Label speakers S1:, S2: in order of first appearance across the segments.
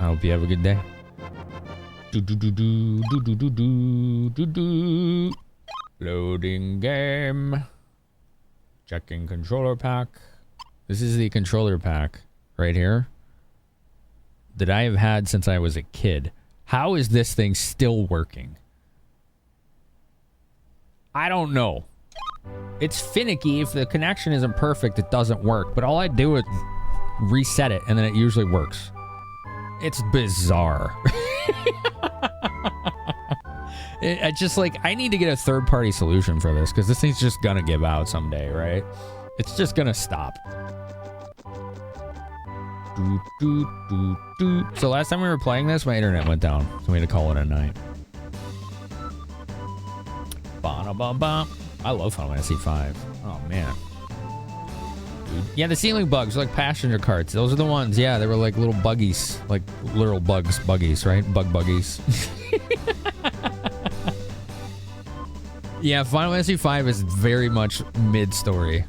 S1: I hope you have a good day. Loading game. Checking controller pack. This is the controller pack right here that I have had since I was a kid. How is this thing still working? I don't know. It's finicky. If the connection isn't perfect, it doesn't work. But all I do is reset it, and then it usually works. It's bizarre. It's just like, I need to get a third-party solution for this, because this thing's just gonna give out someday, right? It's just gonna stop. So last time we were playing this, my internet went down, so we had to call it a night. I love Final Fantasy V. Oh, man. Dude. Yeah, the ceiling bugs are like passenger carts. Those are the ones. Yeah, they were like little buggies. Like literal buggies, right? Bug buggies. Yeah, Final Fantasy V is very much mid-story.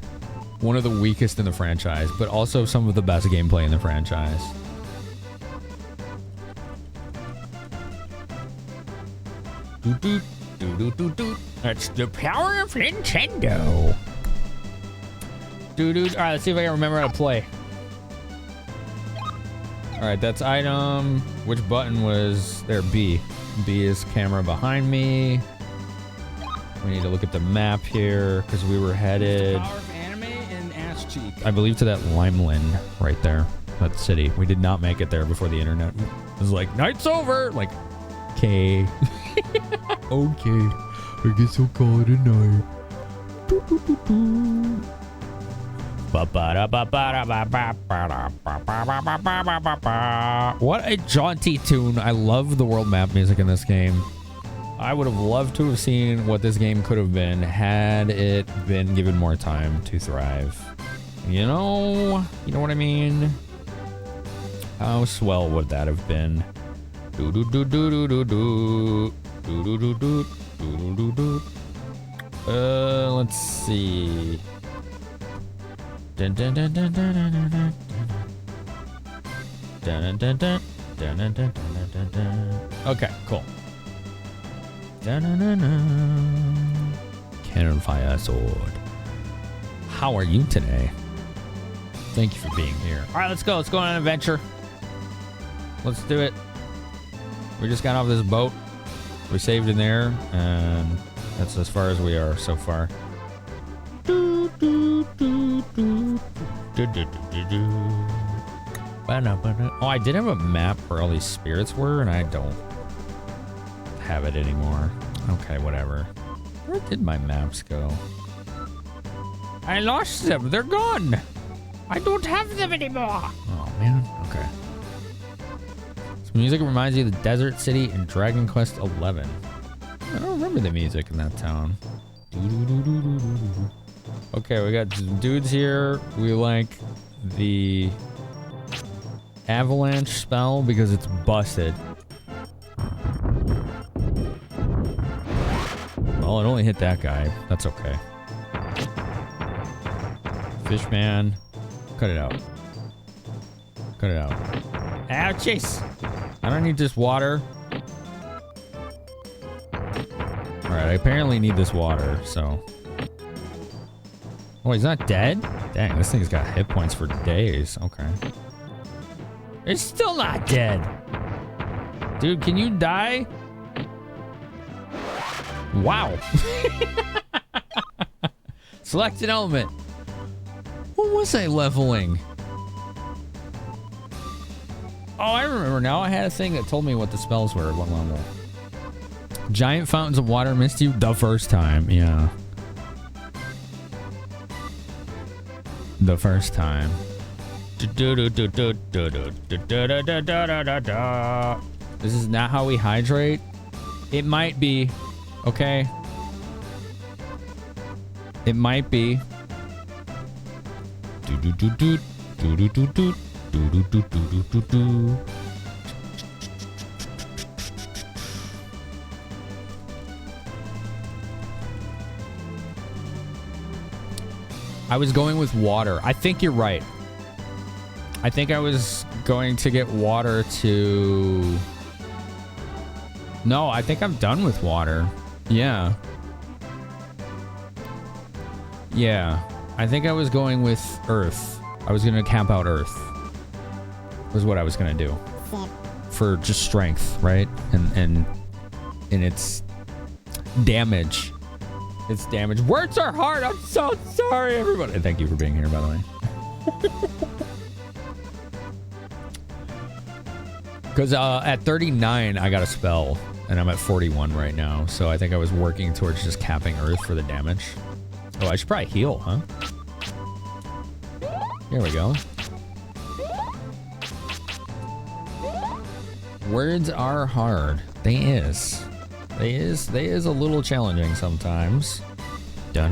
S1: One of the weakest in the franchise, but also some of the best gameplay in the franchise. That's the power of Nintendo. All right, let's see if I can remember how to play. All right, that's item. Which button was there? B. B is camera behind me. We need to look at the map here because we were headed, I believe, to that Limeland right there, that city. We did not make it there before the internet. It was like, night's over. Like, okay. Okay. I guess I'll call it a night. What a jaunty tune. I love the world map music in this game. I would have loved to have seen what this game could have been had it been given more time to thrive. You know what I mean? How swell would that have been? Let's see. Okay, cool. Cannon fire sword. How are you today? Thank you for being here. All right, let's go. Let's go on an adventure. Let's do it. We just got off this boat. We saved in there, and that's as far as we are so far. Oh, I did have a map where all these spirits were, and I don't have it anymore. Okay, whatever. Where did my maps go? I lost them. They're gone. I don't have them anymore. Oh, man. Okay. This music reminds you of the Desert City in Dragon Quest XI. I don't remember the music in that town. Okay, we got some dudes here. We like the avalanche spell because it's busted. Well, it only hit that guy. That's okay. Fishman. Cut it out. Cut it out. Ouchies! I don't need this water. Alright, I apparently need this water, so. Oh, he's not dead? Dang, this thing's got hit points for days. Okay. It's still not dead. Dude, can you die? Wow. Select an element. What was I leveling? Oh, I remember now. I had a thing that told me what the spells were at what level. Giant fountains of water missed you the first time. Yeah. The first time. This is not how we hydrate. It might be. Okay. It might be. I was going with water. I think you're right. I think I was going to get water to... No, I think I'm done with water. Yeah. Yeah. I think I was going with Earth. I was going to camp out Earth. Was what I was going to do. For just strength, right? And its damage. Its damage. Words are hard. I'm so sorry, everybody. And thank you for being here, by the way. Because at 39, I got a spell. And I'm at 41 right now. So I think I was working towards just capping Earth for the damage. Oh, I should probably heal, huh? Here we go. Words are hard. They is a little challenging sometimes. I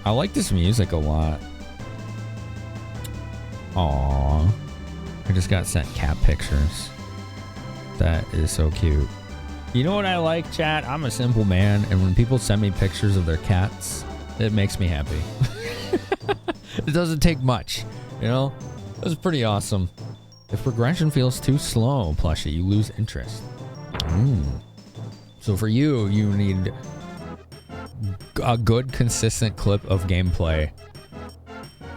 S1: like this music a lot. Aww. I just got sent cat pictures. That is so cute. You know what I like, chat? I'm a simple man, and when people send me pictures of their cats, it makes me happy. It doesn't take much, you know? That's pretty awesome. If progression feels too slow, plushie, you lose interest. So for you, you need a good, consistent clip of gameplay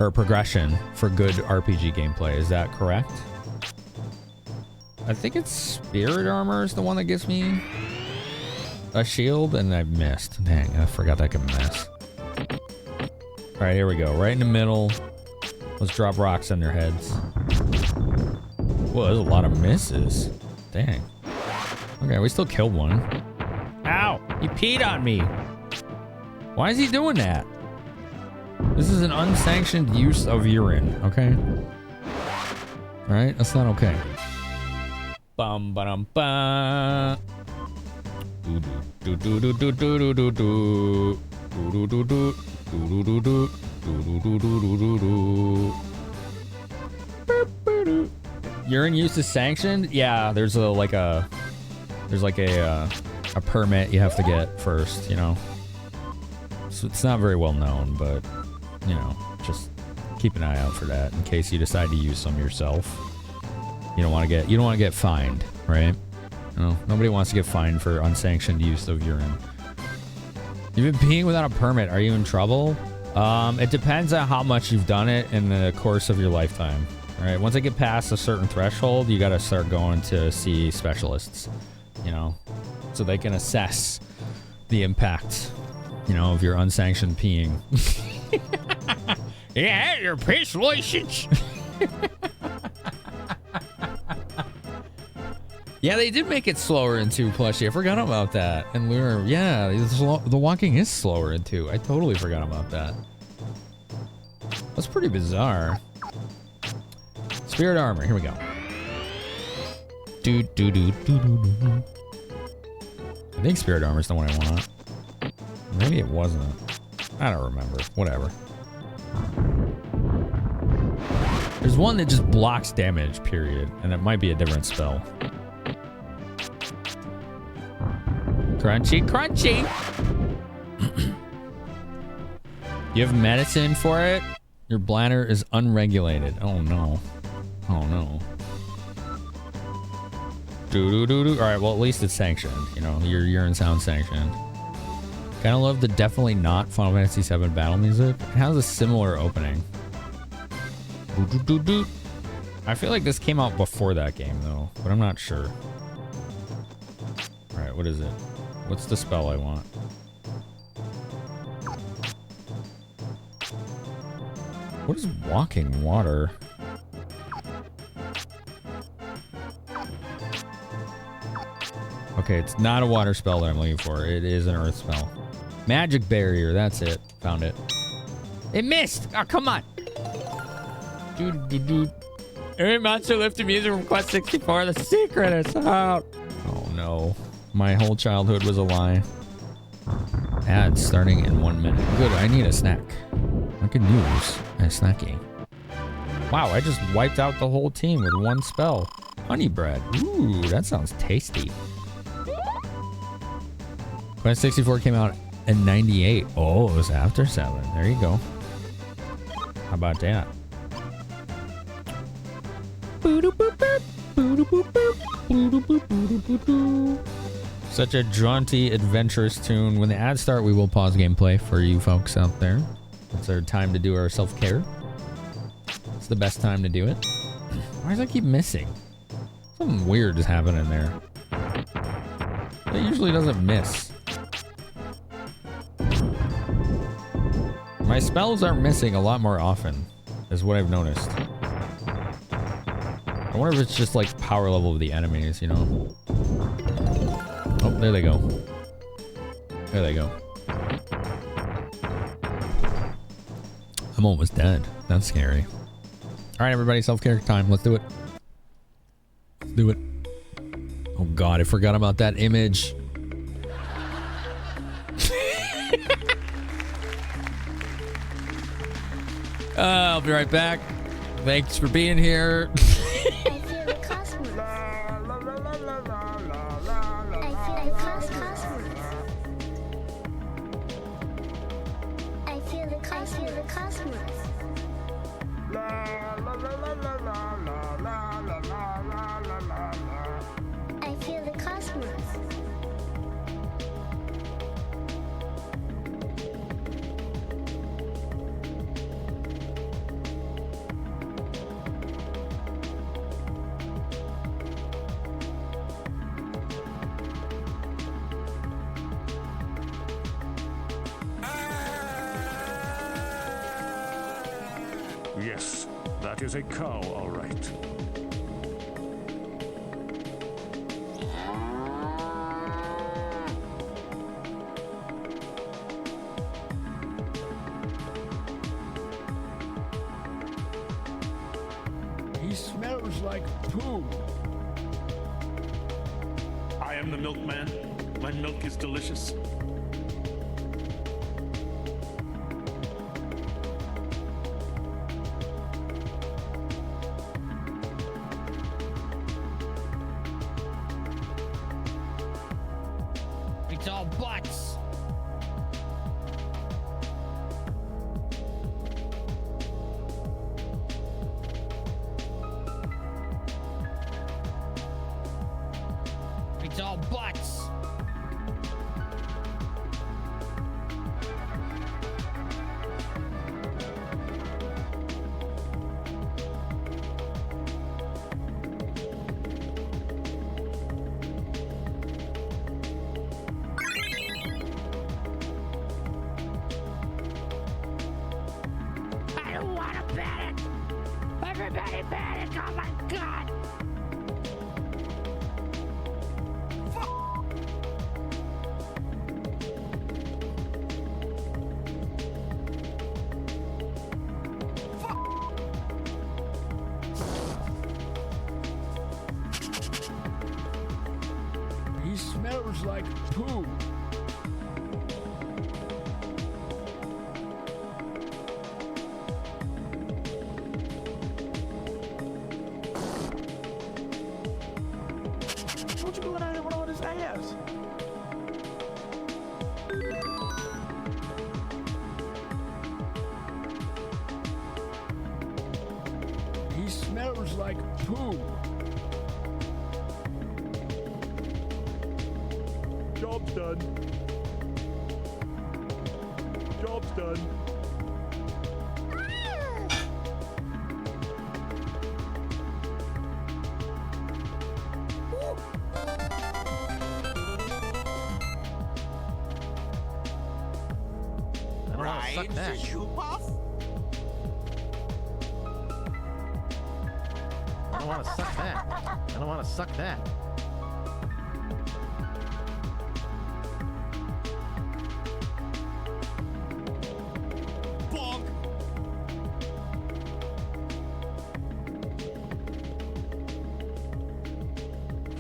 S1: or progression for good RPG gameplay. Is that correct? I think it's Spirit Armor is the one that gives me a shield, and I missed. Dang, I forgot I could miss. All right, here we go. Right in the middle. Let's drop rocks on their heads. Whoa, there's a lot of misses. Dang. Okay, we still killed one. Ow! He peed on me. Why is he doing that? This is an unsanctioned use of urine, okay? All right, that's not okay. Bum ba-dum ba. Do do do do do do do do do do do do do do do do do do. Urine use is sanctioned? Yeah, there's like a permit you have to get first, you know. So it's not very well known, but you know, just keep an eye out for that in case you decide to use some yourself. You don't want to get fined, right? You know, nobody wants to get fined for unsanctioned use of urine. You've been peeing without a permit. Are you in trouble? It depends on how much you've done it in the course of your lifetime. All right, once I get past a certain threshold, you got to start going to see specialists, you know, so they can assess the impact, you know, of your unsanctioned peeing. Yeah, your piss license. Yeah, they did make it slower in 2 plushie. I forgot about that. And Lure, yeah, the walking is slower in 2. I totally forgot about that. That's pretty bizarre. Spirit Armor, here we go. I think Spirit Armor is the one I want. Maybe it wasn't. I don't remember. Whatever. There's one that just blocks damage, period. And it might be a different spell. Crunchy, crunchy! You have medicine for it? Your bladder is unregulated. Oh no. Oh no. Alright, well at least it's sanctioned. You know, your urine sounds sanctioned. Kinda love the definitely not Final Fantasy VII battle music. It has a similar opening. I feel like this came out before that game though, but I'm not sure. Alright, what is it? What's the spell I want? What is walking water? Okay, it's not a water spell that I'm looking for. It is an earth spell. Magic barrier, that's it. Found it. It missed! Oh, come on! Every monster lifted music from Quest 64. The secret is out! Oh no. My whole childhood was a lie. Ads starting in 1 minute. Good, I need a snack. I could use a snacky. Wow, I just wiped out the whole team with one spell. Honey bread. Ooh, that sounds tasty. Quest 64 came out in 98. Oh, it was after 7. There you go. How about that? Such a jaunty, adventurous tune. When the ads start, we will pause gameplay for you folks out there. It's our time to do our self-care. It's the best time to do it. Why does I keep missing? Something weird is happening there. It usually doesn't miss. My spells are missing a lot more often, is what I've noticed. I wonder if it's just like power level of the enemies, you know? Oh, there they go. There they go. I'm almost dead. That's scary. All right, everybody, self-care time. Let's do it. Let's do it. Oh God, I forgot about that image. I'll be right back. Thanks for being here.
S2: Yes, that is a cow, all right.
S3: He smells like poo.
S2: I am the milkman. My milk is delicious.
S1: It's all butts. It's all butts. I don't want to panic. Everybody panic. Oh my God.
S3: He smells like poo. What you doing out here with all this ass? He smells like poo. Job's done. Job's done.
S4: Right,
S5: suck that.
S4: you puff?
S5: I don't want to suck that. I don't want to suck that.
S4: Bonk.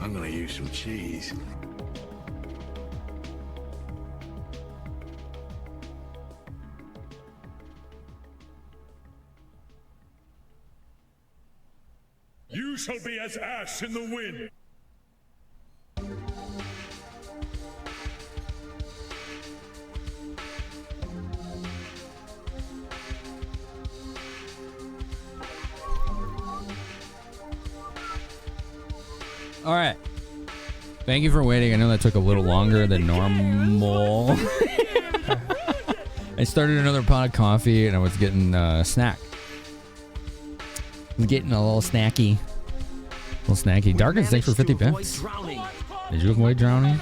S3: I'm gonna use some cheese.
S2: You shall be as ash in the wind.
S1: All right. Thank you for waiting. I know that took a little longer than normal. I started another pot of coffee and I was getting a snack. I was getting a little snacky. Darkens, thanks for 50 bits. Did you avoid drowning?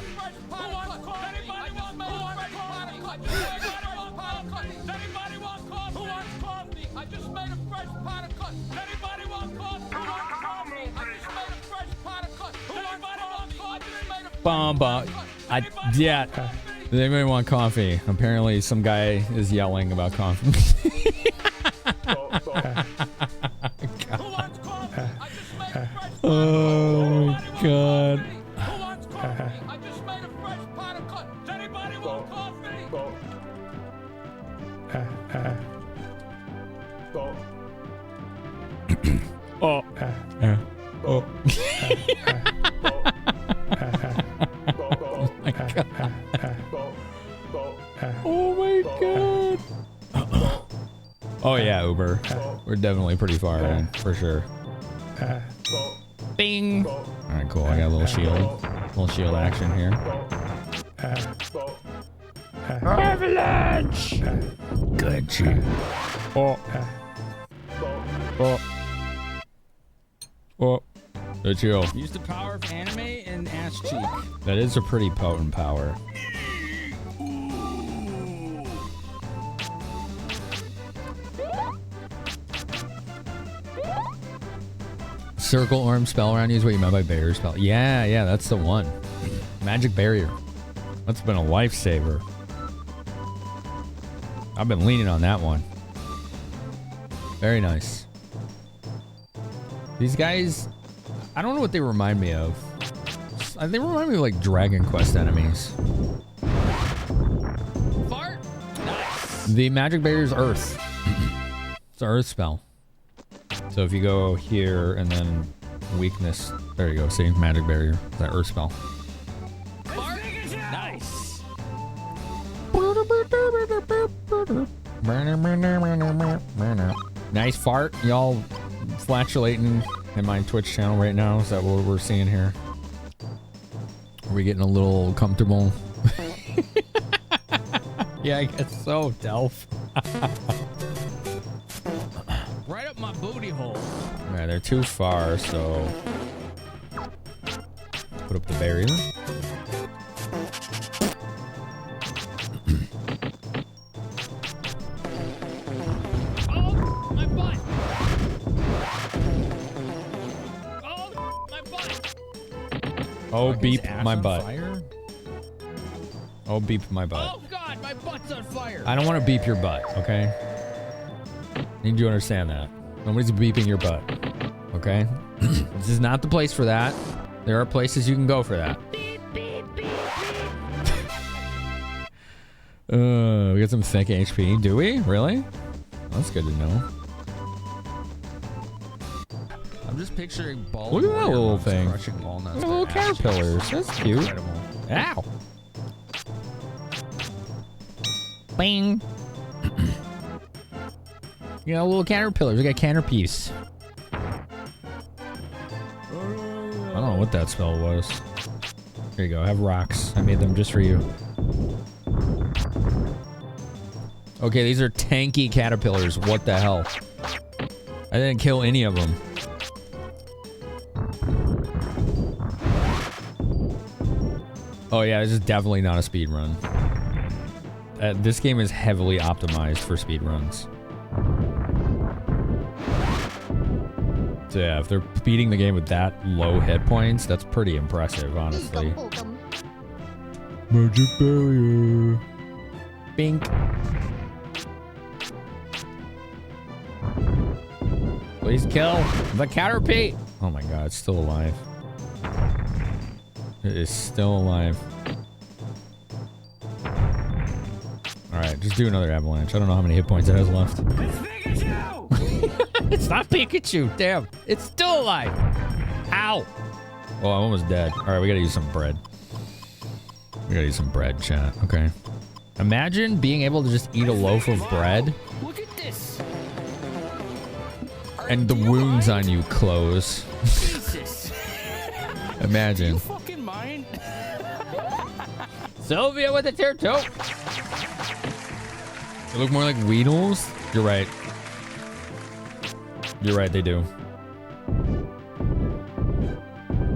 S1: Yeah. Does anybody want coffee? Apparently some guy is yelling about coffee. Oh my god. Oh. Oh. Oh my god. Oh yeah, Uber. We're definitely pretty far in, for sure. Bing. Alright, cool. I got a little shield. Little shield action here. Avalanche! Good you. Oh. Oh. Oh. Good chill.
S4: Use the power of anime and ass cheek.
S1: That is a pretty potent power. Circle orm spell around you is what you meant by barrier spell. Yeah, that's the one. Magic barrier. That's been a lifesaver. I've been leaning on that one. Very nice. These guys, I don't know what they remind me of. They remind me of like Dragon Quest enemies.
S4: Fart? Nice.
S1: The magic barrier is earth. It's an earth spell. So if you go here and then weakness, there you go. See, magic barrier. That earth spell.
S4: Fart? Nice.
S1: Nice fart. Y'all flatulating in my Twitch channel right now. Is that what we're seeing here? Are we getting a little comfortable? Yeah, I guess so, Delph.
S4: Right up my booty hole.
S1: Alright, they're too far, so put up the barrier.
S4: Oh, my butt. Oh, my butt.
S1: Oh, beep my butt.
S4: Fire?
S1: Oh, beep my butt.
S4: Oh god, my butt's on fire.
S1: I don't want to beep your butt, okay? Need you to understand that. Nobody's beeping your butt, okay? This is not the place for that. There are places you can go for that.
S4: Beep, beep, beep, beep.
S1: We got some thick HP. Do we? Really? That's good to know.
S4: I'm just picturing ball.
S1: Look at that little thing.
S4: Crushing walnuts.
S1: Little caterpillars. That's cute.
S4: Incredible.
S1: Ow. Bing. You got little caterpillars. We got caterpiece. I don't know what that spell was. Here you go. Have rocks. I made them just for you. Okay, these are tanky caterpillars. What the hell? I didn't kill any of them. Oh yeah, this is definitely not a speed run. This game is heavily optimized for speed runs. So yeah, if they're beating the game with that low hit points, that's pretty impressive, honestly. Magic barrier. Bink. Please kill the Caterpie. Oh my god, it's still alive. It is still alive. Alright, just do another avalanche. I don't know how many hit points it has left.
S4: It's Pikachu!
S1: It's not Pikachu, damn. It's still alive. Ow. Oh, I'm almost dead. Alright, we gotta use some bread. We gotta use some bread, chat. Okay. Imagine being able to just eat a loaf of bread.
S4: Look at this.
S1: And the wounds on you close.
S4: Jesus.
S1: Imagine.
S4: You fucking mind?
S1: Sylvia with the tier 2. They look more like Weedles. You're right. You're right, they do.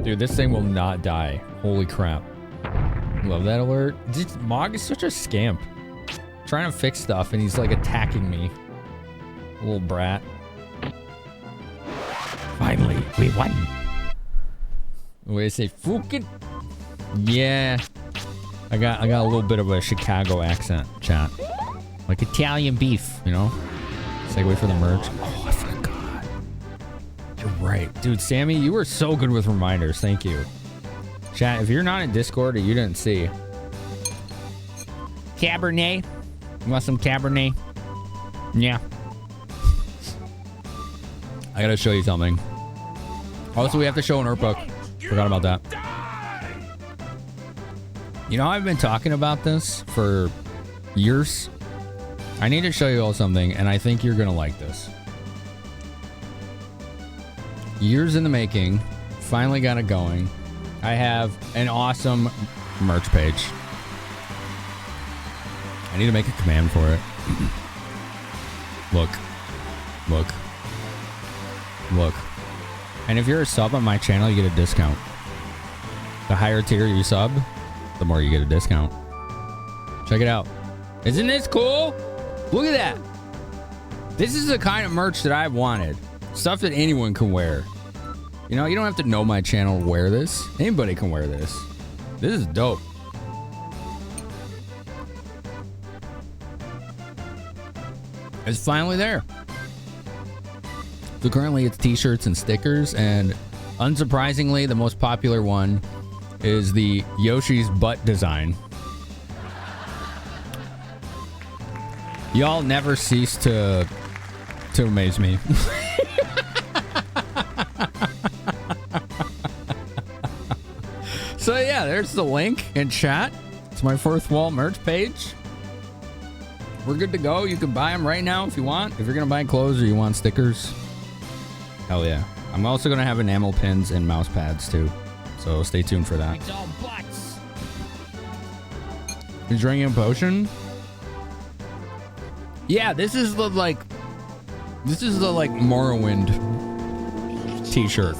S1: Dude, this thing will not die. Holy crap. Love that alert. Mog is such a scamp. Trying to fix stuff and he's like attacking me. Little brat. Finally, we won. What do you say? Fucking. Yeah. I got a little bit of a Chicago accent, chat. Like Italian beef, you know? Segue for the merch. Oh, I forgot. You're right. Dude, Sammy, you were so good with reminders. Thank you. Chat, if you're not in Discord or you didn't see. Cabernet. You want some Cabernet? Yeah. I gotta show you something. Also, we have to show an art book. Forgot about that. You know, I've been talking about this for years. I need to show you all something, and I think you're gonna like this. Years in the making. Finally got it going. I have an awesome merch page. I need to make a command for it. Look. Look. Look. And if you're a sub on my channel, you get a discount. The higher tier you sub, the more you get a discount. Check it out. Isn't this cool? Look at that. This is the kind of merch that I've wanted. Stuff that anyone can wear. You know, you don't have to know my channel to wear this. Anybody can wear this. This is dope. It's finally there. So currently it's t-shirts and stickers, and unsurprisingly, the most popular one is the Yoshi's butt design. Y'all never cease to amaze me. So yeah, there's the link in chat. It's my fourth wall merch page. We're good to go. You can buy them right now if you want. If you're gonna buy clothes or you want stickers, hell yeah. I'm also gonna have enamel pins and mouse pads too, so stay tuned for that.
S4: It's all butts.
S1: You drinking a potion? Yeah, this is the like Morrowind t-shirt.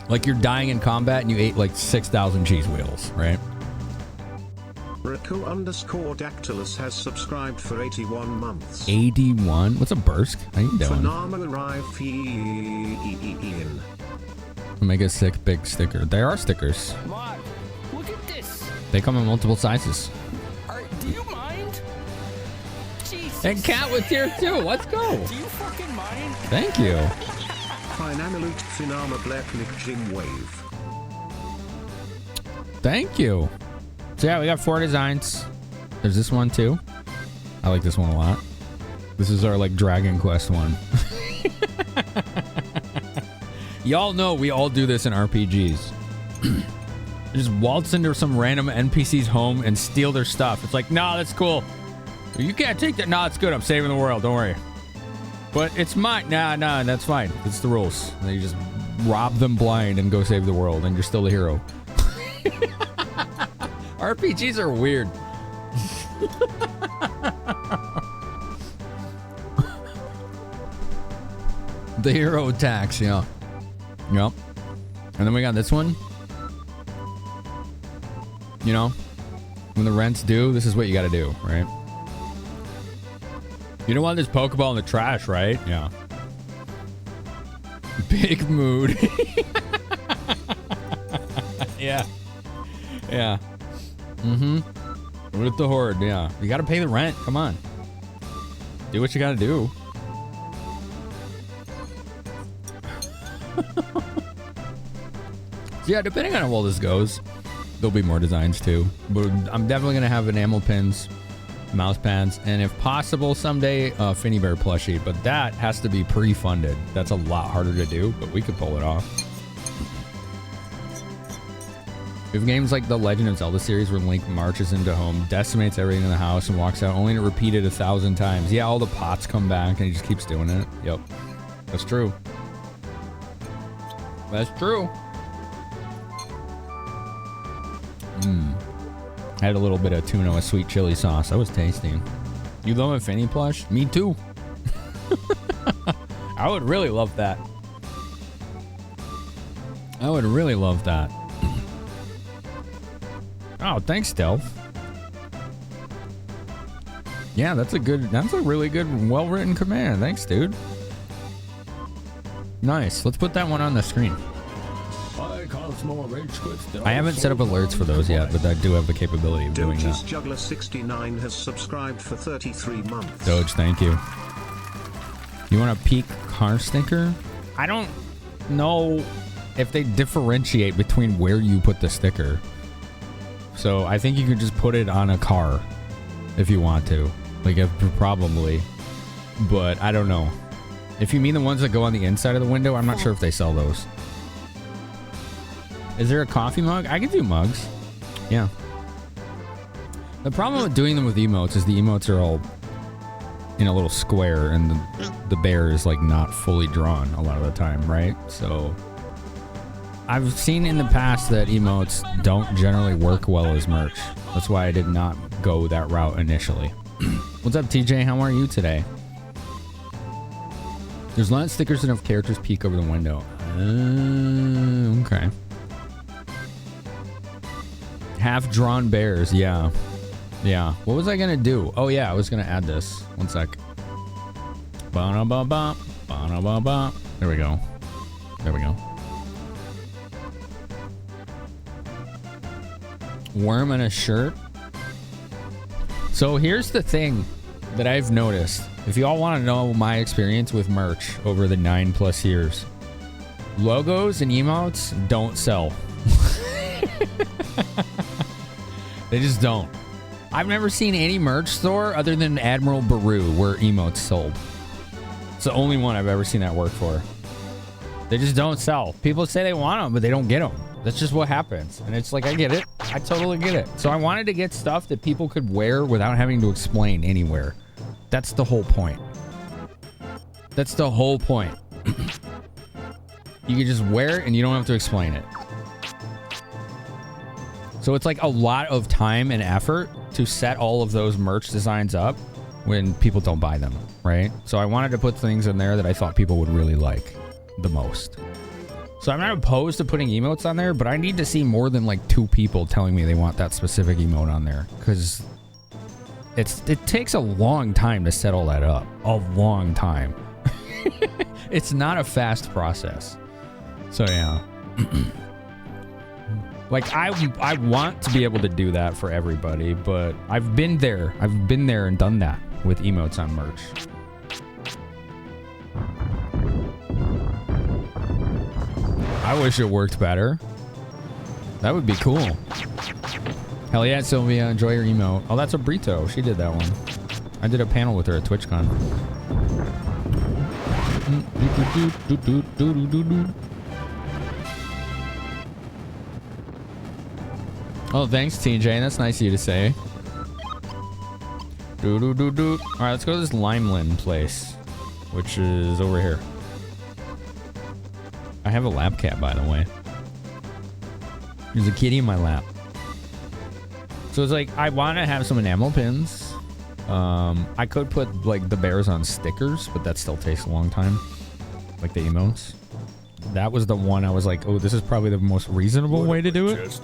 S1: Like you're dying in combat and you ate like 6,000 cheese wheels, right?
S6: Rico_Dactylus has subscribed for 81 months.
S1: 81? What's a bursk? How you doing?
S6: Phenomenal arrive.
S1: Make a sick big sticker. There are stickers.
S4: Mark, look at this.
S1: They come in multiple sizes.
S4: Do you mind? Jesus.
S1: And cat with tier 2. Let's go.
S4: Do you fucking mind?
S1: Thank you.
S6: Finamenon Finama Blacknick Jim Wave.
S1: Thank you. So yeah, we got 4 designs. There's this one too. I like this one a lot. This is our like Dragon Quest one. Y'all know we all do this in RPGs. Just waltz into some random NPC's home and steal their stuff. It's like, nah, that's cool. You can't take that. Nah, it's good. I'm saving the world. Don't worry. But it's mine. Nah, that's fine. It's the rules. And you just rob them blind and go save the world, and you're still the hero. RPGs are weird. The hero attacks, yeah. Yep. And then we got this one. You know, when the rent's due, this is what you got to do, right? You don't want this Pokeball in the trash, right? Yeah. Big mood. Yeah. Yeah. Mm-hmm. With the horde, yeah. You got to pay the rent. Come on. Do what you got to do. So yeah, depending on how well this goes, there'll be more designs too. But I'm definitely going to have enamel pins, mouse pads, and if possible someday a Finny Bear plushie, but that has to be pre-funded. That's a lot harder to do, but we could pull it off. We have games like the Legend of Zelda series where Link marches into home, decimates everything in the house, and walks out only to repeat it 1,000 times. Yeah, all the pots come back and he just keeps doing it. Yep. That's true. That's true. Had a little bit of tuna with sweet chili sauce. That was tasty. You love a Finny plush? Me too. I would really love that. I would really love that. Oh, thanks, Stealth. Yeah, that's a really good, well-written command. Thanks, dude. Nice. Let's put that one on the screen. I haven't set up alerts for those yet, but I do have the capability of doing that.
S6: Juggler 69 has subscribed for 33 months.
S1: Doge, thank you. You want a peak car sticker? I don't know if they differentiate between where you put the sticker. So I think you could just put it on a car if you want to. Like, probably. But I don't know. If you mean the ones that go on the inside of the window, I'm not sure if they sell those. Is there a coffee mug? I could do mugs. Yeah. The problem with doing them with emotes is the emotes are all in a little square and the bear is like not fully drawn a lot of the time, right? So I've seen in the past that emotes don't generally work well as merch. That's why I did not go that route initially. What's up, TJ? How are you today? There's a lot of stickers enough characters peek over the window. Okay. Half-drawn bears, yeah. Yeah. What was I gonna do? Oh, yeah, I was gonna add this. One sec. Ba-da-ba-ba. Ba-da-ba-ba. There we go. There we go. Worm in a shirt. So here's the thing that I've noticed. If y'all want to know my experience with merch over the 9+ years, logos and emotes don't sell. They just don't. I've never seen any merch store other than Admiral Baru where emotes sold. It's the only one I've ever seen that work for. They just don't sell. People say they want them, but they don't get them. That's just what happens. And it's like, I get it. I totally get it. So I wanted to get stuff that people could wear without having to explain anywhere. That's the whole point. That's the whole point. You can just wear it and you don't have to explain it. So it's like a lot of time and effort to set all of those merch designs up when people don't buy them, right? So I wanted to put things in there that I thought people would really like the most. So I'm not opposed to putting emotes on there, but I need to see more than like 2 people telling me they want that specific emote on there, because it takes a long time to set all that up. A long time. It's not a fast process. So yeah. Like, I want to be able to do that for everybody, but I've been there. I've been there and done that with emotes on merch. I wish it worked better. That would be cool. Hell yeah, Sylvia. Enjoy your emote. Oh, that's a Brito. She did that one. I did a panel with her at TwitchCon. Oh, thanks, TJ. That's nice of you to say. All right, let's go to this Limeland place, which is over here. I have a lap cat, by the way. There's a kitty in my lap. So it's like, I want to have some enamel pins. I could put like the bears on stickers, but that still takes a long time. Like the emotes. That was the one I was like, oh, this is probably the most reasonable way to do it.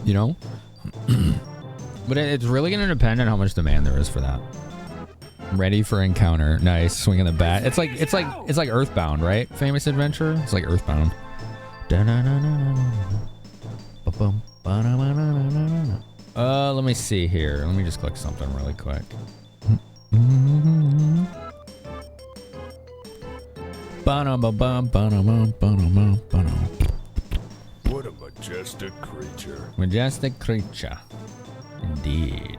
S1: You know? But it's really going to depend on how much demand there is for that. Ready for encounter. Nice. Swinging the bat. It's like Earthbound, right? Famous Adventure? It's like Earthbound. Let me see here. Let me just click something really quick.
S3: What a majestic creature.
S1: Majestic creature. Indeed.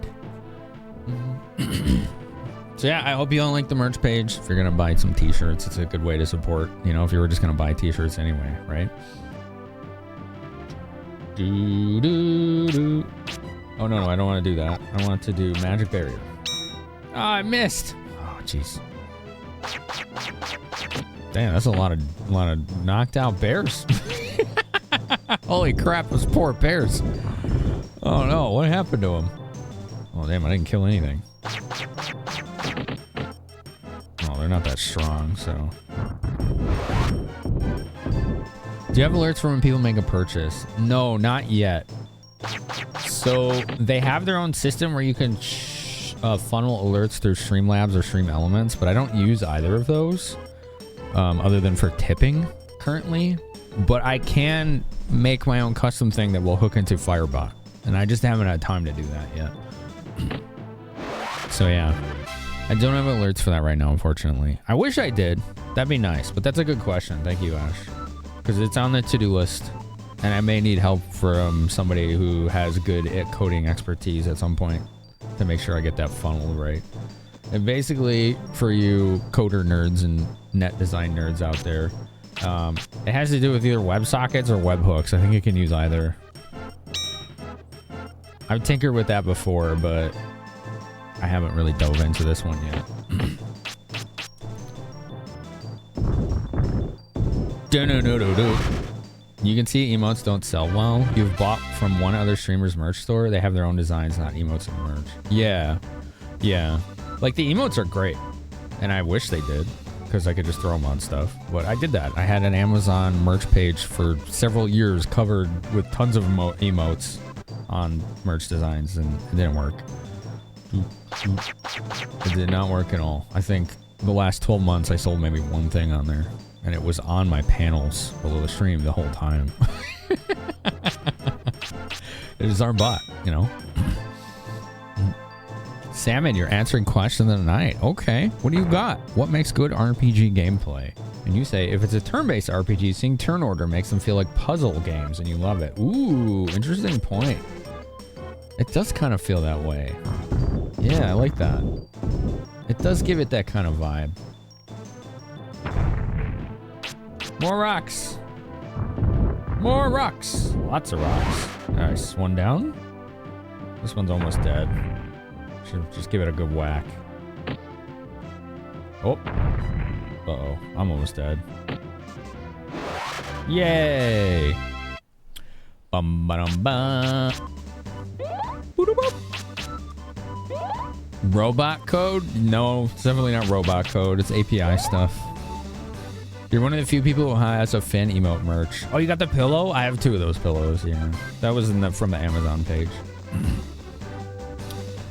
S1: So yeah, I hope you all like the merch page. If you're gonna buy some t-shirts, it's a good way to support, you know, if you were just gonna buy t-shirts anyway, right? Oh no, I don't want to do that. I want to do magic barrier. Oh, I missed. Oh jeez. Damn, that's a lot of knocked out bears. Holy crap, those poor bears. Oh no, what happened to them? Oh damn, I didn't kill anything. Oh, they're not that strong, so. Do you have alerts for when people make a purchase? No, not yet. So they have their own system where you can funnel alerts through Streamlabs or Stream Elements, but I don't use either of those other than for tipping currently. But I can make my own custom thing that will hook into Firebot, and I just haven't had time to do that yet. So yeah, I don't have alerts for that right now, unfortunately. I wish I did. That'd be nice, but that's a good question. Thank you, Ash. Because it's on the to-do list, and I may need help from somebody who has good coding expertise at some point to make sure I get that funnel right. And basically, for you coder nerds and net design nerds out there, it has to do with either WebSockets or webhooks. I think you can use either. I've tinkered with that before, but I haven't really dove into this one yet. You can see emotes don't sell well. You've bought from one other streamer's merch store. They have their own designs, not emotes and merch. Yeah. Yeah. Like the emotes are great. And I wish they did, because I could just throw them on stuff. But I did that. I had an Amazon merch page for several years covered with tons of emotes on merch designs, and it didn't work. It did not work at all. I think the last 12 months I sold maybe one thing on there, and it was on my panels below the stream the whole time. It is our bot, you know. Salmon, you're answering question of the night. Okay, what do you got? What makes good RPG gameplay? And you say, if it's a turn-based RPG, seeing turn order makes them feel like puzzle games, and you love it. Ooh, interesting point. It does kind of feel that way. Yeah, I like that. It does give it that kind of vibe. More rocks. More rocks. Lots of rocks. Nice. One down. This one's almost dead. Should just give it a good whack. Oh. Uh-oh. I'm almost dead. Yay. Bum-ba-dum-bum. Robot code? No, it's definitely not robot code. It's API stuff. You're one of the few people who has a fan emote merch. Oh, you got the pillow? I have 2 of those pillows, yeah. That was from the Amazon page.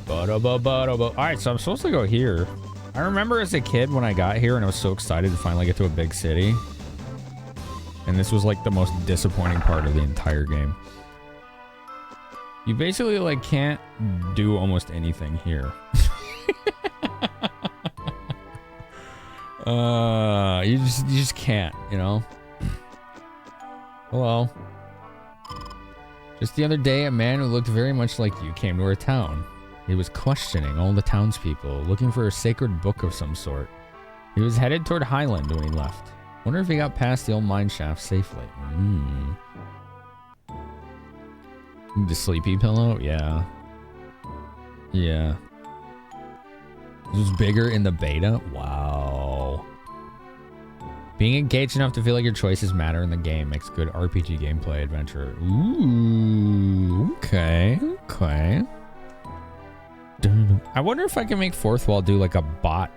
S1: Alright, so I'm supposed to go here. I remember as a kid when I got here and I was so excited to finally get to a big city. And this was like the most disappointing part of the entire game. You basically like can't do almost anything here. You just can't, you know? Hello. Just the other day, a man who looked very much like you came to our town. He was questioning all the townspeople, looking for a sacred book of some sort. He was headed toward Highland when he left. Wonder if he got past the old mine shaft safely. The sleepy pillow? Yeah. Yeah. It was bigger in the beta? Wow. Being engaged enough to feel like your choices matter in the game makes good RPG gameplay adventure. Ooh. Okay. Okay. I wonder if I can make Fourth Wall do like a bot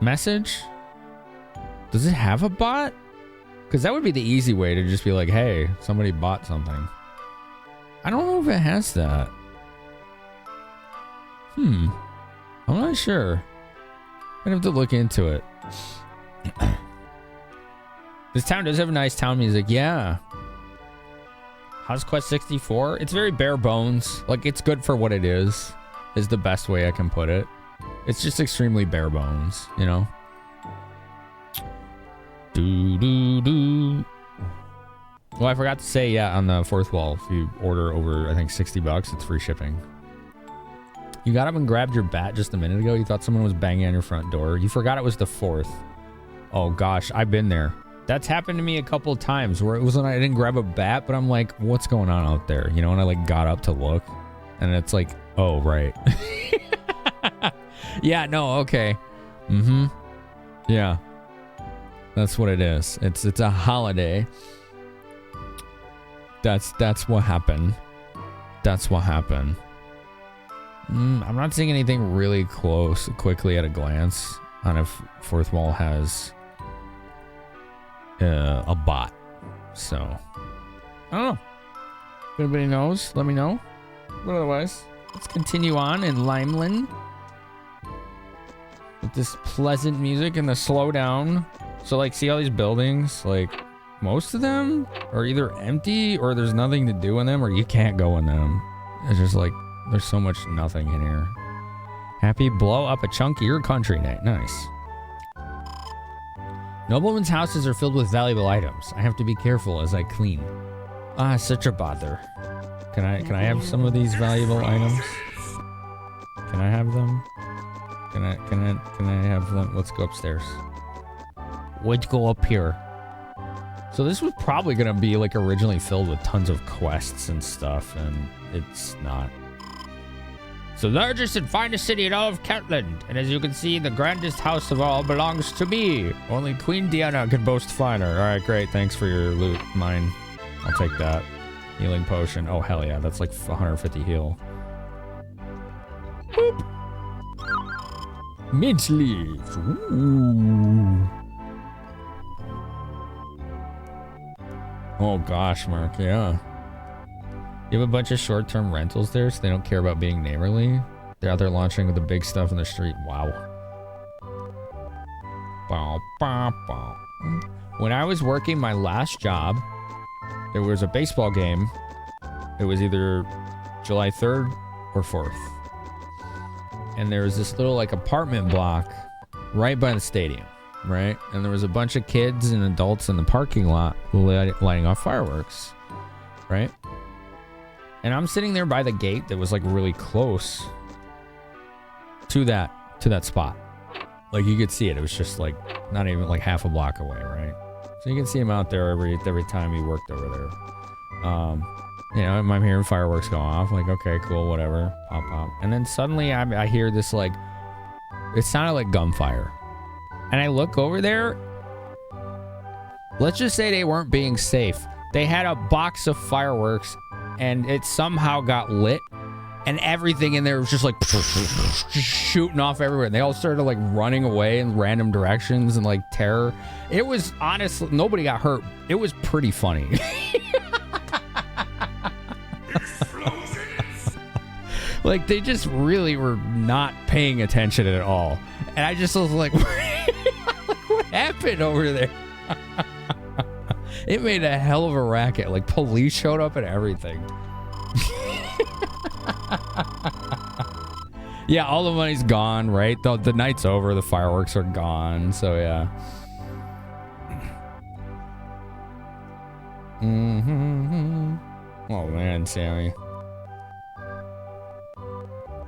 S1: message? Does it have a bot? Because that would be the easy way to just be like, hey, somebody bought something. I don't know if it has that. I'm not sure. I'd have to look into it. This town does have nice town music. Yeah. How's Quest 64? It's very bare bones. Like, it's good for what it is the best way I can put it. It's just extremely bare bones, you know? Well, I forgot to say, yeah, on the Fourth Wall, if you order over, I think, $60, it's free shipping. You got up and grabbed your bat just a minute ago. You thought someone was banging on your front door. You forgot it was the 4th. Oh, gosh, I've been there. That's happened to me a couple of times where it wasn't, I didn't grab a bat, but I'm like, what's going on out there? You know, and I like got up to look and it's like, oh, right. Yeah, no, okay. Yeah. That's what it is. It's a holiday. That's what happened. That's what happened. I'm not seeing anything really close quickly at a glance on if Fourth Wall has a bot. So, I don't know. If anybody knows, let me know. But otherwise, let's continue on in Limeland with this pleasant music and the slowdown. So, like, see all these buildings? Like, most of them are either empty or there's nothing to do in them or you can't go in them. It's just like, there's so much nothing in here. Happy blow up a chunk of your country night. Nice. Noblemen's houses are filled with valuable items. I have to be careful as I clean. Ah, such a bother. Can I have some of these valuable items? Can I have them? Can I have them? Let's go upstairs. Let's go up here. So this was probably gonna be like originally filled with tons of quests and stuff, and it's not. So largest and finest city in all of Catland, and as you can see, the grandest house of all belongs to me. Only Queen Diana can boast finer. All right, great. Thanks for your loot. Mine. I'll take that. Healing potion. Oh hell yeah, that's like 150 heal. Boop. Mint leaves. Ooh. Oh gosh, Mark. Yeah. You have a bunch of short-term rentals there, so they don't care about being neighborly. They're out there launching with the big stuff in the street. Wow. Bow, bow, bow. When I was working my last job, there was a baseball game. It was either July 3rd or 4th. And there was this little like apartment block right by the stadium, right? And there was a bunch of kids and adults in the parking lot lighting off fireworks, right? And I'm sitting there by the gate that was like really close to that spot. Like you could see it. It was just like not even like half a block away, right? So you can see him out there every time he worked over there. You know, I'm hearing fireworks go off. Like, okay, cool, whatever. Pop, pop. And then suddenly I hear this like, it sounded like gunfire. And I look over there. Let's just say they weren't being safe. They had a box of fireworks and it somehow got lit. And everything in there was just like just shooting off everywhere. And they all started like running away in random directions and like terror. It was honestly, nobody got hurt. It was pretty funny. Like they just really were not paying attention at all. And I just was like, what happened over there? It made a hell of a racket. Like police showed up and everything. Yeah, all the money's gone, right? The night's over, the fireworks are gone, so yeah. Oh man, Sammy.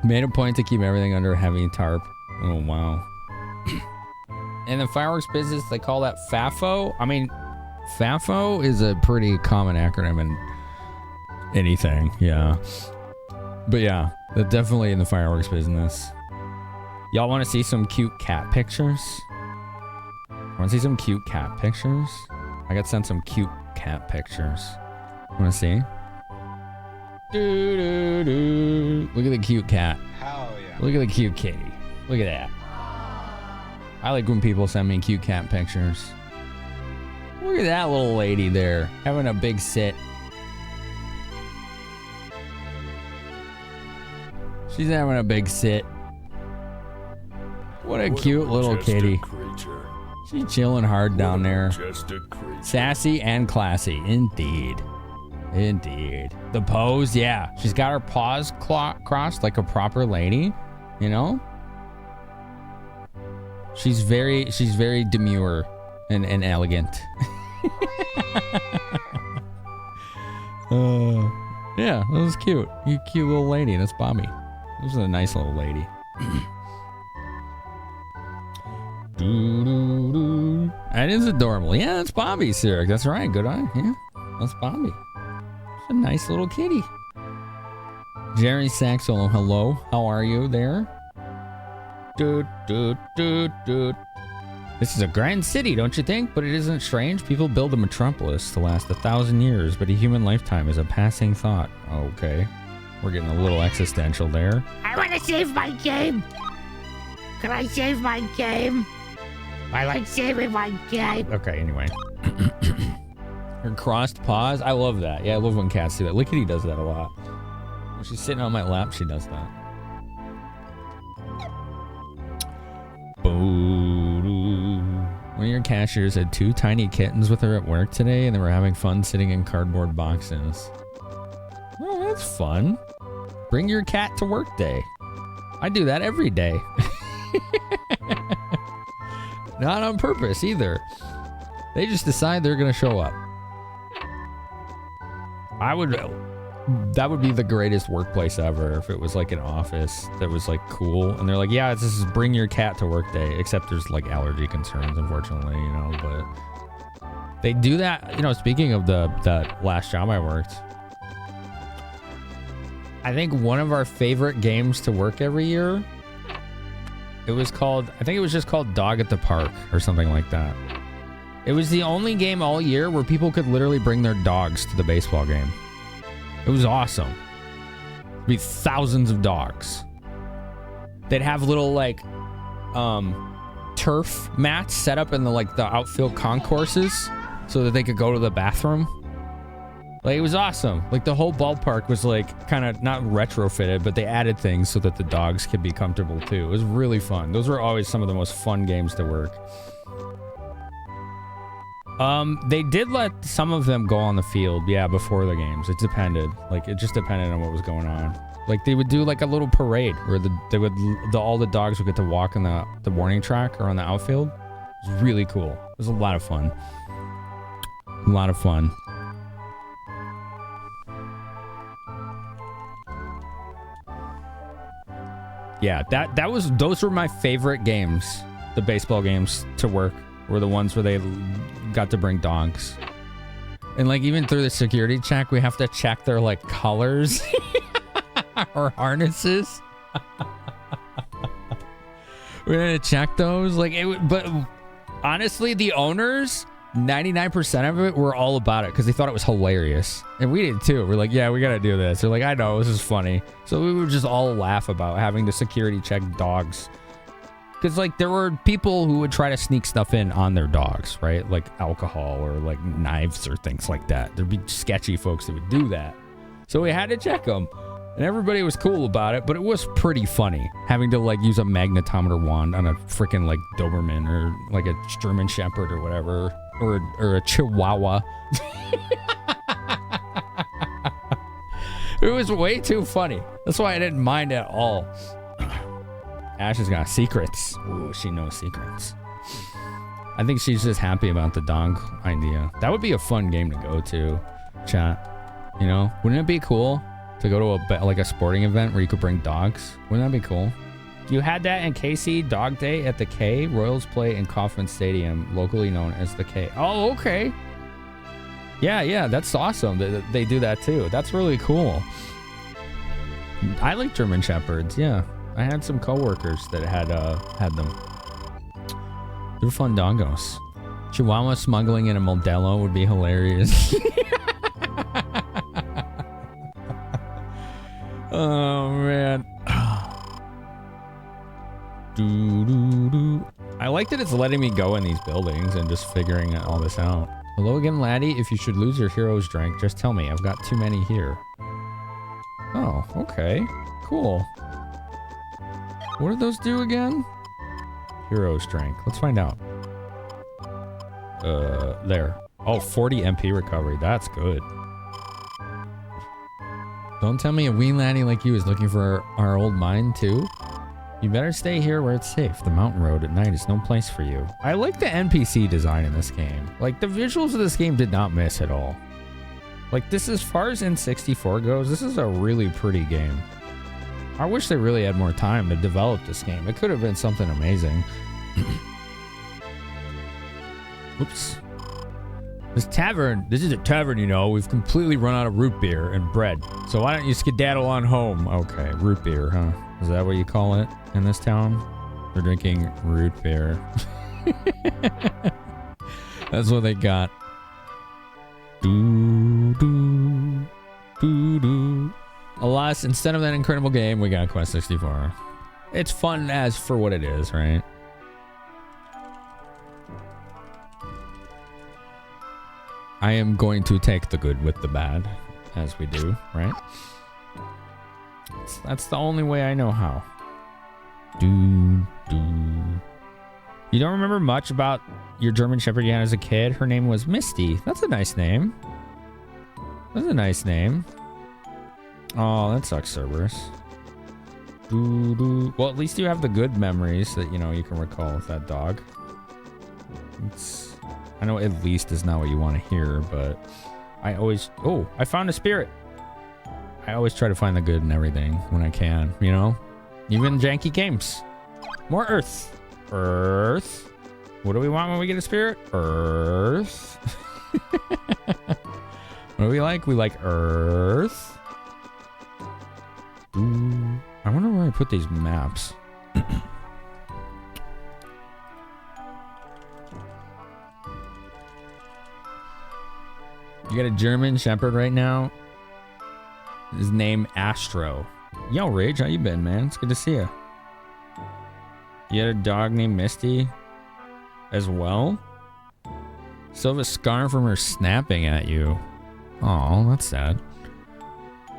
S1: Made a point to keep everything under a heavy tarp. Oh wow. In the fireworks business, they call that FAFO. I mean, FAFO is a pretty common acronym in anything, yeah. But yeah, they're definitely in the fireworks business. Y'all want to see some cute cat pictures? Want to see some cute cat pictures? I got sent some cute cat pictures. Want to see? Look at the cute cat.
S7: Hell yeah.
S1: Look at the cute kitty. Look at that. I like when people send me cute cat pictures. Look at that little lady there, having a big sit. She's having a big sit. What a cute little kitty. She's chilling hard down there. Sassy and classy, indeed. Indeed. The pose, yeah. She's got her paws crossed like a proper lady, you know? She's very demure and elegant. Yeah, that was cute. You cute little lady. That's Bobby. This is a nice little lady. That is adorable. Yeah, that's Bobby, Sirik. That's right. Good eye. Yeah, that's Bobby. It's a nice little kitty. Jerry Saxolo, hello. How are you there? This is a grand city, don't you think? But it isn't strange. People build a metropolis to last 1,000 years, but a human lifetime is a passing thought. Okay. We're getting a little existential there.
S4: I want to save my game. Can I save my game? I like saving my game.
S1: Okay, anyway. Her crossed paws. I love that. Yeah, I love when cats do that. Lickety does that a lot. When she's sitting on my lap, she does that. One of your cashiers had 2 tiny kittens with her at work today, and they were having fun sitting in cardboard boxes. Well, that's fun. Bring your cat to work day. I do that every day. Not on purpose either. They just decide they're gonna show up. That would be the greatest workplace ever if it was like an office that was like cool and they're like, yeah, this is bring your cat to work day, except there's like allergy concerns, unfortunately, you know, but they do that, you know. Speaking of that last job I worked, I think one of our favorite games to work every year, it was called, I think it was just called Dog at the Park or something like that. It was the only game all year where people could literally bring their dogs to the baseball game. It was awesome. There'd be thousands of dogs. They'd have little like turf mats set up in the outfield concourses so that they could go to the bathroom. Like, it was awesome. Like, the whole ballpark was like kind of not retrofitted, but they added things so that the dogs could be comfortable too. It was really fun. Those were always some of the most fun games to work. They did let some of them go on the field, yeah, before the games. It depended. Like, it just depended on what was going on. Like, they would do like a little parade where all the dogs would get to walk on the warning track or on the outfield. It was really cool. It was a lot of fun. A lot of fun. Yeah, those were my favorite games. The baseball games to work were the ones where they got to bring dogs. And like, even through the security check, we have to check their like collars or harnesses. We're gonna check those. But honestly, the owners, 99% of it were all about it because they thought it was hilarious. And we did too. We're like, yeah, we gotta do this. They're like, I know, this is funny. So we would just all laugh about having to security check dogs. Because, like, there were people who would try to sneak stuff in on their dogs, right? Like alcohol or, like, knives or things like that. There'd be sketchy folks that would do that. So we had to check them. And everybody was cool about it, but it was pretty funny having to, like, use a magnetometer wand on a freaking, like, Doberman or, like, a German Shepherd or whatever. Or a Chihuahua. It was way too funny. That's why I didn't mind at all. Ash has got secrets. Ooh, she knows secrets. I think she's just happy about the dog idea. That would be a fun game to go to, chat. You know, wouldn't it be cool to go to a sporting event where you could bring dogs? Wouldn't that be cool? You had that in KC Dog Day at the K. Royals play in Kauffman Stadium, locally known as the K. Oh, okay. Yeah, that's awesome. They do that too. That's really cool. I like German Shepherds, yeah. I had some coworkers that had them. They're fun doggos. Chihuahua smuggling in a Modelo would be hilarious. Oh man. I like that it's letting me go in these buildings and just figuring all this out. Hello again, laddie. If you should lose your hero's drink, just tell me. I've got too many here. Oh, okay. Cool. What do those do again? Hero strength. Let's find out. There. Oh, 40 MP recovery. That's good. Don't tell me a wee laddie like you is looking for our old mine too. You better stay here where it's safe. The mountain road at night is no place for you. I like the NPC design in this game. Like, the visuals of this game did not miss at all. Like, this, as far as N64 goes, this is a really pretty game. I wish they really had more time to develop this game. It could have been something amazing. Oops. This is a tavern, you know. We've completely run out of root beer and bread. So why don't you skedaddle on home? Okay, root beer, huh? Is that what you call it in this town? They're drinking root beer. That's what they got. Doo, doo, doo, doo. Alas, instead of that incredible game, we got Quest 64. It's fun as for what it is, right? I am going to take the good with the bad, as we do, right? That's the only way I know how. Doo, doo. You don't remember much about your German Shepherd you had as a kid? Her name was Misty. That's a nice name. That's a nice name. Oh, that sucks, Cerberus. Doo, doo. Well, at least you have the good memories that, you know, you can recall with that dog. I know at least is not what you want to hear, but I always... Oh, I found a spirit. I always try to find the good in everything when I can, you know? Even janky games. More Earth. Earth. What do we want when we get a spirit? Earth. What do we like? We like Earth. Ooh. I wonder where I put these maps. You got a German Shepherd right now. His name Astro. Yo, Rage, how you been, man? It's good to see you. You had a dog named Misty as well? Still have a scar from her snapping at you. Aw, that's sad.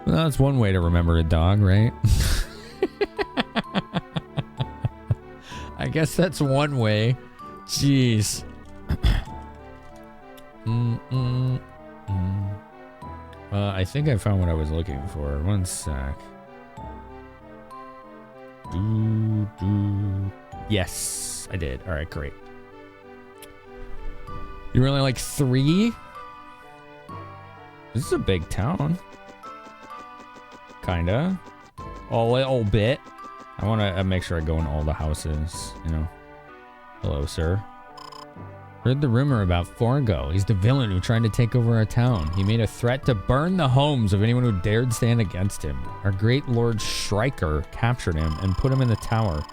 S1: Well, that's one way to remember a dog, right? I guess that's one way. Jeez. I think I found what I was looking for. One sec. Yes, I did. All right, great. You really like 3? This is a big town. Kinda. A little bit. I want to make sure I go in all the houses, you know. Hello, sir. Heard the rumor about Forgo. He's the villain who tried to take over our town. He made a threat to burn the homes of anyone who dared stand against him. Our great Lord Shrieker captured him and put him in the tower.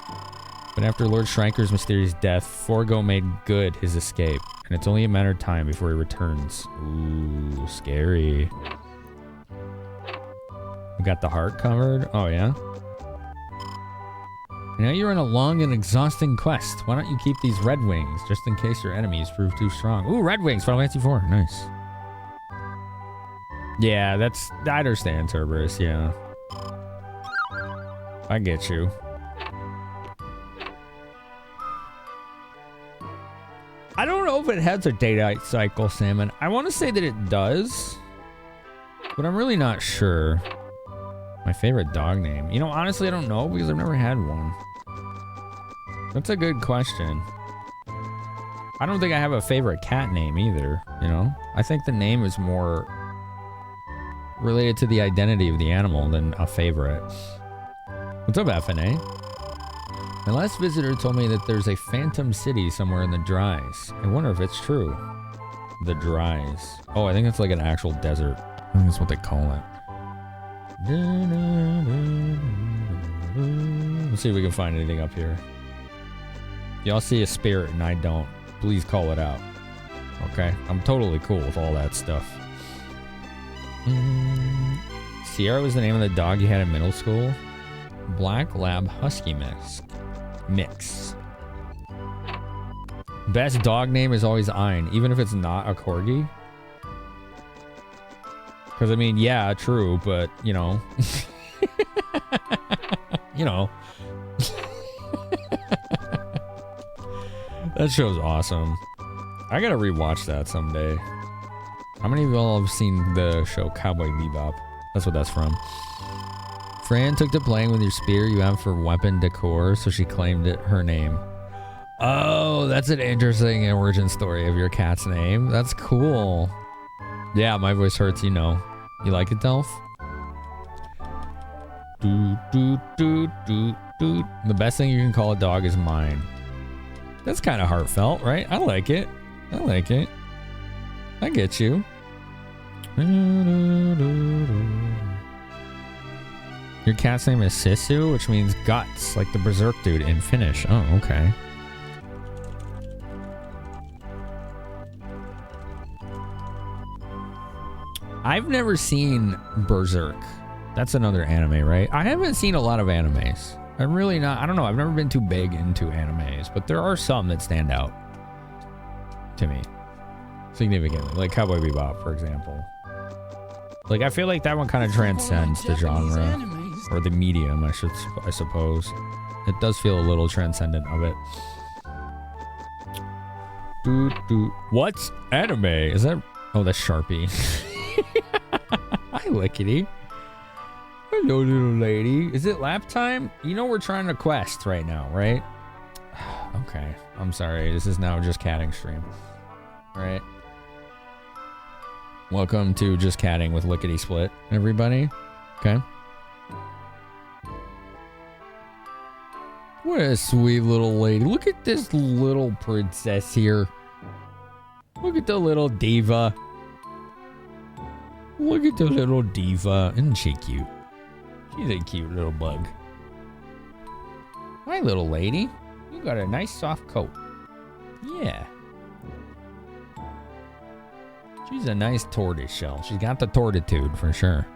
S1: But after Lord Shrieker's mysterious death, Forgo made good his escape. And it's only a matter of time before he returns. Ooh, scary. We got the heart covered. Oh, yeah? Now you're on a long and exhausting quest. Why don't you keep these Red Wings, just in case your enemies prove too strong? Ooh, Red Wings, Final Fantasy 4. Nice. Yeah, that's... I understand, Cerberus, yeah. I get you. I don't know if it has a daylight cycle, Salmon. I want to say that it does, but I'm really not sure. My favorite dog name. You know, honestly, I don't know because I've never had one. That's a good question. I don't think I have a favorite cat name either, you know? I think the name is more related to the identity of the animal than a favorite. What's up, FNA? My last visitor told me that there's a phantom city somewhere in the Dries. I wonder if it's true. The Dries. Oh, I think it's like an actual desert. I think that's what they call it. Let's see if we can find anything up here. Y'all see a spirit and I don't. Please call it out. Okay? I'm totally cool with all that stuff. Sierra was the name of the dog you had in middle school? Black Lab Husky Mix. Best dog name is always Ein, even if it's not a corgi. Because, I mean, yeah, true, but, you know. You know. That show's awesome. I gotta rewatch that someday. How many of y'all have seen the show Cowboy Bebop? That's what that's from. Fran took to playing with your spear you have for weapon decor, so she claimed it her name. Oh, that's an interesting origin story of your cat's name. That's cool. Yeah, my voice hurts, you know. You like it, Delph? The best thing you can call a dog is mine. That's kind of heartfelt, right? I like it. I like it. I get you. Your cat's name is Sisu, which means guts, like the Berserk dude in Finnish. Oh, okay. I've never seen Berserk. That's another anime, right? I haven't seen a lot of animes. I'm really not. I don't know. I've never been too big into animes, but there are some that stand out to me significantly, like Cowboy Bebop, for example. Like, I feel like that one kind of transcends the genre or the medium, I suppose. It does feel a little transcendent of it. What's anime? Is that? Oh, that's Sharpie. Hi, Lickety. Hello, little lady. Is it lap time? You know we're trying to quest right now, right? Okay. I'm sorry. This is now Just Catting stream. Right? Welcome to Just Catting with Lickety Split, everybody. Okay. What a sweet little lady. Look at this little princess here. Look at the little diva. Look at the little diva. Isn't she cute? She's a cute little bug. Hi, little lady. You got a nice soft coat. Yeah. She's a nice tortoise shell. She's got the tortitude for sure.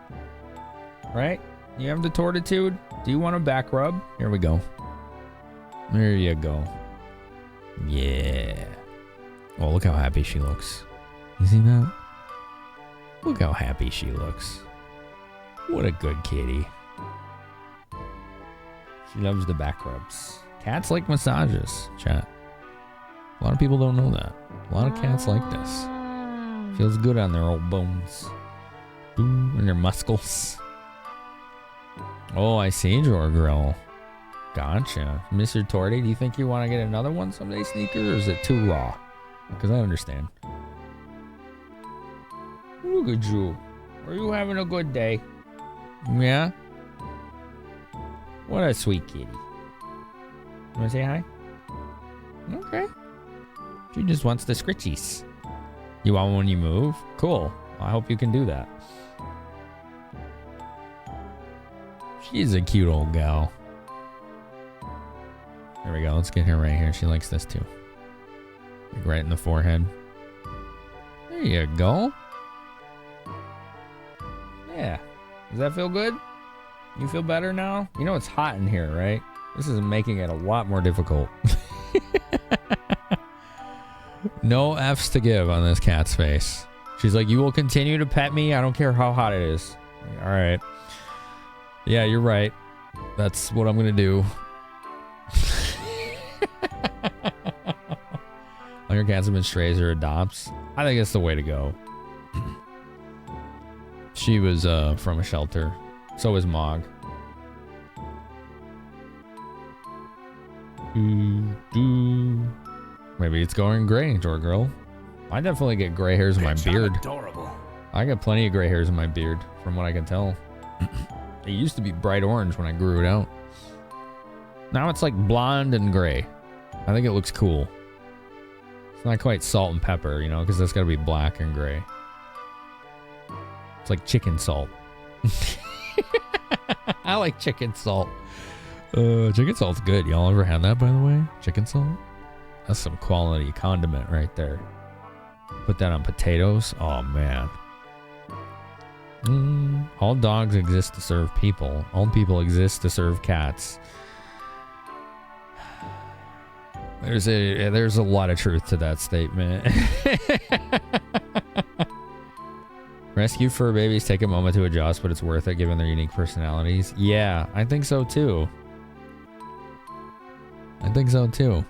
S1: Right? You have the tortitude? Do you want a back rub? Here we go. There you go. Yeah. Oh, look how happy she looks. You see that? Look how happy she looks. What a good kitty. She loves the back rubs. Cats like massages, chat. A lot of people don't know that. A lot of cats like this. Feels good on their old bones. Ooh, and their muscles. Oh, I see, Drawer Grill. Gotcha. Mr. Torty, do you think you want to get another one someday, Sneaker, or is it too raw? Because I understand. Look at you. Are you having a good day? Yeah? What a sweet kitty. You want to say hi? Okay. She just wants the scritchies. You want one when you move? Cool. I hope you can do that. She's a cute old gal. There we go. Let's get her right here. She likes this too. Like right in the forehead. There you go. Yeah. Does that feel good? You feel better now? You know it's hot in here, right? This is making it a lot more difficult. No F's to give on this cat's face. She's like, you will continue to pet me. I don't care how hot it is. Like, all right. Yeah, you're right. That's what I'm going to do. Like her cats have been strays or adopts. I think it's the way to go. She was from a shelter. So is Mog. Maybe it's going gray, Door Girl. I definitely get gray hairs in my beard.
S3: Adorable.
S1: I got plenty of gray hairs in my beard, from what I can tell. It used to be bright orange when I grew it out. Now it's like blonde and gray. I think it looks cool. It's not quite salt and pepper, you know, because that's got to be black and gray. It's like chicken salt. I like chicken salt. Chicken salt's good. Y'all ever had that, by the way? Chicken salt? That's some quality condiment right there. Put that on potatoes. Oh, man. All dogs exist to serve people. All people exist to serve cats. There's a lot of truth to that statement. Rescue fur babies take a moment to adjust, but it's worth it given their unique personalities. Yeah, I think so too. I think so too.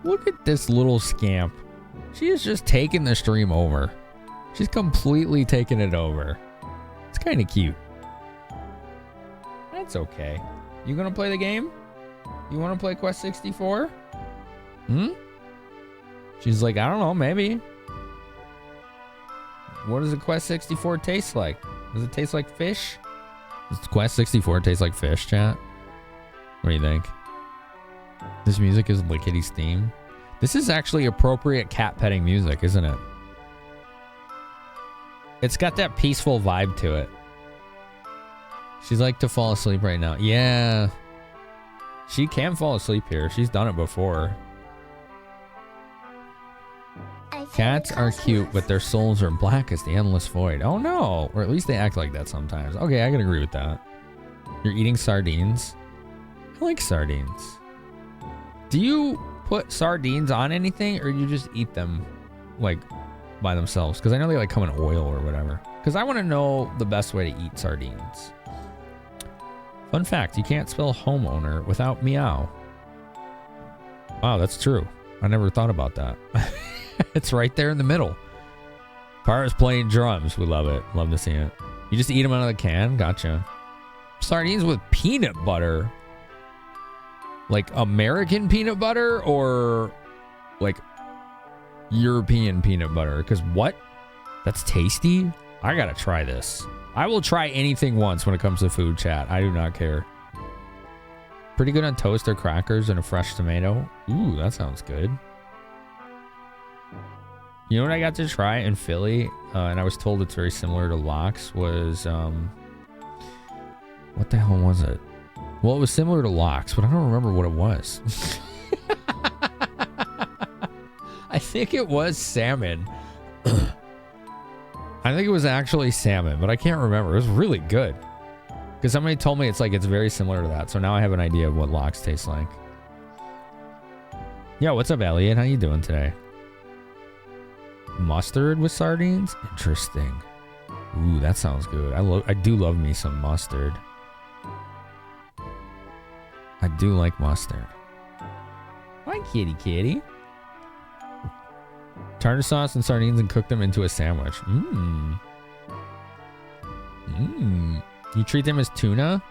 S1: Look at this little scamp. She is just taking the stream over. She's completely taking it over. It's kind of cute. That's okay. You gonna play the game? You want to play Quest 64? She's like, I don't know, maybe. What does a Quest 64 taste like? Does it taste like fish? Does Quest 64 taste like fish, chat? What do you think? This music is Lickity's theme. This is actually appropriate cat petting music, isn't it? It's got that peaceful vibe to it. She's like to fall asleep right now. Yeah. She can fall asleep here. She's done it before.
S7: I
S1: Cats are cute, but their souls are black as the endless void. Oh no! Or at least they act like that sometimes. Okay, I can agree with that. You're eating sardines? I like sardines. Do you put sardines on anything, or you just eat them, like, by themselves? Because I know they, like, come in oil or whatever. Because I want to know the best way to eat sardines. Fun fact, you can't spell homeowner without meow. Wow, that's true. I never thought about that. It's right there in the middle. Para's playing drums. We love it. Love to see it. You just eat them out of the can? Gotcha. Sardines with peanut butter. Like American peanut butter or like European peanut butter? Because what? That's tasty? I gotta try this. I will try anything once when it comes to food, chat. I do not care. Pretty good on toast or crackers and a fresh tomato. Ooh, that sounds good. You know what I got to try in Philly? And I was told it's very similar to Lox was, what the hell was it? Well, it was similar to Lox, but I don't remember what it was. I think it was salmon. I think it was actually salmon, but I can't remember. It was really good. Because somebody told me it's very similar to that. So now I have an idea of what Lox tastes like. Yo, what's up, Elliot? How you doing today? Mustard with sardines? Interesting. Ooh, that sounds good. I do love me some mustard. I do like mustard. Hi, kitty kitty. Tartar sauce and sardines and cook them into a sandwich. Mmm. Mmm. You treat them as tuna?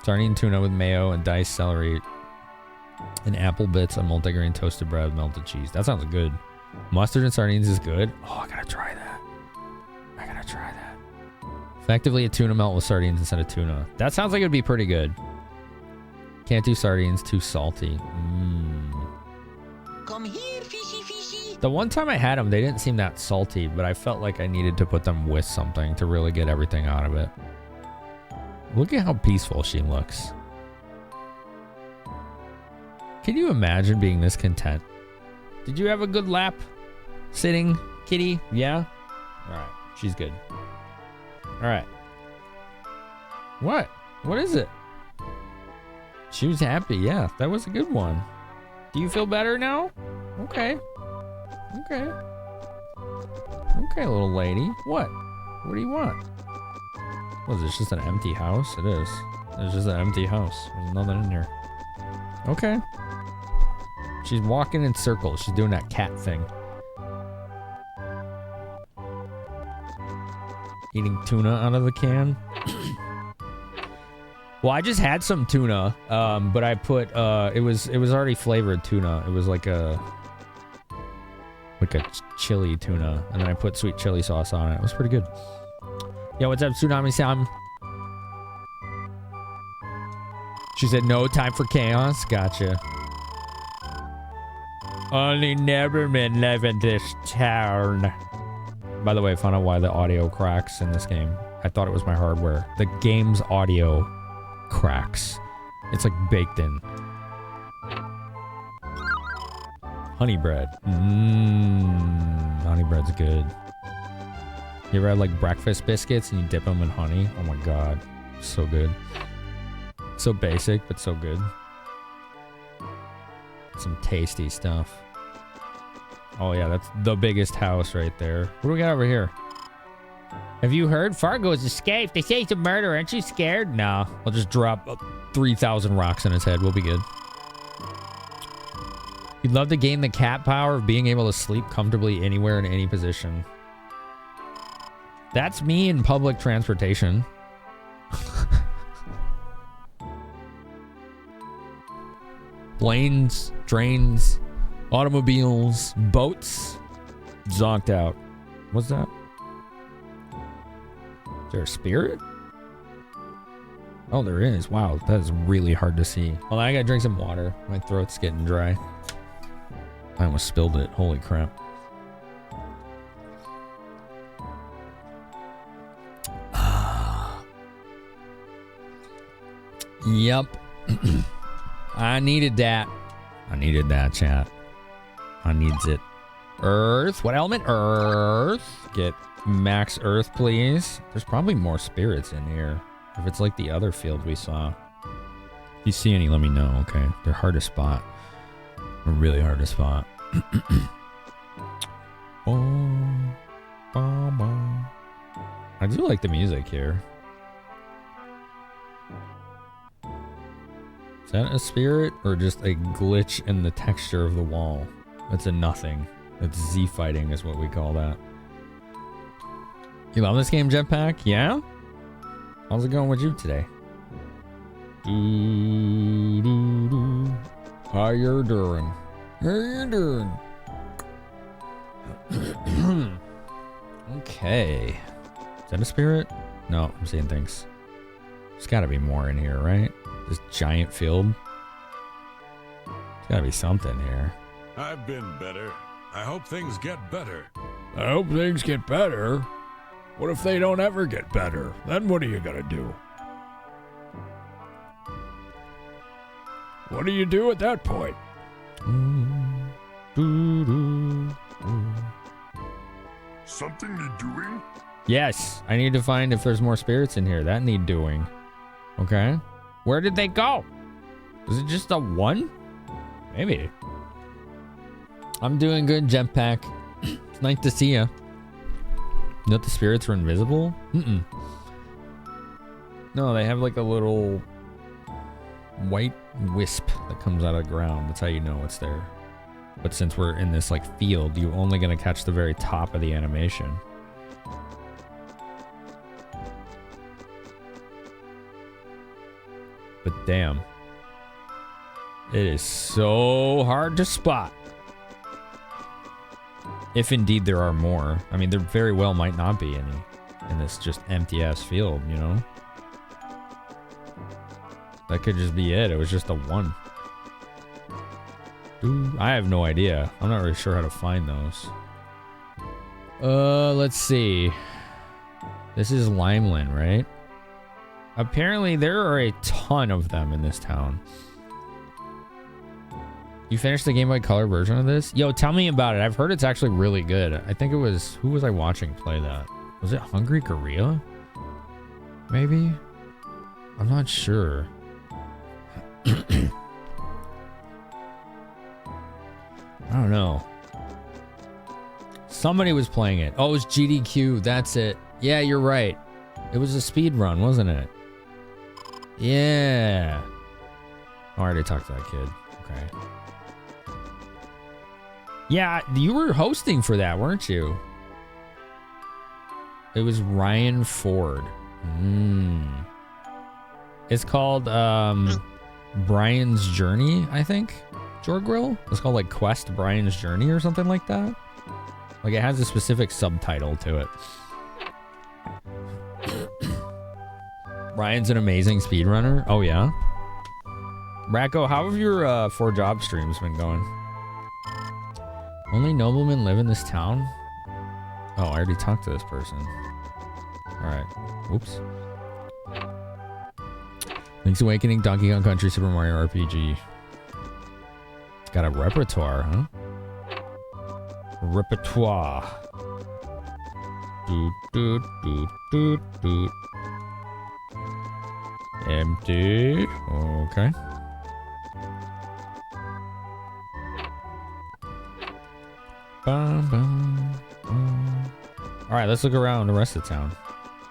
S1: Sardine tuna with mayo and diced celery and apple bits on multigrain toasted bread with melted cheese. That sounds good. Mustard and sardines is good. Oh, I gotta try that. I gotta try that. Effectively a tuna melt with sardines instead of tuna. That sounds like it'd be pretty good. Can't do sardines, too salty. Mmm.
S7: Come here, fishy fishy.
S1: The one time I had them, they didn't seem that salty, but I felt like I needed to put them with something to really get everything out of it. Look at how peaceful she looks. Can you imagine being this content? Did you have a good lap sitting, kitty? Yeah? Alright, she's good. Alright. What? What is it? She was happy, yeah. That was a good one. Do you feel better now? Okay. Okay. Okay, little lady. What? What do you want? Was this just an empty house? It is. It's just an empty house. There's nothing in here. Okay. She's walking in circles. She's doing that cat thing. Eating tuna out of the can. Well, I just had some tuna, but I put it was already flavored tuna. It was like a chili tuna, and then I put sweet chili sauce on it. It was pretty good. Yo, what's up, Tsunami-san? She said no time for chaos. Gotcha. Only Neverman live in this town. By the way, I found out why the audio cracks in this game. I thought it was my hardware. The game's audio cracks. It's like baked in. Honey bread. Honey bread's good. You ever had like breakfast biscuits and you dip them in honey? Oh my god. So good. So basic, but so good. Some tasty stuff. Oh yeah, that's the biggest house right there. What do we got over here? Have you heard? Fargo's escaped. They say he's a murderer. Aren't you scared? No. I'll just drop 3,000 rocks in his head. We'll be good. You'd love to gain the cat power of being able to sleep comfortably anywhere in any position. That's me in public transportation. Planes, trains, automobiles, boats. Zonked out. What's that? Is there a spirit? Oh, there is. Wow, that is really hard to see. Well, I gotta drink some water. My throat's getting dry. I almost spilled it. Holy crap. Yep. I needed that. I needed that, chat. I needs it. Earth. What element? Earth. Get max earth, please. There's probably more spirits in here. If it's like the other field we saw. If you see any, let me know, okay? They're hard to spot. They're really hard to spot. I do like the music here. Is that a spirit or just a glitch in the texture of the wall? That's a nothing. That's Z fighting is what we call that. You love this game, Jetpack? Yeah? How's it going with you today? How you doing? How you doing? Okay. Is that a spirit? No, I'm seeing things. There's gotta be more in here, right? This giant field. There's gotta be something here.
S3: I've been better. I hope things get better.
S8: I hope things get better. What if they don't ever get better? Then what are you gonna do? What do you do at that point?
S3: Something need doing?
S1: Yes, I need to find if there's more spirits in here. That need doing. Okay. Where did they go? Is it just a one? Maybe. I'm doing good, Jetpack. It's nice to see ya. You know the spirits are invisible? Mm-mm. No, they have like a little white wisp that comes out of the ground. That's how you know it's there. But since we're in this like field, you're only gonna catch the very top of the animation. But damn. It is so hard to spot. If indeed there are more. I mean, there very well might not be any in this just empty ass field, you know? That could just be it. It was just a one. I have no idea. I'm not really sure how to find those. Let's see. This is Limeland, right? Apparently there are a ton of them in this town. You finished the Game Boy Color version of this? Yo, tell me about it. I've heard it's actually really good. I think it was... Who was I watching play that? Was it Hungry Korea? Maybe? I'm not sure. I don't know. Somebody was playing it. Oh, it was GDQ. That's it. Yeah, you're right. It was a speed run, wasn't it? Yeah. I already talked to that kid. Okay. Yeah, you were hosting for that, weren't you? It was Ryan Ford. It's called Brian's Journey, I think. Jorgrill? It's called like Quest Brian's Journey or something like that. Like it has a specific subtitle to it. Ryan's an amazing speedrunner. Oh yeah. Racco, how have your 4 job streams been going? Only noblemen live in this town? Oh, I already talked to this person. Alright. Oops. Link's Awakening, Donkey Kong Country, Super Mario RPG. It's got a repertoire, huh? Repertoire. Doot, doot, doot, doot, doot. Empty. Okay. Bum, bum, bum. All right, let's look around the rest of town.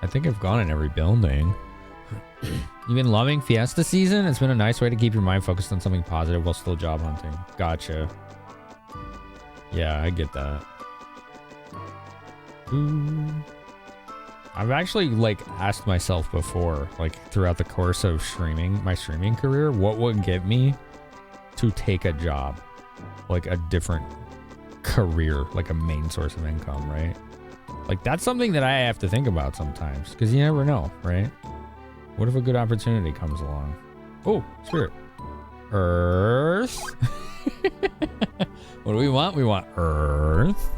S1: I think I've gone in every building. You've been loving Fiesta season? It's been a nice way to keep your mind focused on something positive while still job hunting. Gotcha. Yeah, I get that. Ooh. I've actually like asked myself before, like throughout the course of streaming, my streaming career, what would get me to take a job, like a different career, like a main source of income, right? Like that's something that I have to think about sometimes because you never know, right? What if a good opportunity comes along? Oh, spirit. Earth. What do we want? We want Earth.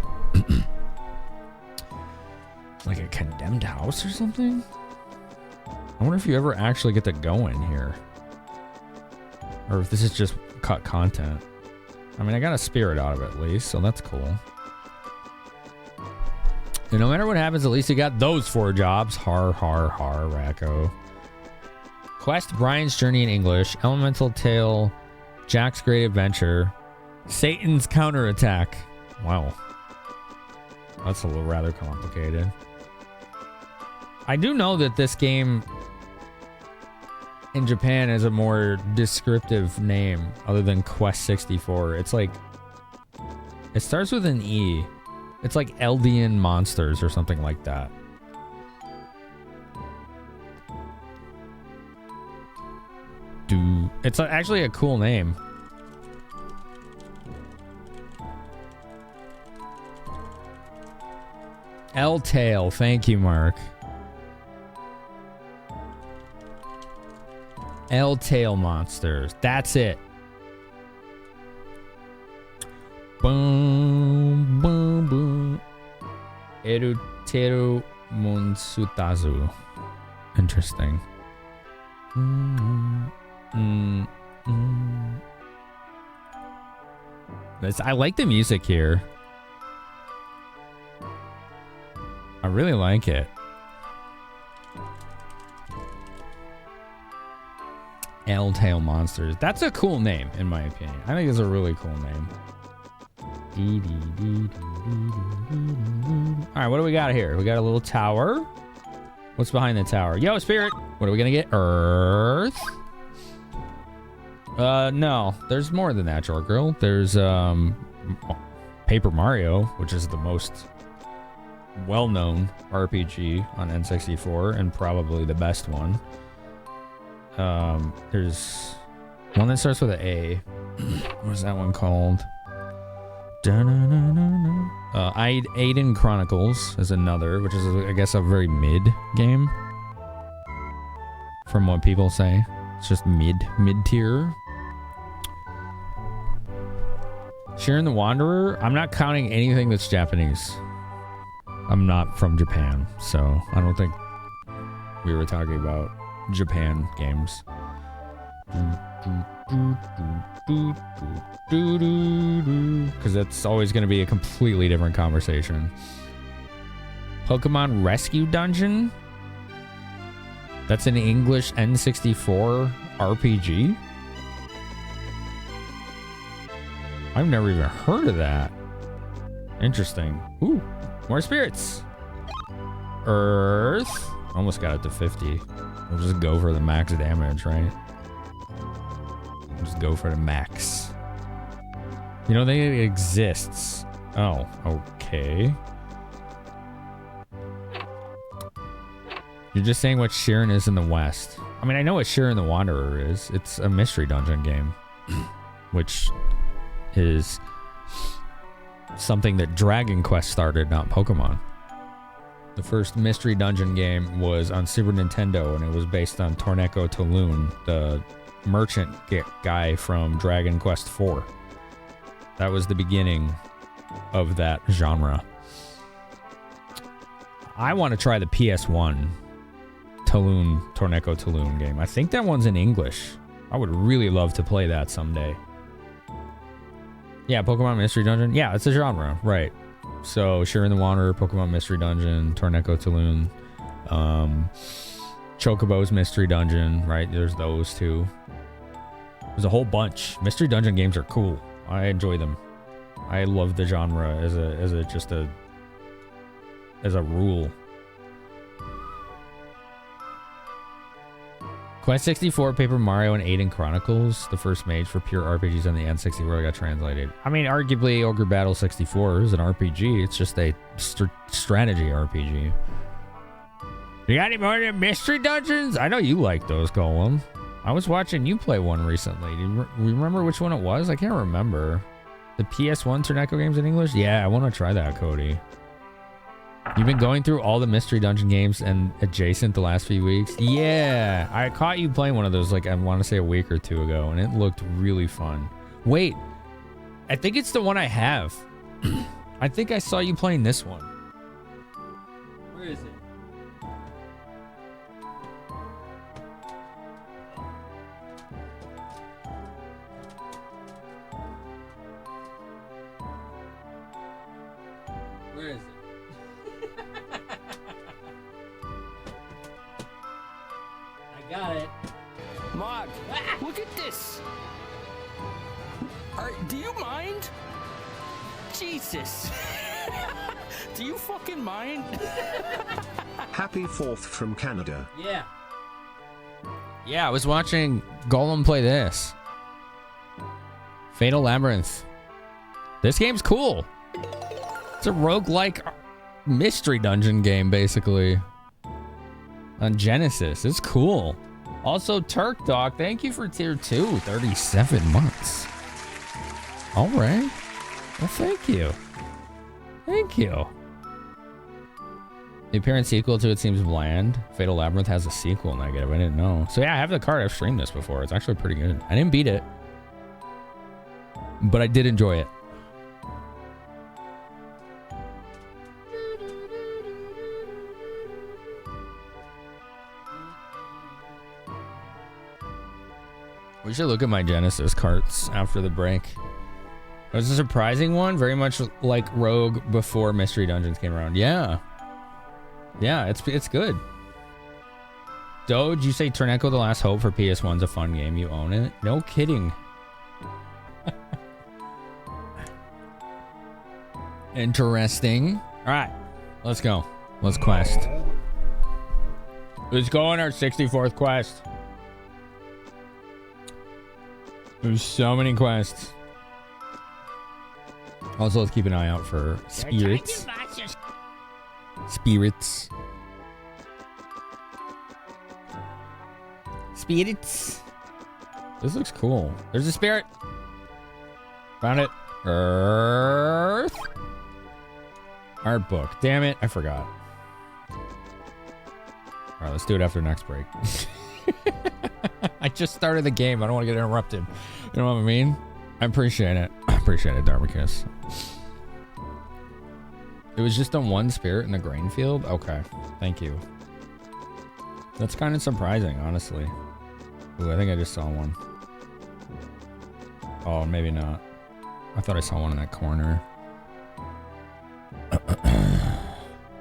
S1: Like a condemned house or something? I wonder if you ever actually get to go in here. Or if this is just cut content. I mean, I got a spirit out of it at least, so that's cool. And no matter what happens, at least you got those 4 jobs. Har, har, har, Racco. Quest, Brian's Journey in English. Elemental Tale, Jack's Great Adventure. Satan's Counterattack. Wow. That's a little rather complicated. I do know that this game in Japan has a more descriptive name other than Quest 64. It's like... It starts with an E. It's like Eldian Monsters or something like that. It's actually a cool name. L-Tail. Thank you, Mark. L-Tail Monsters. That's it. Boom, boom, boom. Eruteru Munsutazu. Interesting. I like the music here. I really like it. L-Tail Monsters. That's a cool name, in my opinion. I think it's a really cool name. Alright, what do we got here? We got a little tower. What's behind the tower? Yo, Spirit! What are we gonna get? Earth? No. There's more than that, Short Girl. There's, Paper Mario, which is the most well-known RPG on N64, and probably the best one. There's one that starts with an A. What's that one called? Aiden Chronicles is another, which is, I guess, a very mid game. From what people say. It's just mid-tier. Shiren the Wanderer? I'm not counting anything that's Japanese. I'm not from Japan, so I don't think we were talking about Japan games. Because that's always going to be a completely different conversation. Pokemon Rescue Dungeon? That's an English N64 RPG? I've never even heard of that. Interesting. Ooh, more spirits. Earth. Almost got it to 50. We'll just go for the max damage, right? Just go for the max. You know, they exists. Oh, okay. You're just saying what Shiren is in the West. I mean, I know what Shiren the Wanderer is. It's a mystery dungeon game. Which is something that Dragon Quest started, not Pokemon. The first mystery dungeon game was on Super Nintendo, and it was based on Torneko Taloon, the merchant guy from Dragon Quest IV. That was the beginning of that genre. I want to try the PS1 Torneko Taloon game. I think that one's in English. I would really love to play that someday. Yeah, Pokemon Mystery Dungeon. Yeah, it's a genre, right. So, Shiren the Wanderer, Pokemon Mystery Dungeon, Torneko Taloon, Chocobo's Mystery Dungeon, right? There's those two. There's a whole bunch. Mystery Dungeon games are cool. I enjoy them. I love the genre as a rule. Quest 64, Paper Mario, and Aiden Chronicles, the first mage for pure RPGs on the N64 got translated. I mean, arguably, Ogre Battle 64 is an RPG. It's just a strategy RPG. You got any more than Mystery Dungeons? I know you like those, Golem. I was watching you play one recently. Do you remember which one it was? I can't remember. The PS1 Torneko games in English? Yeah, I want to try that, Cody. You've been going through all the Mystery Dungeon games and adjacent the last few weeks? Yeah, I caught you playing one of those, like, I want to say a week or two ago, and it looked really fun. Wait, I think it's the one I have. I think I saw you playing this one. Where is it? Where is it?
S9: Look at this. Do you mind? Jesus. Do you fucking mind?
S6: Happy 4th from Canada.
S1: Yeah. Yeah, I was watching Golem play this. Fatal Labyrinth. This game's cool. It's a roguelike mystery dungeon game, basically. On Genesis. It's cool. Also, Turk Dog, thank you for tier 2. 37 months. All right. Well, thank you. Thank you. The apparent sequel to it seems bland. Fatal Labyrinth has a sequel negative. I didn't know. So yeah, I have the card. I've streamed this before. It's actually pretty good. I didn't beat it, but I did enjoy it. We should look at my Genesis carts after the break. It was a surprising one, very much like Rogue before Mystery Dungeons came around. Yeah. Yeah, it's good. Doge, you say Torneco The Last Hope for PS1's a fun game. You own it? No kidding. Interesting. All right, let's go. Let's quest. Let's go on our 64th quest. There's so many quests. Also, let's keep an eye out for spirits. Spirits. Spirits. This looks cool. There's a spirit. Found it. Earth. Art book. Damn it. I forgot. All right, let's do it after next break. I just started the game. I don't want to get interrupted. You know what I mean? I appreciate it. I appreciate it, Darmicus. It was just on one spirit in the grain field? Okay. Thank you. That's kind of surprising, honestly. Ooh, I think I just saw one. Oh, maybe not. I thought I saw one in that corner.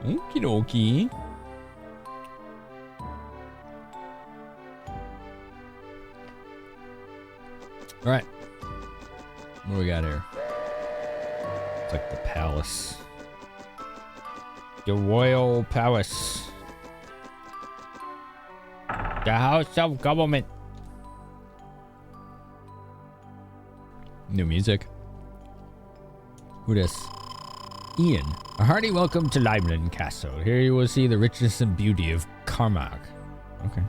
S1: Okie dokie. All right. What do we got here? It's like the palace. The royal palace. The house of government. New music. Who this? Ian. A hearty welcome to Leibniz Castle. Here you will see the richness and beauty of Carmack. Okay.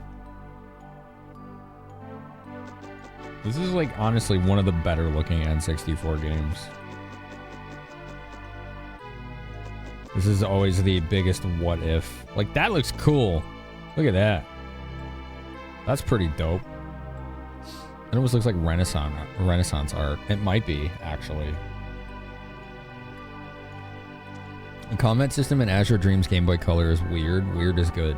S1: This is like honestly one of the better looking N64 games. This is always the biggest what if. Like that looks cool. Look at that. That's pretty dope. It almost looks like Renaissance art. It might be, actually. The combat system in Azure Dreams Game Boy Color is weird. Weird is good.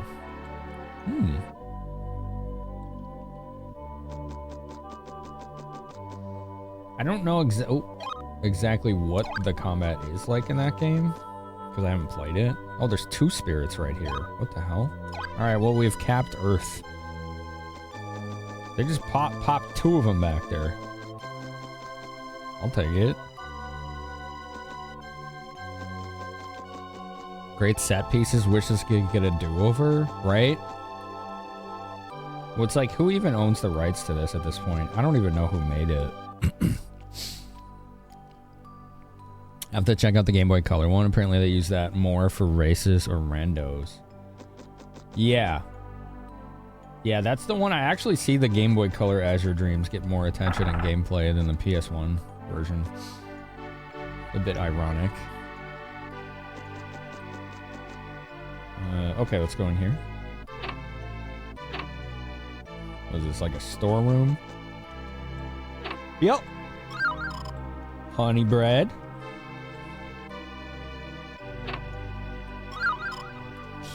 S1: I don't know exactly what the combat is like in that game, because I haven't played it. Oh, there's two spirits right here. What the hell? All right, well, we've capped Earth. They just popped two of them back there. I'll take it. Great set pieces. Wish this could get a do-over, right? Well, it's like, who even owns the rights to this at this point? I don't even know who made it. I have to check out the Game Boy Color one. Apparently they use that more for races or randos. Yeah. Yeah, that's the one. I actually see the Game Boy Color Azure Dreams get more attention in gameplay than the PS1 version. A bit ironic. Okay, let's go in here. What is this, like a storeroom? Yep. Honey bread.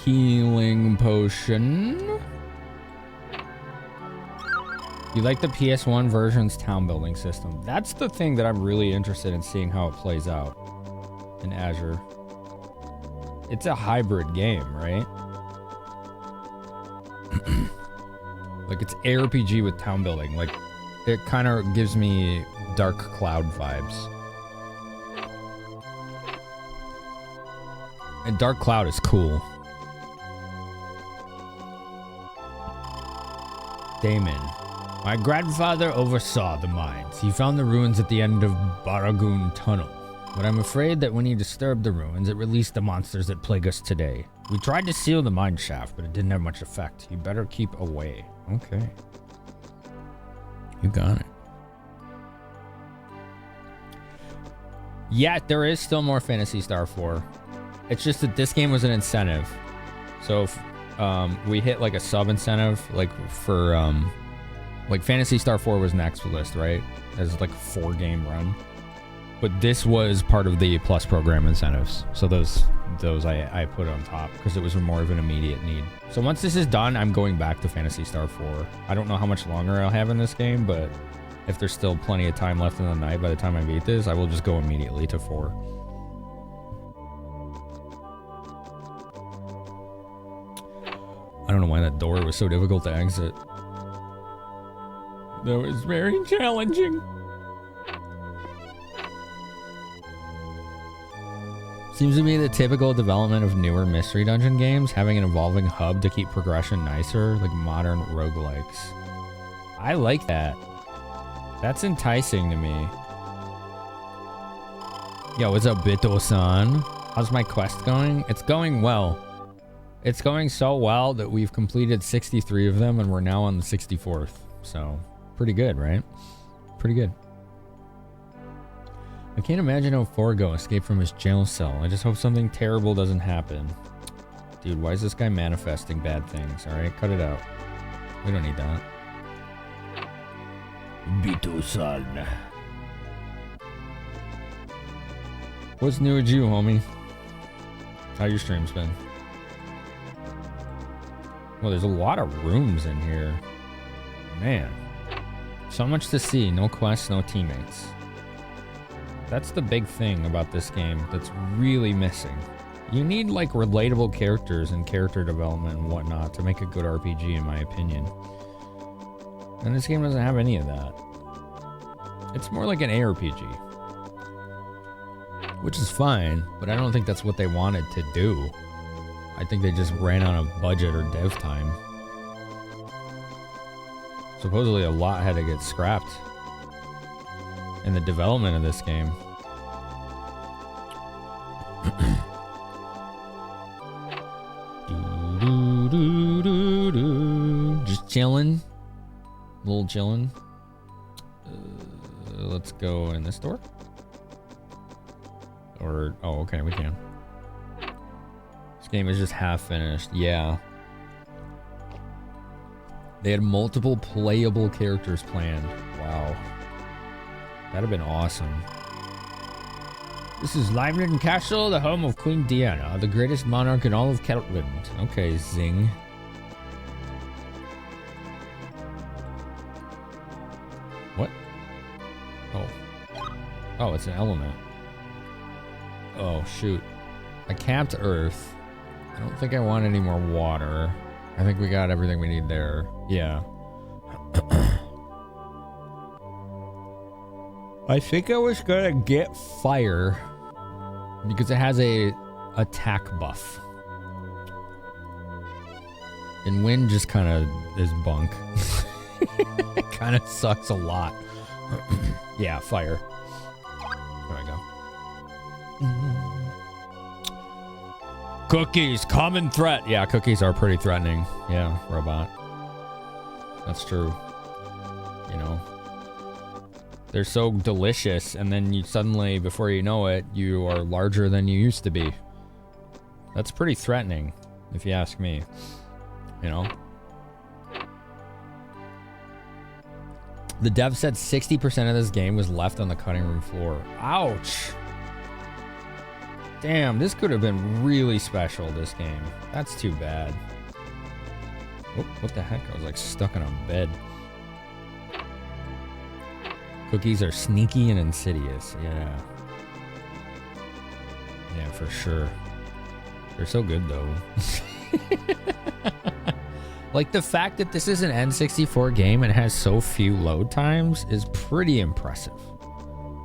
S1: Healing potion. You like the PS1 version's town building system? That's the thing that I'm really interested in seeing how it plays out in Azure. It's a hybrid game, right? Like it's ARPG with town building. Like It kind of gives me Dark Cloud vibes. And Dark Cloud is cool. Damon. My grandfather oversaw the mines. He found the ruins at the end of Baragoon Tunnel. But I'm afraid that when he disturbed the ruins, it released the monsters that plague us today. We tried to seal the mine shaft, but it didn't have much effect. You better keep away. Okay. You got it. Yeah, there is still more Phantasy Star 4. It's just that this game was an incentive. So if we hit like a sub incentive, like for like Phantasy Star 4 was next list, right? As like a 4-game run. But this was part of the Plus program incentives. So those I put on top because it was more of an immediate need. So once this is done, I'm going back to Phantasy Star 4. I don't know how much longer I'll have in this game, but if there's still plenty of time left in the night by the time I beat this, I will just go immediately to 4. I don't know why that door was so difficult to exit. That was very challenging. Seems to be the typical development of newer Mystery Dungeon games, having an evolving hub to keep progression nicer, like modern roguelikes. I like that. That's enticing to me. Yo, what's up, Bito-san? How's my quest going? It's going well. It's going so well that we've completed 63 of them and we're now on the 64th. So, pretty good, right? Pretty good. I can't imagine how Forgo escaped from his jail cell. I just hope something terrible doesn't happen. Dude, why is this guy manifesting bad things? Alright, cut it out. We don't need that. Bito-san. What's new with you, homie? How your streams been? Well, there's a lot of rooms in here. Man. So much to see. No quests, no teammates. That's the big thing about this game that's really missing. You need, like, relatable characters and character development and whatnot to make a good RPG, in my opinion. And this game doesn't have any of that. It's more like an ARPG. Which is fine, but I don't think that's what they wanted to do. I think they just ran on a budget or dev time. Supposedly a lot had to get scrapped in the development of this game. Just chilling. A little chilling. Let's go in this door. Or, oh, okay, we can. This game is just half finished. Yeah. They had multiple playable characters planned. Wow. That'd have been awesome. This is Limeton Castle, the home of Queen Diana, the greatest monarch in all of Keltland. Okay, zing. What? Oh. Oh, it's an element. Oh, shoot. I capped Earth. I don't think I want any more water. I think we got everything we need there. Yeah. I think I was gonna get fire because it has a attack buff. And wind just kind of is bunk. It kind of sucks a lot. Yeah, fire. There we go. Cookies, common threat. Yeah, cookies are pretty threatening. Yeah, robot. That's true. You know. They're so delicious, and then you suddenly, before you know it, you are larger than you used to be. That's pretty threatening, if you ask me. You know? The dev said 60% of this game was left on the cutting room floor. Ouch! Damn, this could have been really special, this game. That's too bad. Oh, what the heck? I was like stuck in a bed. Cookies are sneaky and insidious. Yeah. Yeah, for sure. They're so good, though. Like, the fact that this is an N64 game and has so few load times is pretty impressive.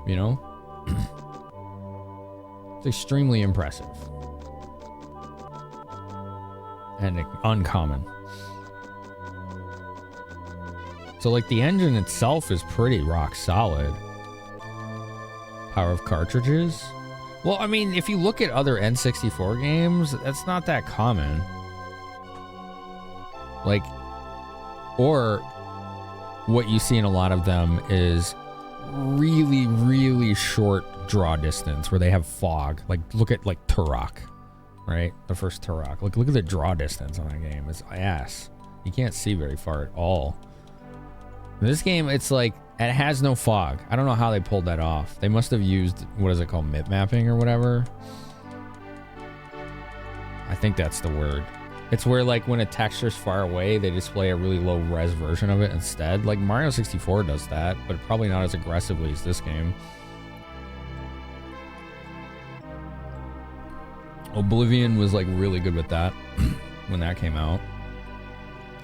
S1: You know? It's extremely impressive. And uncommon. So, like, the engine itself is pretty rock solid. Power of cartridges? Well, I mean, if you look at other N64 games, that's not that common. Like, or what you see in a lot of them is really, really short draw distance where they have fog. Like, look at, like, Turok, right? The first Turok. Look at the draw distance on that game. It's ass. You can't see very far at all. In this game, it's like, it has no fog. I don't know how they pulled that off. They must have used, what is it called, mip mapping or whatever? I think that's the word. It's where, like, when a texture's far away, they display a really low-res version of it instead. Like, Mario 64 does that, but probably not as aggressively as this game. Oblivion was, like, really good with that when that came out.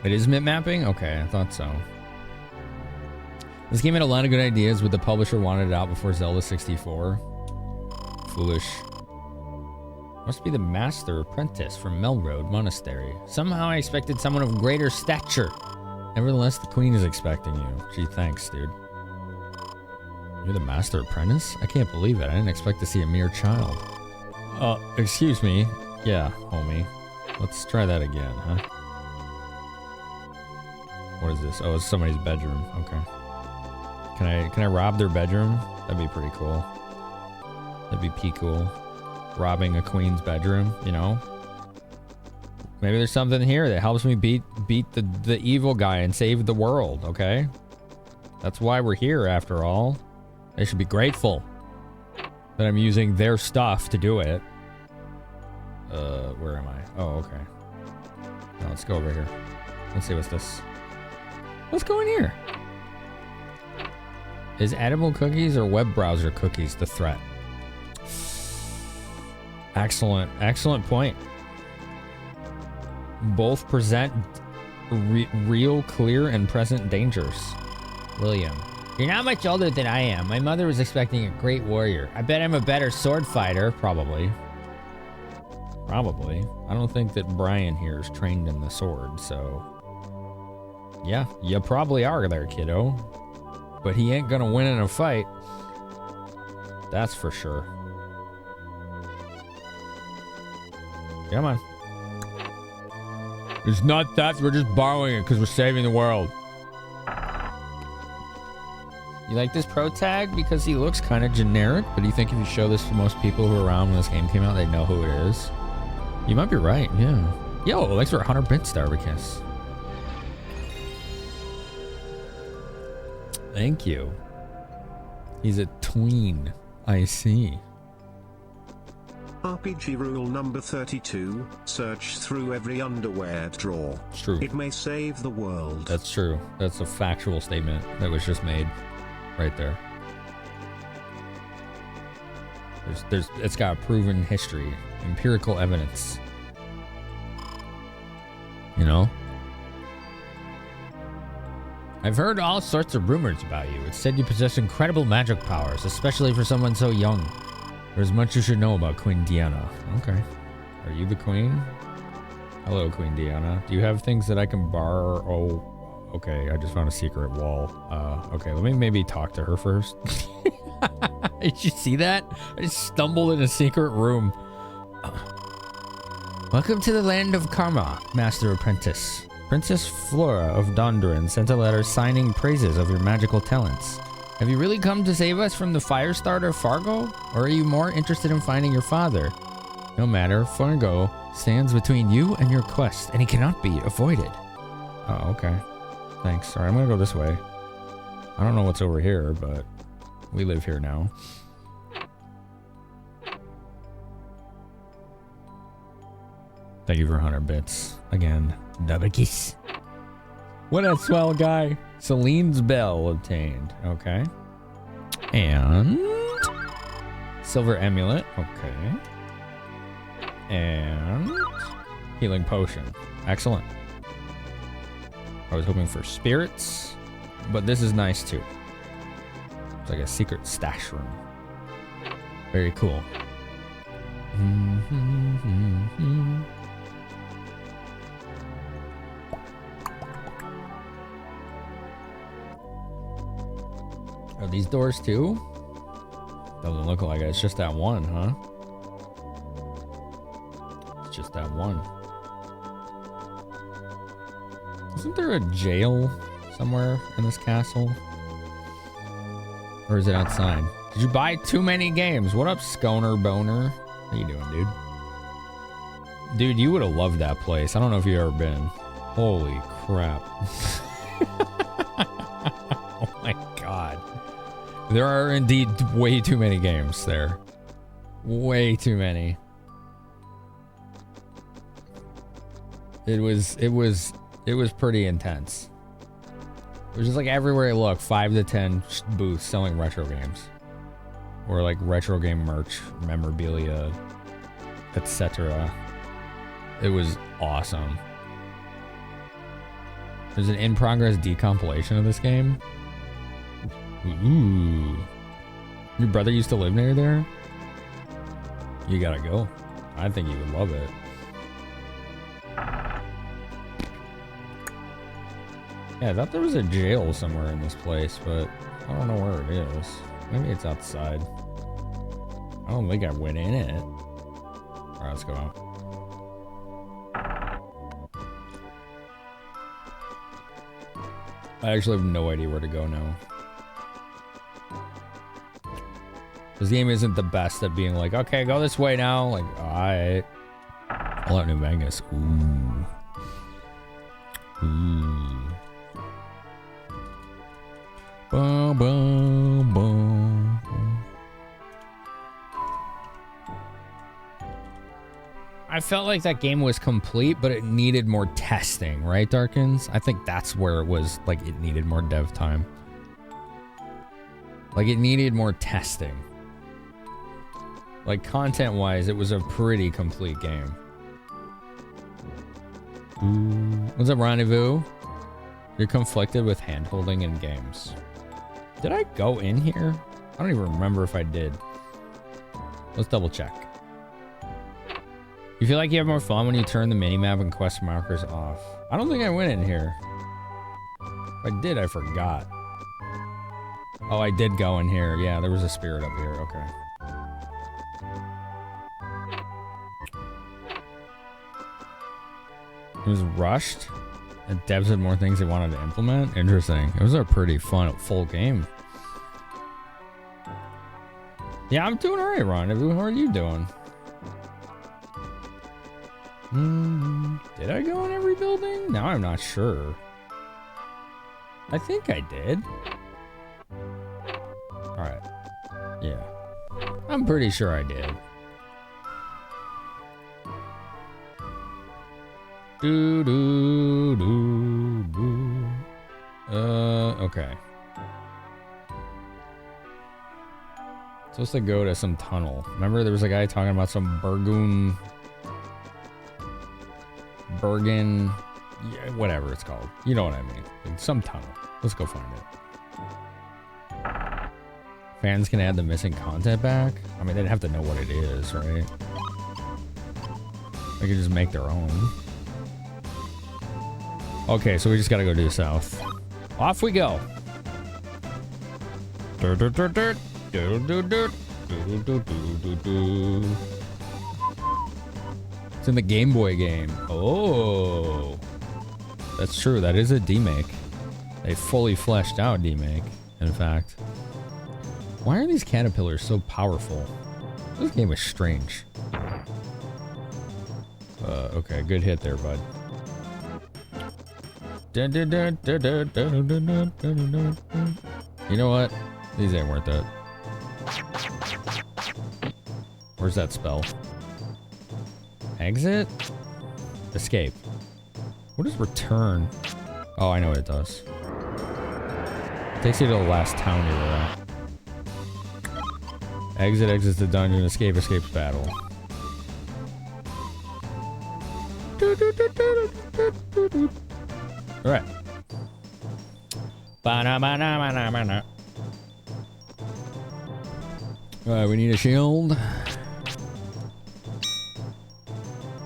S1: It is mip mapping? Okay, I thought so. This game had a lot of good ideas, but the publisher wanted it out before Zelda 64. Foolish. Must be the master apprentice from Melroad Monastery. Somehow I expected someone of greater stature. Nevertheless, the queen is expecting you. Gee, thanks, dude. You're the master apprentice? I can't believe it. I didn't expect to see a mere child. Excuse me. Yeah, homie. Let's try that again, huh? What is this? Oh, it's somebody's bedroom. Okay. Can I rob their bedroom? That'd be pretty cool. That'd be cool. Robbing a queen's bedroom, you know? Maybe there's something here that helps me beat the evil guy and save the world, okay? That's why we're here, after all. They should be grateful that I'm using their stuff to do it. Where am I? Oh, okay. Now let's go over here. Let's see what's this. Let's go in here. Is edible cookies or web browser cookies the threat? Excellent point. Both present real, clear, and present dangers. William. You're not much older than I am. My mother was expecting a great warrior. I bet I'm a better sword fighter. Probably. I don't think that Brian here is trained in the sword, so... Yeah, you probably are there, kiddo. But he ain't gonna win in a fight. That's for sure. Come on. It's not that. We're just borrowing it because we're saving the world. You like this pro tag? Because he looks kind of generic, but do you think if you show this to most people who were around when this game came out, they'd know who it is? You might be right, yeah. Yo, thanks for 100 bits, Starbucks. Thank you. He's a tween. I see.
S6: RPG rule number 32, search through every underwear drawer.
S1: It's true.
S6: It may save the world.
S1: That's true. That's a factual statement that was just made right there. It's got proven history, empirical evidence. You know? I've heard all sorts of rumors about you. It's said you possess incredible magic powers, especially for someone so young. There's much you should know about Queen Diana. Okay. Are you the queen? Hello, Queen Diana. Do you have things that I can borrow? Oh, okay. I just found a secret wall. Okay, let me maybe talk to her first. Did you see that? I just stumbled in a secret room. Welcome to the land of Karma, Master Apprentice. Princess Flora of Dondoran sent a letter signing praises of your magical talents. Have you really come to save us from the Firestarter Fargo? Or are you more interested in finding your father? No matter, Fargo stands between you and your quest, and he cannot be avoided. Oh, okay. Thanks. Alright, I'm gonna go this way. I don't know what's over here, but we live here now. Thank you for 100 bits. Again, double kiss. What a swell guy. Celine's bell obtained. Okay. And silver amulet. Okay. And healing potion. Excellent. I was hoping for spirits, but this is nice too. It's like a secret stash room. Very cool. Are these doors too? Doesn't look like it. It's just that one, huh? It's just that one. Isn't there a jail somewhere in this castle? Or is it outside? Did you buy too many games? What up, Sconer Boner? How you doing, dude? Dude, you would have loved that place. I don't know if you've ever been. Holy crap. Oh my god. There are indeed way too many games there. Way too many. It was pretty intense. It was just like everywhere I look, 5 to 10 booths selling retro games. Or like retro game merch, memorabilia, etc. It was awesome. There's an in-progress decompilation of this game. Ooh. Your brother used to live near there? You gotta go. I think you would love it. Yeah, I thought there was a jail somewhere in this place, but I don't know where it is. Maybe it's outside. I don't think I went in it. Alright, let's go out. I actually have no idea where to go now. This game isn't the best at being like, okay, go this way now. Like, alright. All out New Vegas. Ooh. Ooh. Boom, boom, boom. I felt like that game was complete, but it needed more testing, right, Darkins? I think that's where it was, like, it needed more dev time. Like, it needed more testing. Like, content-wise, it was a pretty complete game. Ooh. What's up, Rendezvous? You're conflicted with hand-holding in games. Did I go in here? I don't even remember if I did. Let's double check. You feel like you have more fun when you turn the minimap and quest markers off. I don't think I went in here. If I did, I forgot. Oh, I did go in here. Yeah, there was a spirit up here. Okay. It was rushed. And devs had more things they wanted to implement. Interesting. It was a pretty fun, full game. Yeah, I'm doing alright, Ron. How are you doing? Did I go in every building? Now I'm not sure. I think I did. Alright. Yeah. I'm pretty sure I did. Do do do do. Okay. Supposed to go to some tunnel. Remember there was a guy talking about some Bergen, yeah, whatever it's called. You know what I mean. Like some tunnel. Let's go find it. Fans can add the missing content back. I mean, they'd have to know what it is, right? They could just make their own. Okay, so we just gotta go due south. Off we go. It's in the Game Boy game. Oh, that's true. That is a demake. A fully fleshed out demake, in fact. Why are these caterpillars so powerful? This game is strange. Okay, good hit there, bud. You know what? These ain't worth it. Where's that spell? Exit? Escape. What is return? Oh, I know what it does. It takes you to the last town you were at. Exit exits the dungeon. Escape escapes battle. Alright. Ba-na-ba-na-ba-na-ba-na. Alright, we need a shield.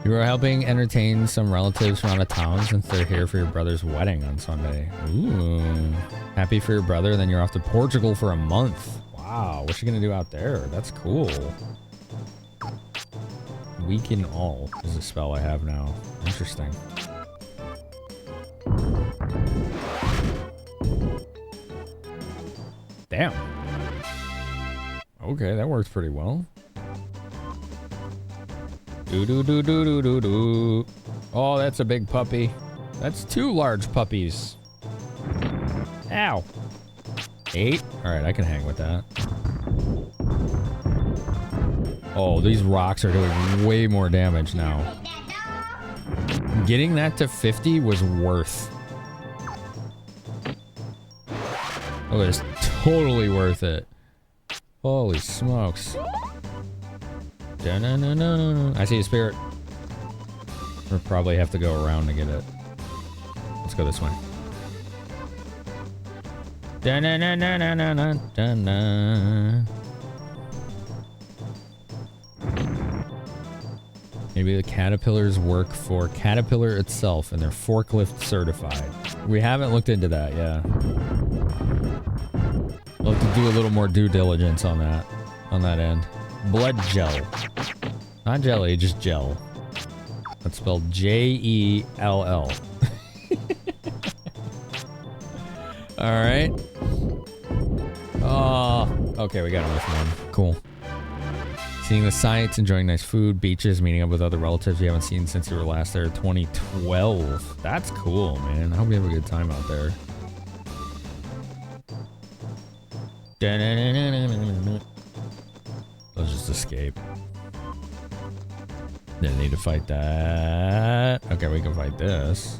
S1: You are helping entertain some relatives from out of town since they're here for your brother's wedding on Sunday. Ooh. Happy for your brother, then you're off to Portugal for a month. Wow, what you gonna do out there? That's cool. Weaken all is a spell I have now. Interesting. Damn. Okay, that works pretty well. Do. Oh, that's a big puppy. That's 2 large puppies. Ow. 8? Alright, I can hang with that. Oh, these rocks are doing way more damage now. Getting that to 50 was worth. Oh, it's totally worth it. Holy smokes. I see a spirit. We'll probably have to go around to get it. Let's go this way. Maybe the caterpillars work for Caterpillar itself and they're forklift certified. We haven't looked into that, yeah. We'll have to do a little more due diligence on that end. Blood gel. Not jelly, just gel. That's spelled J-E-L-L. Alright. Oh, okay, we got him with one. Cool. Seeing the sights, enjoying nice food, beaches, meeting up with other relatives you haven't seen since you were last there in 2012. That's cool, man. I hope you have a good time out there. Let's just escape. Didn't need to fight that. Okay, we can fight this.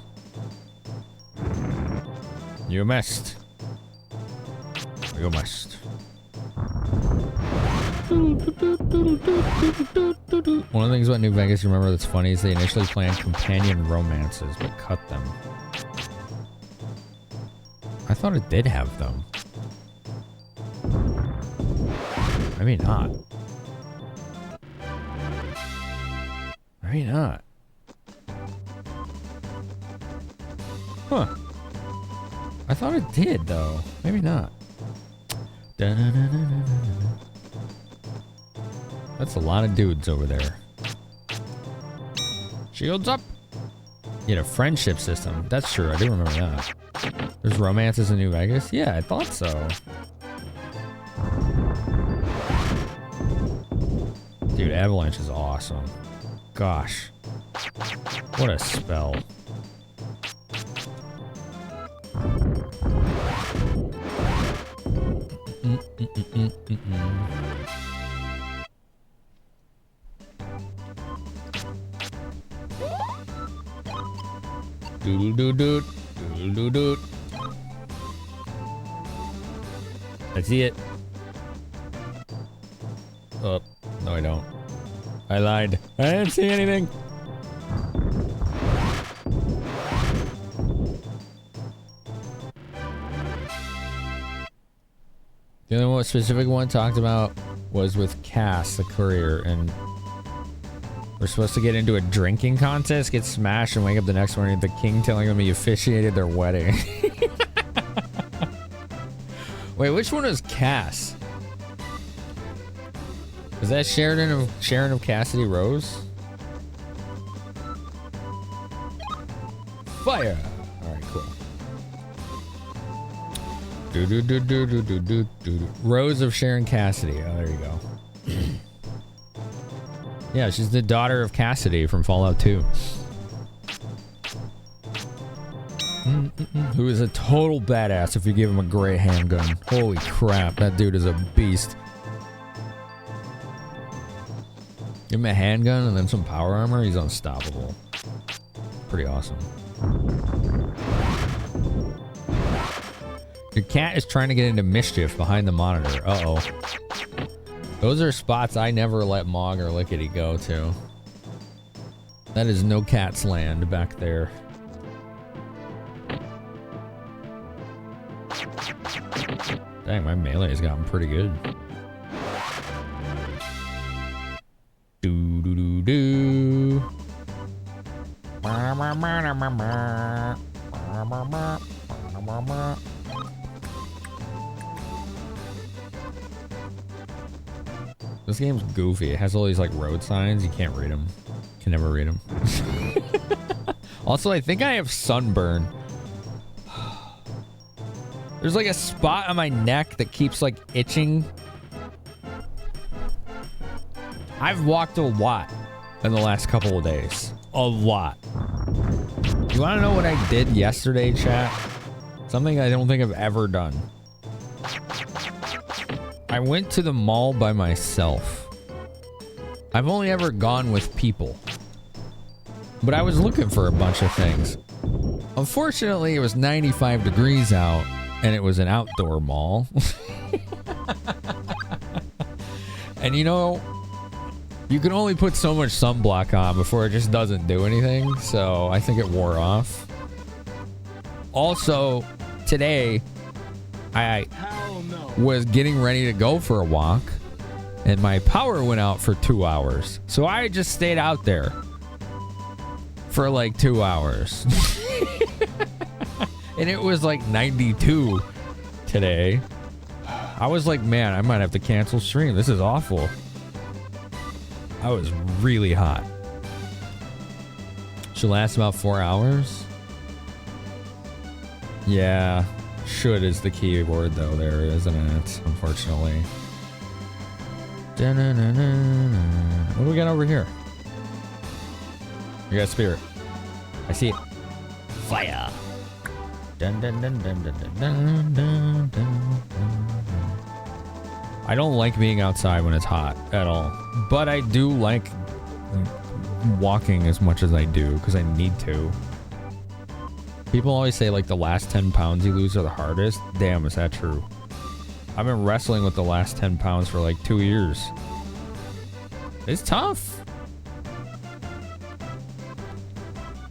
S1: You missed. You missed. One of the things about New Vegas you remember that's funny is they initially planned companion romances, but cut them. I thought it did have them. Maybe not. Maybe not. Huh. I thought it did, though. Maybe not. That's a lot of dudes over there. Shields up! You had a friendship system. That's true, I do remember that. There's romances in New Vegas? Yeah, I thought so. Dude, Avalanche is awesome. Gosh. What a spell. Doodle-doo-doot. Doodle-doo-doot. I see it. Oh, no I don't. I lied. I didn't see anything. The only one specific one talked about was with Cass, the courier, and we're supposed to get into a drinking contest, get smashed, and wake up the next morning with the king telling them he officiated their wedding. Wait, which one is Cass? Is that Sharon of Cassidy Rose? Fire! Alright, cool. Rose of Sharon Cassidy. Oh, there you go. Yeah, she's the daughter of Cassidy from Fallout 2. Who is a total badass if you give him a great handgun. Holy crap, that dude is a beast. Give him a handgun and then some power armor, he's unstoppable. Pretty awesome. Your cat is trying to get into mischief behind the monitor. Uh-oh. Those are spots I never let Mog or Lickety go to. That is no cat's land back there. Dang, my melee has gotten pretty good. Do do do do. This game's goofy. It has all these like road signs. You can't read them. Can never read them. Also, I think I have sunburn. There's like a spot on my neck that keeps like itching. I've walked a lot in the last couple of days. A lot. You want to know what I did yesterday, chat? Something I don't think I've ever done. I went to the mall by myself. I've only ever gone with people. But I was looking for a bunch of things. Unfortunately, it was 95 degrees out, and it was an outdoor mall. And you know, you can only put so much sunblock on before it just doesn't do anything, so I think it wore off. Also, today, I was getting ready to go for a walk, and my power went out for 2 hours. So I just stayed out there for like 2 hours. And it was like 92 today. I was like, man, I might have to cancel stream. This is awful. I was really hot. Should last about 4 hours. Yeah, should is the key word though there, isn't it? Unfortunately. What do we got over here? We got spirit. I see it. Fire. Dun, dun, dun, dun, dun, dun, dun, dun, dun. I don't like being outside when it's hot at all, but I do like walking as much as I do because I need to. People always say like the last 10 pounds you lose are the hardest. Damn, is that true? I've been wrestling with the last 10 pounds for like 2 years. It's tough.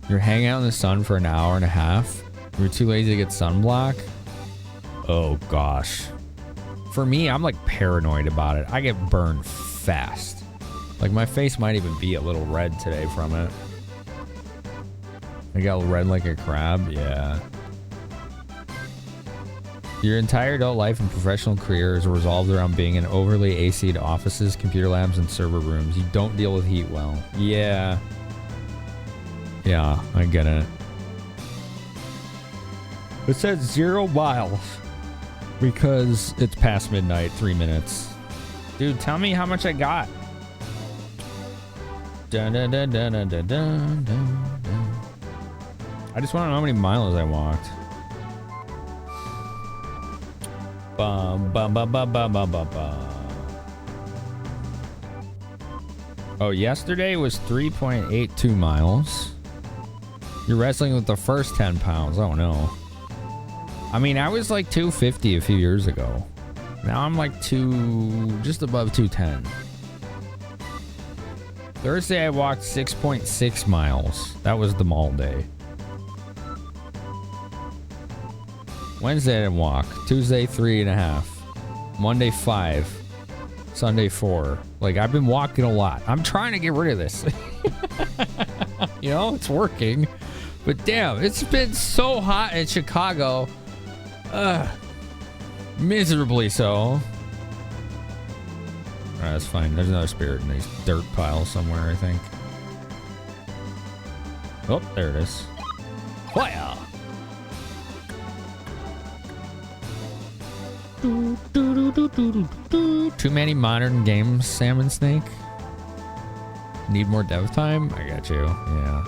S1: You're hanging out in the sun for an hour and a half. You're too lazy to get sunblock. Oh gosh. For me, I'm like paranoid about it. I get burned fast. Like my face might even be a little red today from it. I got red like a crab. Yeah. Your entire adult life and professional career is revolved around being in overly AC'd offices, computer labs, and server rooms. You don't deal with heat well. Yeah. Yeah, I get it. It says 0 miles because it's past midnight, 3 minutes. Dude, tell me how much I got. Dun, dun, dun, dun, dun, dun, dun, dun. I just want to know how many miles I walked. Bum, bum, bum, bum, bum, bum, bum, bum. Oh, yesterday was 3.82 miles. You're wrestling with the first 10 pounds. Oh, no. I mean, I was like 250 a few years ago. Now I'm like just above 210. Thursday, I walked 6.6 miles. That was the mall day. Wednesday, I didn't walk. Tuesday, 3.5. Monday, 5. Sunday, 4. Like, I've been walking a lot. I'm trying to get rid of this. You know, it's working. But damn, it's been so hot in Chicago. Miserably so. Alright, that's fine. There's another spirit in these dirt piles somewhere, I think. Oh, there it is. Fire! Too many modern games, Salmon Snake. Need more dev time? I got you. Yeah.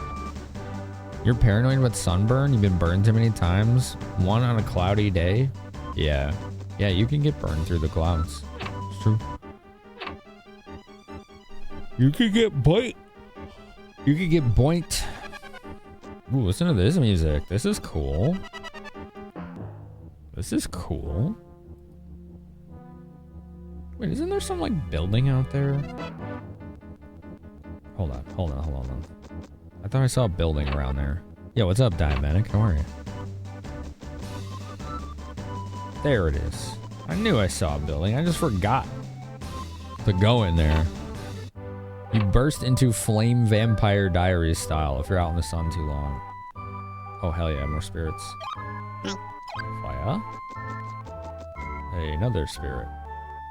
S1: You're paranoid about sunburn? You've been burned too many times? One on a cloudy day? Yeah. Yeah, you can get burned through the clouds. It's true. You could get boinked. You could get boinked. Ooh, listen to this music. This is cool. This is cool. Wait, isn't there some like building out there? Hold on. I thought I saw a building around there. Yo, what's up, Diabetic? How are you? There it is. I knew I saw a building. I just forgot to go in there. You burst into Flame Vampire Diaries style if you're out in the sun too long. Oh, hell yeah, more spirits. Fire. Hey, another spirit.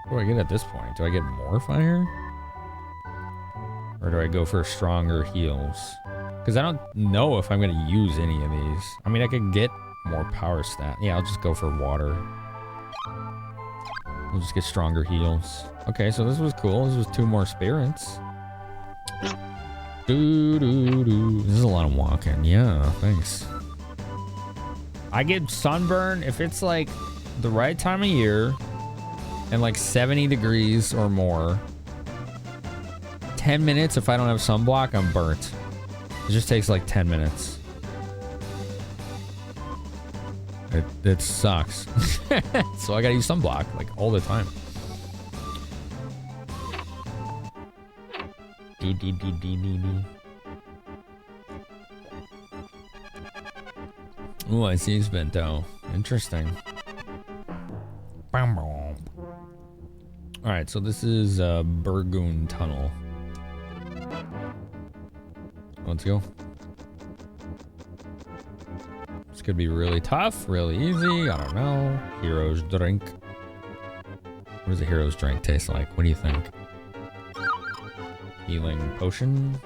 S1: What do I get at this point? Do I get more fire? Or do I go for stronger heals? Because I don't know if I'm going to use any of these. I mean, I could get more power stat. Yeah, I'll just go for water. We'll just get stronger heals. Okay, so this was cool. This was 2 more spirits. This is a lot of walking. Yeah, thanks. I get sunburn if it's like the right time of year and like 70 degrees or more. 10 minutes if I don't have sunblock, I'm burnt. It just takes like 10 minutes. It sucks. So I gotta use sunblock like all the time. Ooh, I see he's bento. Interesting. Alright, so this is Burgoon Tunnel. Let's go. This could be really tough, really easy. I don't know. Hero's drink. What does a hero's drink taste like? What do you think? Healing potion.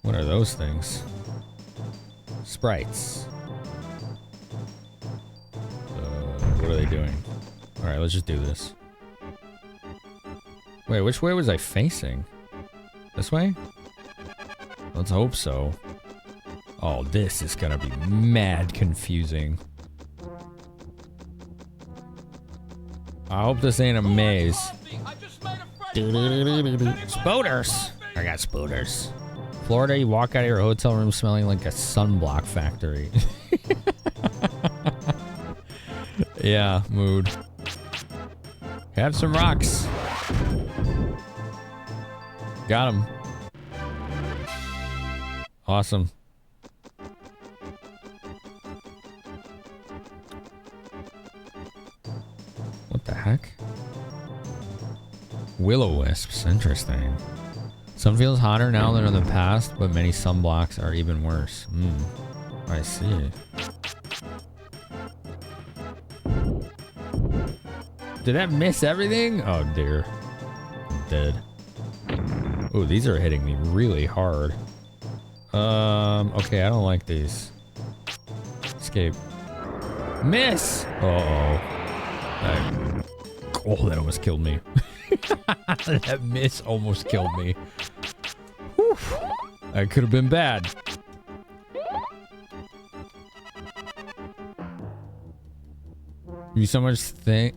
S1: What are those things? Sprites. What are they doing? Alright, let's just do this. Wait, which way was I facing? This way? Let's hope so. Oh, this is gonna be mad confusing. I hope this ain't a maze. Spooters! I got spooters. Florida, you walk out of your hotel room smelling like a sunblock factory. Yeah, mood. Have some rocks. Got him. Awesome. What the heck? Will-o-wisps, interesting. Sun feels hotter now than in the past, but many sunblocks are even worse. I see. Did that miss everything? Oh dear. I'm dead. Oh, these are hitting me really hard. Okay, I don't like these. Escape. Miss! Uh-oh. Oh, that almost killed me. That miss almost killed me. Whew. That could have been bad. You so much think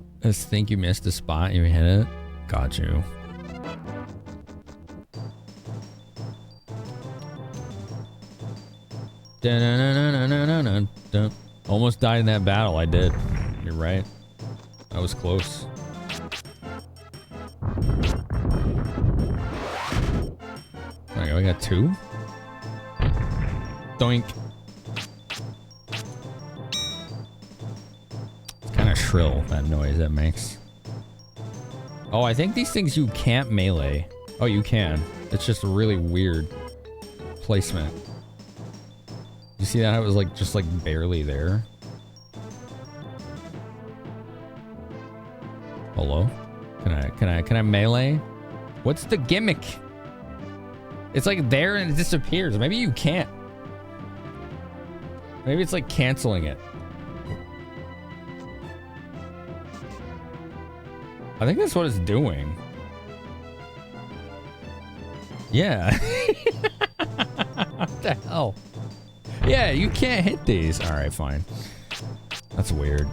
S1: you missed a spot, you hit it? Got you. Almost died in that battle, I did. You're right. I was close. Okay, we got 2. Doink. It's kind of shrill, that noise that makes. Oh, I think these things you can't melee. Oh, you can. It's just a really weird placement. You see that? It was like just like barely there. Hello? Can I melee? What's the gimmick? It's like there and it disappears. Maybe you can't. Maybe it's like canceling it. I think that's what it's doing. Yeah. What the hell? Yeah, you can't hit these. All right, fine. That's weird.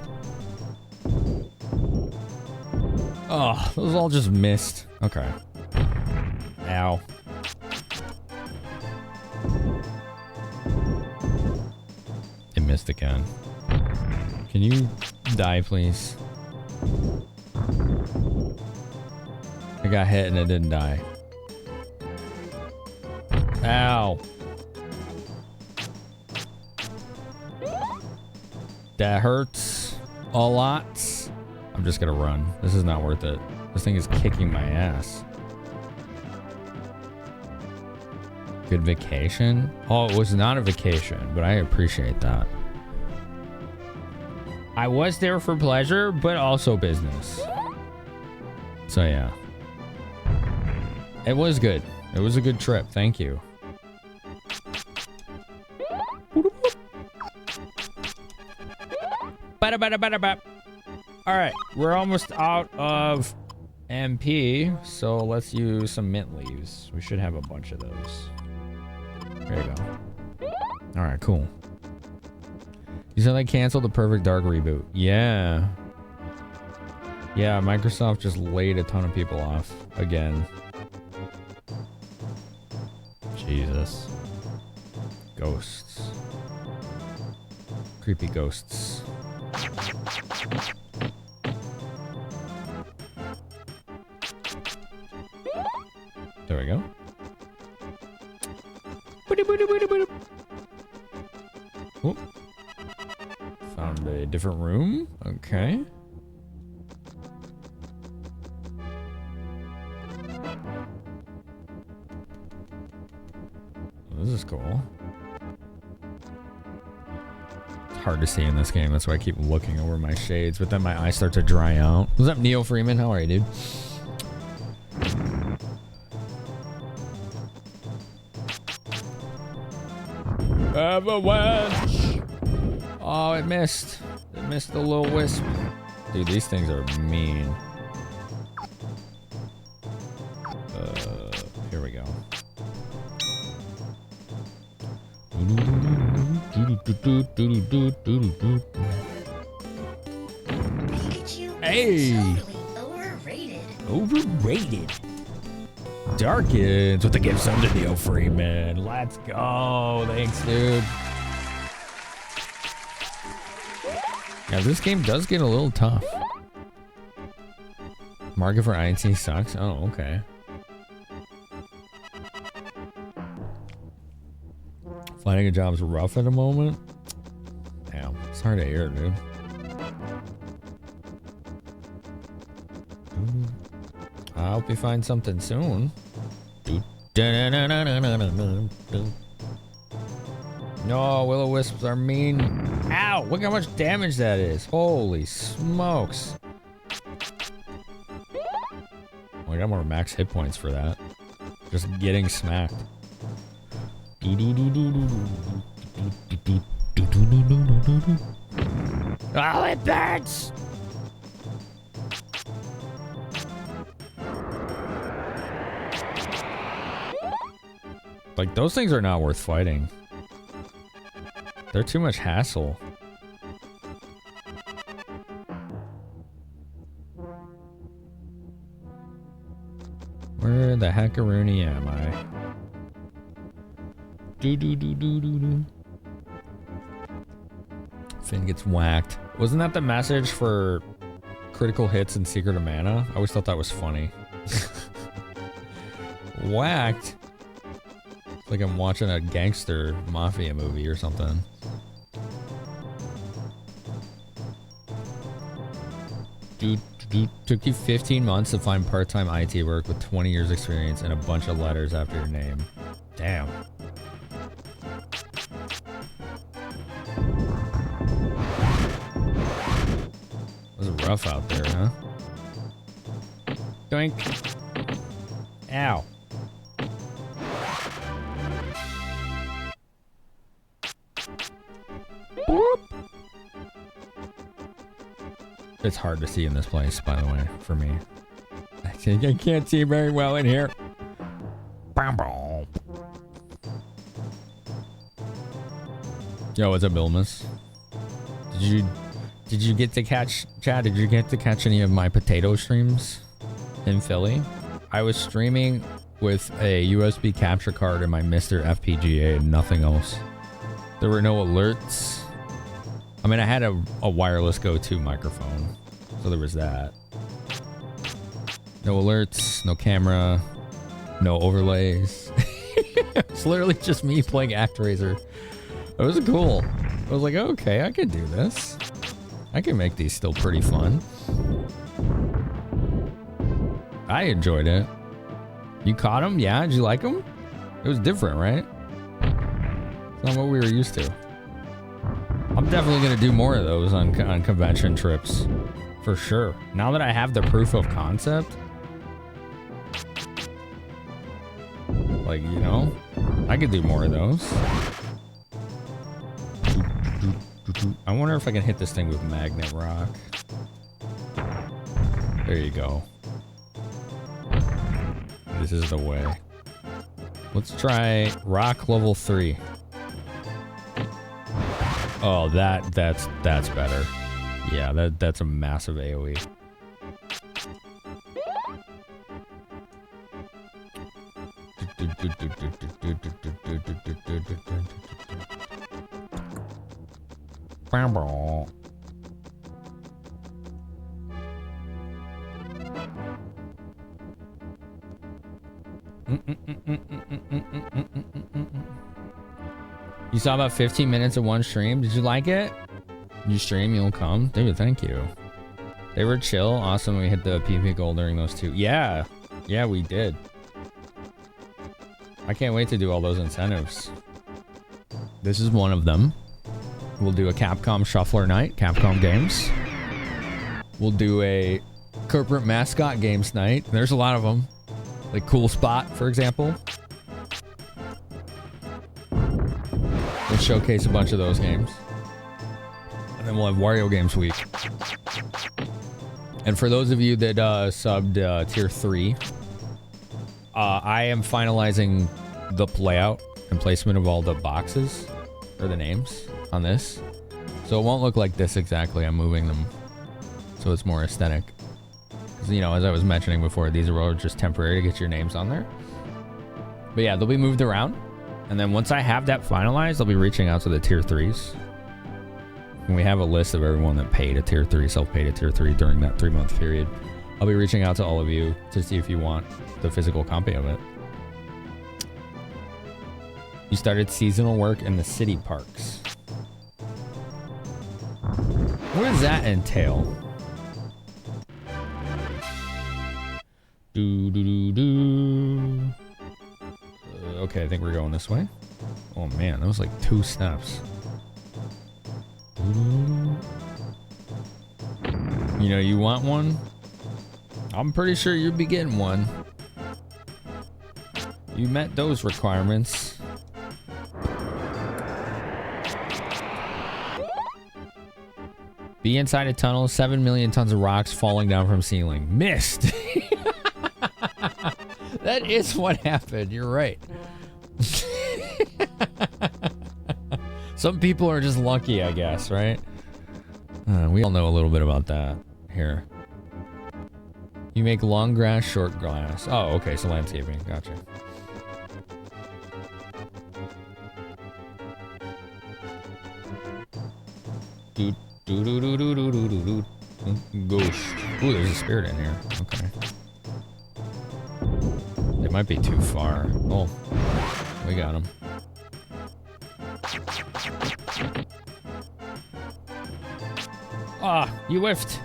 S1: Oh, those all just missed. Okay. Ow. It missed again. Can you die, please? I got hit and it didn't die. Ow. That hurts a lot. I'm just gonna run. This is not worth it. This thing is kicking my ass. Good vacation? Oh, it was not a vacation, but I appreciate that. I was there for pleasure, but also business. So yeah. It was good. It was a good trip. Thank you. Alright, we're almost out of MP, so let's use some mint leaves. We should have a bunch of those. There you go. Alright, cool. You said they canceled the Perfect Dark reboot. Yeah. Yeah, Microsoft just laid a ton of people off again. Jesus. Ghosts. Creepy ghosts. There we go. Oh. Found a different room. Okay. This is cool. It's hard to see in this game. That's why I keep looking over my shades, but then my eyes start to dry out. What's up, Neo Freeman? How are you, dude? Avalanche! Oh, it missed. It missed the little wisp. Dude, these things are mean. Here we go. Hey!
S10: Overrated.
S1: Overrated. Darkins with the gift sub to Neo Freeman. Let's go. Thanks, dude. Yeah, this game does get a little tough. Market for IT sucks. Oh, okay. Finding a job's rough at the moment. Damn, it's hard to hear, dude. I hope you find something soon. No, will-o-wisps are mean. Ow, look how much damage that is. Holy smokes. Well, I got more max hit points for that. Just getting smacked. Oh, it burns! Like, those things are not worth fighting. They're too much hassle. Where the heckaroony am I? Do. Finn gets whacked. Wasn't that the message for critical hits and Secret of Mana? I always thought that was funny. Whacked? It's like I'm watching a gangster mafia movie or something. Dude, took you 15 months to find part-time IT work with 20 years experience and a bunch of letters after your name. Damn. It was rough out there, huh? Doink. Ow. Boop. It's hard to see in this place, by the way, for me. I think I can't see very well in here. Yo, what's up, Bilmus? Did you get to catch, Chad, did you get to catch any of my potato streams in Philly? I was streaming with a USB capture card and my Mr. FPGA and nothing else. There were no alerts. I mean, I had a wireless go-to microphone, so there was that. No alerts, no camera, no overlays. It's literally just me playing ActRaiser. It was cool. I was like, okay, I can do this. I can make these still pretty fun. I enjoyed it. You caught them? Yeah? Did you like them? It was different, right? It's not what we were used to. I'm definitely going to do more of those on convention trips. For sure. Now that I have the proof of concept. Like, you know, I could do more of those. I wonder if I can hit this thing with magnet rock. There you go. This is the way. Let's try rock level 3. Oh, that's better. Yeah, that's a massive AoE. You saw about 15 minutes of one stream. Did you like it? You stream, you'll come. Dude, thank you. They were chill. Awesome. We hit the PP goal during those two. Yeah. Yeah, we did. I can't wait to do all those incentives. This is one of them. We'll do a Capcom Shuffler night, Capcom games. We'll do a corporate mascot games night. There's a lot of them. Like Cool Spot, for example. We'll showcase a bunch of those games. And then we'll have Wario Games Week. And for those of you that subbed Tier 3, I am finalizing the layout and placement of all the boxes, or the names, on this. So it won't look like this exactly. I'm moving them so it's more aesthetic. Because, you know, as I was mentioning before, these are all just temporary to get your names on there. But yeah, they'll be moved around. And then once I have that finalized, I'll be reaching out to the Tier 3s. And we have a list of everyone that paid a Tier 3, self-paid a Tier 3 during that 3-month period. I'll be reaching out to all of you to see if you want the physical copy of it. You started seasonal work in the city parks. What does that entail? Okay, I think we're going this way. Oh man, that was like 2 steps. You know, you want one? I'm pretty sure you'll be getting one. You met those requirements. Be inside a tunnel, 7 million tons of rocks falling down from ceiling. Missed! That is what happened, you're right. Some people are just lucky, I guess, right? We all know a little bit about that here. You make long grass, short grass. Oh, okay, so landscaping, gotcha. Ghost. Ooh, there's a spirit in here. Okay. It might be too far. Oh, we got him. Ah, you whiffed.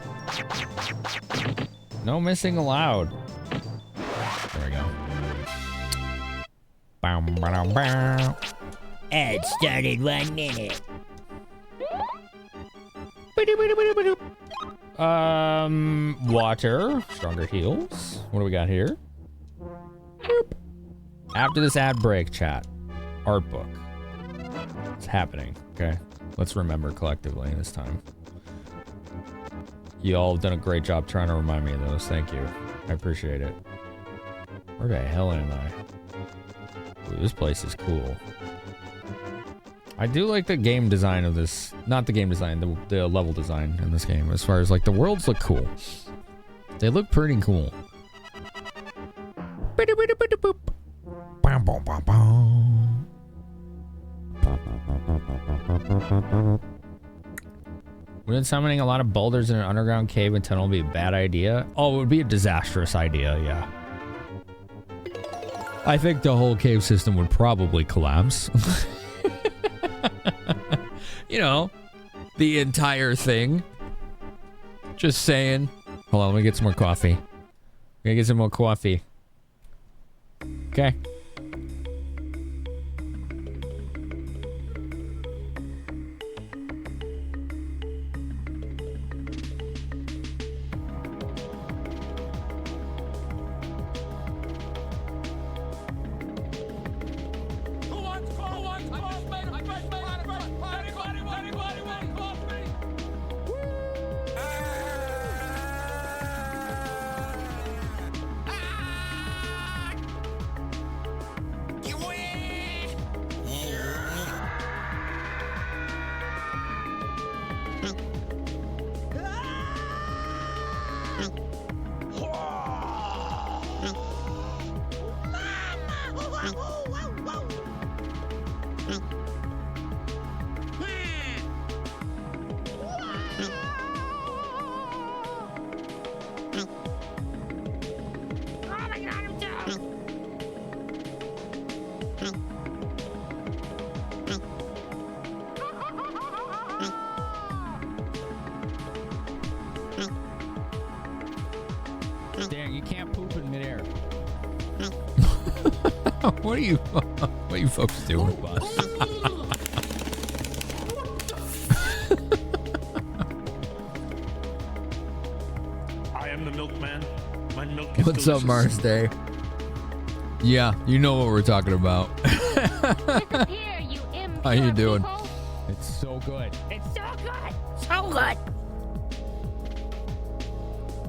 S1: No missing allowed. There we go. Bow, bow, bow.
S4: Ad started 1 minute.
S1: Water. Stronger heals. What do we got here? Boop. After this ad break, chat. Art book. It's happening. Okay. Let's remember collectively this time. You all have done a great job trying to remind me of those. Thank you. I appreciate it. Where the hell am I? Ooh, this place is cool. I do like the game design of this. Not the game design, the level design in this game. As far as like the worlds look cool. They look pretty cool. Wouldn't summoning a lot of boulders in an underground cave and tunnel be a bad idea? Oh, it would be a disastrous idea, yeah. I think the whole cave system would probably collapse. You know, the entire thing. Just saying. Hold on, let me get some more coffee. Gotta get some more coffee. Okay. Dang, you can't poop in midair. What are you folks doing, boss?
S2: I am the milkman. My milk is
S1: What's up,
S2: delicious.
S1: Mars Day? Yeah, you know what we're talking about.
S10: Disappear, you
S1: How you doing?
S10: people.
S1: It's so good.
S4: It's so good. So good.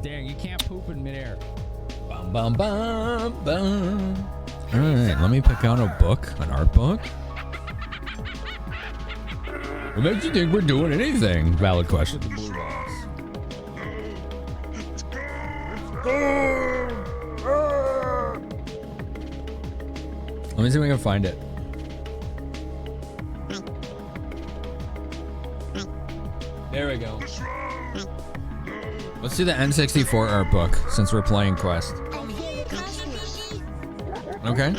S1: Dang, you can't poop in midair. Bum, bum, bum, bum. All right, let me pick out a book, an art book. What makes you think we're doing anything? Valid question. Let me see if we can find it. There we go. Let's do the N64 art book since we're playing Quest.
S7: Come here, fishy, fishy.
S1: Okay,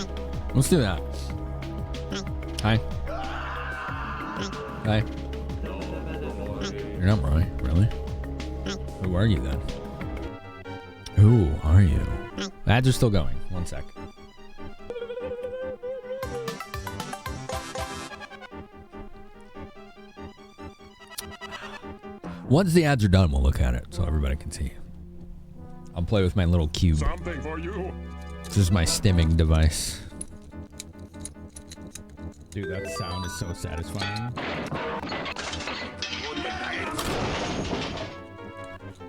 S1: let's do that. Hi. Hi. You're not Roy, really? Who are you then? Who are you? The ads are still going. One sec. Once the ads are done, we'll look at it so everybody can see. I'll play with my little cube.
S3: Something for you.
S1: This is my stimming device. Dude, that sound is so satisfying.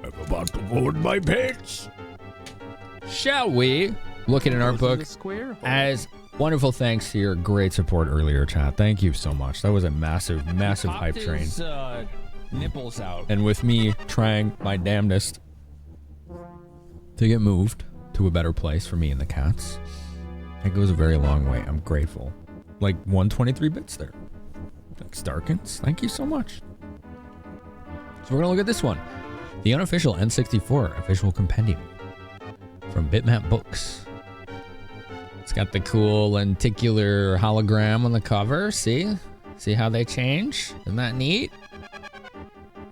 S8: I'm about to load my pants.
S1: Shall we look at an art book? As wonderful thanks to your great support earlier, chat. Thank you so much. That was a massive, massive hype train.
S9: Nipples out.
S1: And with me trying my damnedest to get moved to a better place for me and the cats, it goes a very long way. I'm grateful. Like 123 bits there. Thanks, Darkins. Thank you so much. So we're gonna look at this one, the unofficial N64 official compendium from Bitmap Books. It's got the cool lenticular hologram on the cover. See how they change? Isn't that neat?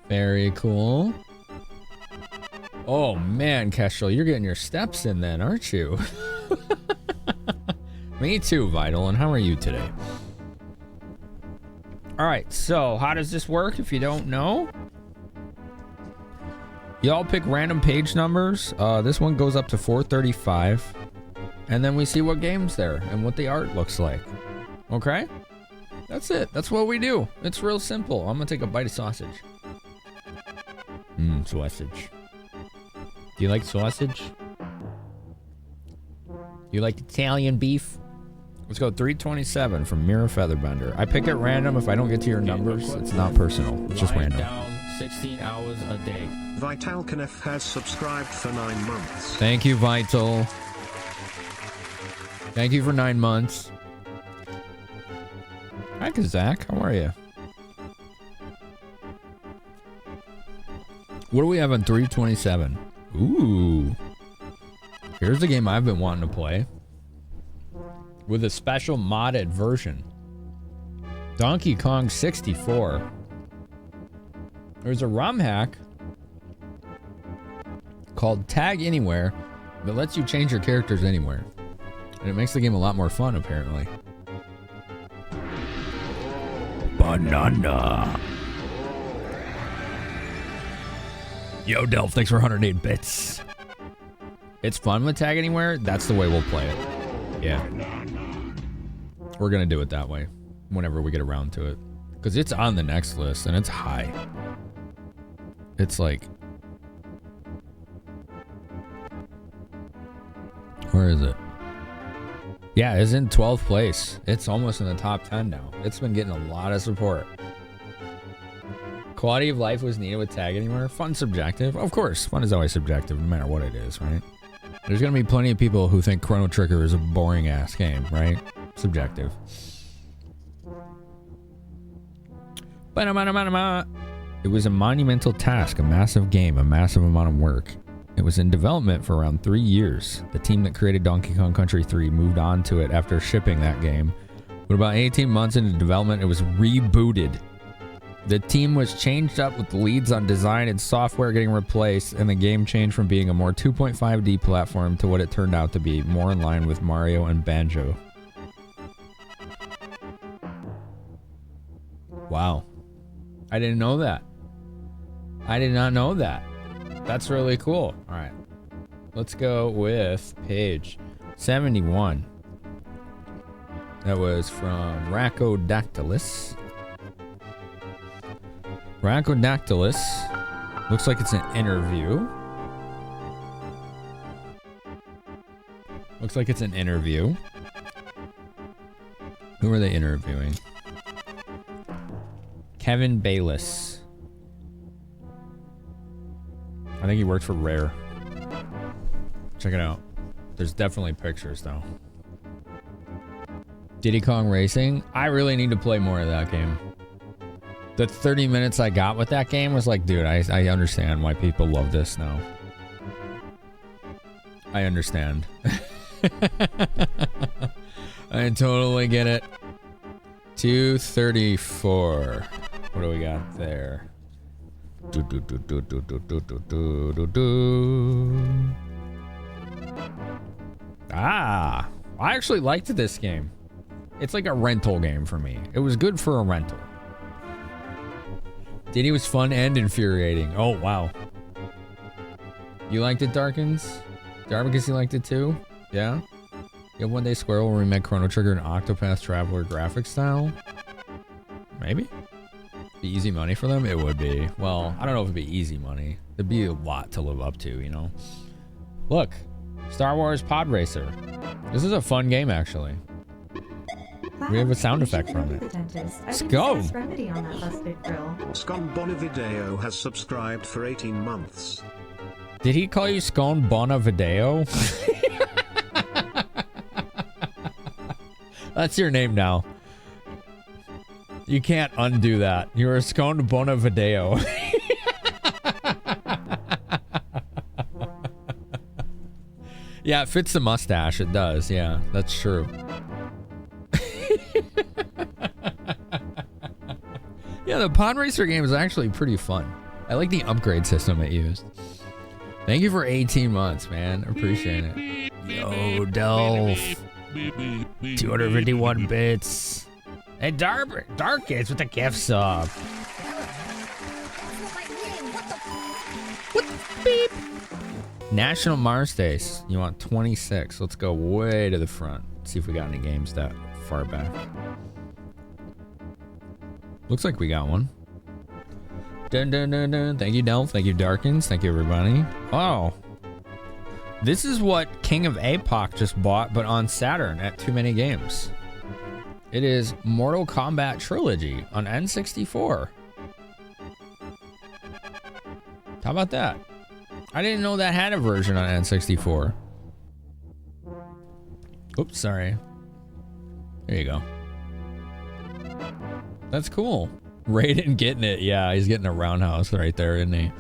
S1: Very cool. Oh man, Kestrel, you're getting your steps in then, aren't you? Me too, Vital. And how are you today? All right, so how does this work if you don't know? Y'all pick random page numbers. This one goes up to 435. And then we see what game's there and what the art looks like. Okay? That's it. That's what we do. It's real simple. I'm gonna take a bite of sausage. Sausage. Do you like sausage? You like Italian beef? Let's go 327 from Mira Featherbender. I pick at random. If I don't get to your numbers, it's not personal. It's just random.
S9: Down 16 hours a day.
S6: Vitalkanef has subscribed for 9 months.
S1: Thank you, Vital. Thank you for 9 months. Hi, Kazak. How are you? What do we have on 327? Ooh. Here's the game I've been wanting to play. With a special modded version. Donkey Kong 64. There's a ROM hack called Tag Anywhere that lets you change your characters anywhere. And it makes the game a lot more fun, apparently. Banana. Yo, Delph, thanks for 108 bits. It's fun with Tag Anywhere. That's the way we'll play it. Yeah. We're going to do it that way whenever we get around to it. Because it's on the next list, and it's high. It's like... Where is it? Yeah, it's in 12th place. It's almost in the top 10 now. It's been getting a lot of support. Quality of life was needed with Tag Anywhere. Fun subjective. Of course, fun is always subjective, no matter what it is, right? There's going to be plenty of people who think Chrono Trigger is a boring-ass game, right? Subjective. It was a monumental task, a massive game, a massive amount of work. It was in development for around 3 years. The team that created Donkey Kong Country 3 moved on to it after shipping that game. But about 18 months into development, it was rebooted. The team was changed up with the leads on design and software getting replaced, and the game changed from being a more 2.5D platform to what it turned out to be, more in line with Mario and Banjo. Wow. I didn't know that. I did not know that. That's really cool. All right. Let's go with page 71. That was from Racodactylus. Racodactylus. Looks like it's an interview. Looks like it's an interview. Who are they interviewing? Kevin Bayless. I think he worked for Rare. Check it out. There's definitely pictures, though. Diddy Kong Racing. I really need to play more of that game. The 30 minutes I got with that game was like, dude, I understand why people love this now. I understand. I totally get it. 234. What do we got there? Ah, I actually liked this game. It's like a rental game for me. It was good for a rental. Diddy was fun and infuriating. Oh, wow. You liked it, Darkins? Darkins, you liked it too? Yeah? You have One Day Squirrel where we met Chrono Trigger and Octopath Traveler graphic style? Maybe? Be easy money for them? It would be. Well, I don't know if it'd be easy money. There'd be a lot to live up to, you know? Look. Star Wars Pod Racer. This is a fun game, actually. We have a sound effect from it. Let's go!
S6: Scone Bonivideo has subscribed for 18 months.
S1: Did he call you Scone Bonivideo? That's your name now. You can't undo that. You're a Scone Bonivideo. Yeah, it fits the mustache. It does. Yeah, that's true. Yeah, the Pod Racer game is actually pretty fun. I like the upgrade system it used. Thank you for 18 months, man. Appreciate it. Yo, Delph. 251 bits. Hey, Dark Kids with the gift sub. What the beep? National Mars Days. You want 26. Let's go way to the front. See if we got any games that far back. Looks like we got one. Dun, dun, dun, dun. Thank you, Delph. Thank you, Darkins. Thank you, everybody. Oh. This is what King of APOC just bought, but on Saturn at Too Many Games. It is Mortal Kombat Trilogy on N64. How about that? I didn't know that had a version on N64. Oops, sorry. There you go. That's cool. Raiden getting it. Yeah, he's getting a roundhouse right there, isn't he?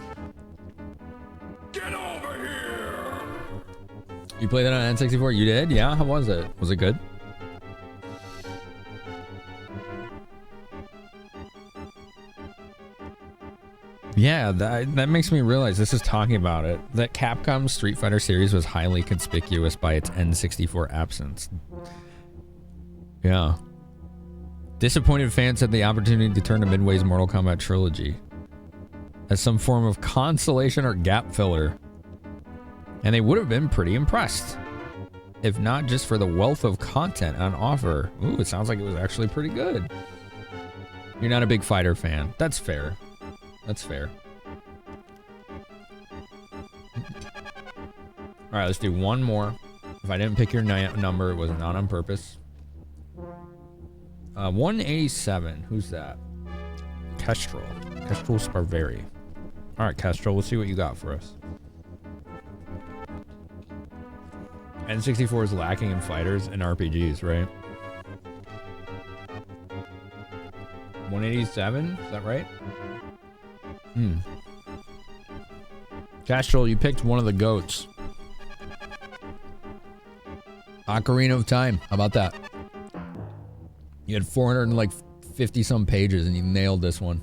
S3: Get over here!
S1: You played that on N64? You did? Yeah? How was it? Was it good? Yeah, that makes me realize this is talking about it. That Capcom's Street Fighter series was highly conspicuous by its N64 absence. Yeah. Disappointed fans had the opportunity to turn to Midway's Mortal Kombat trilogy as some form of consolation or gap filler. And they would have been pretty impressed, if not just for the wealth of content on offer. Ooh, it sounds like it was actually pretty good. You're not a big fighter fan. That's fair. That's fair. All right, let's do one more. If I didn't pick your number, it was not on purpose. 187. Who's that? Kestrel. Kestrel Sparvari. All right, Kestrel, let's see what you got for us. N64 is lacking in fighters and RPGs, right? 187? Is that right? Kestrel, you picked one of the goats. Ocarina of Time. How about that? You had 450 some pages and you nailed this one.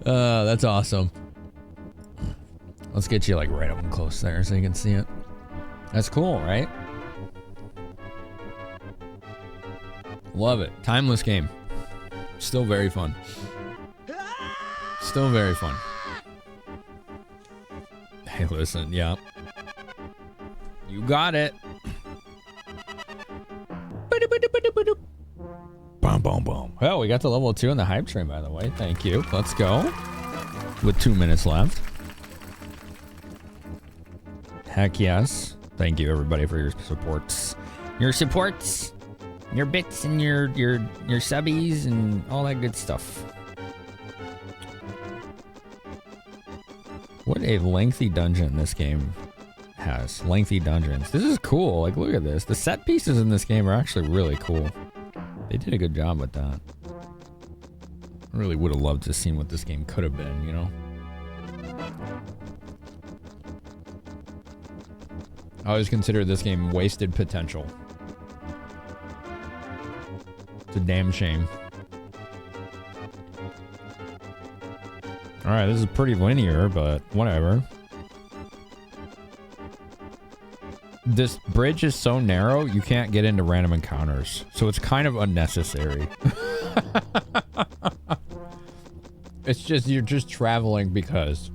S1: That's awesome. Let's get you like right up and close there so you can see it. That's cool, right? Love it. Timeless game. Still very fun. Still very fun. Hey, listen, yeah. You got it. Boom, boom, boom. Well, we got to level 2 in the hype train, by the way. Thank you. Let's go. With 2 minutes left. Heck yes. Thank you, everybody, for your supports. Your supports, your bits, and your subbies, and all that good stuff. What a lengthy dungeon this game has. Lengthy dungeons. This is cool. Like, look at this. The set pieces in this game are actually really cool. They did a good job with that. I really would have loved to have seen what this game could have been, you know? I always consider this game wasted potential. It's a damn shame. Alright, this is pretty linear, but whatever. This bridge is so narrow, you can't get into random encounters. So it's kind of unnecessary. It's just, you're just traveling because.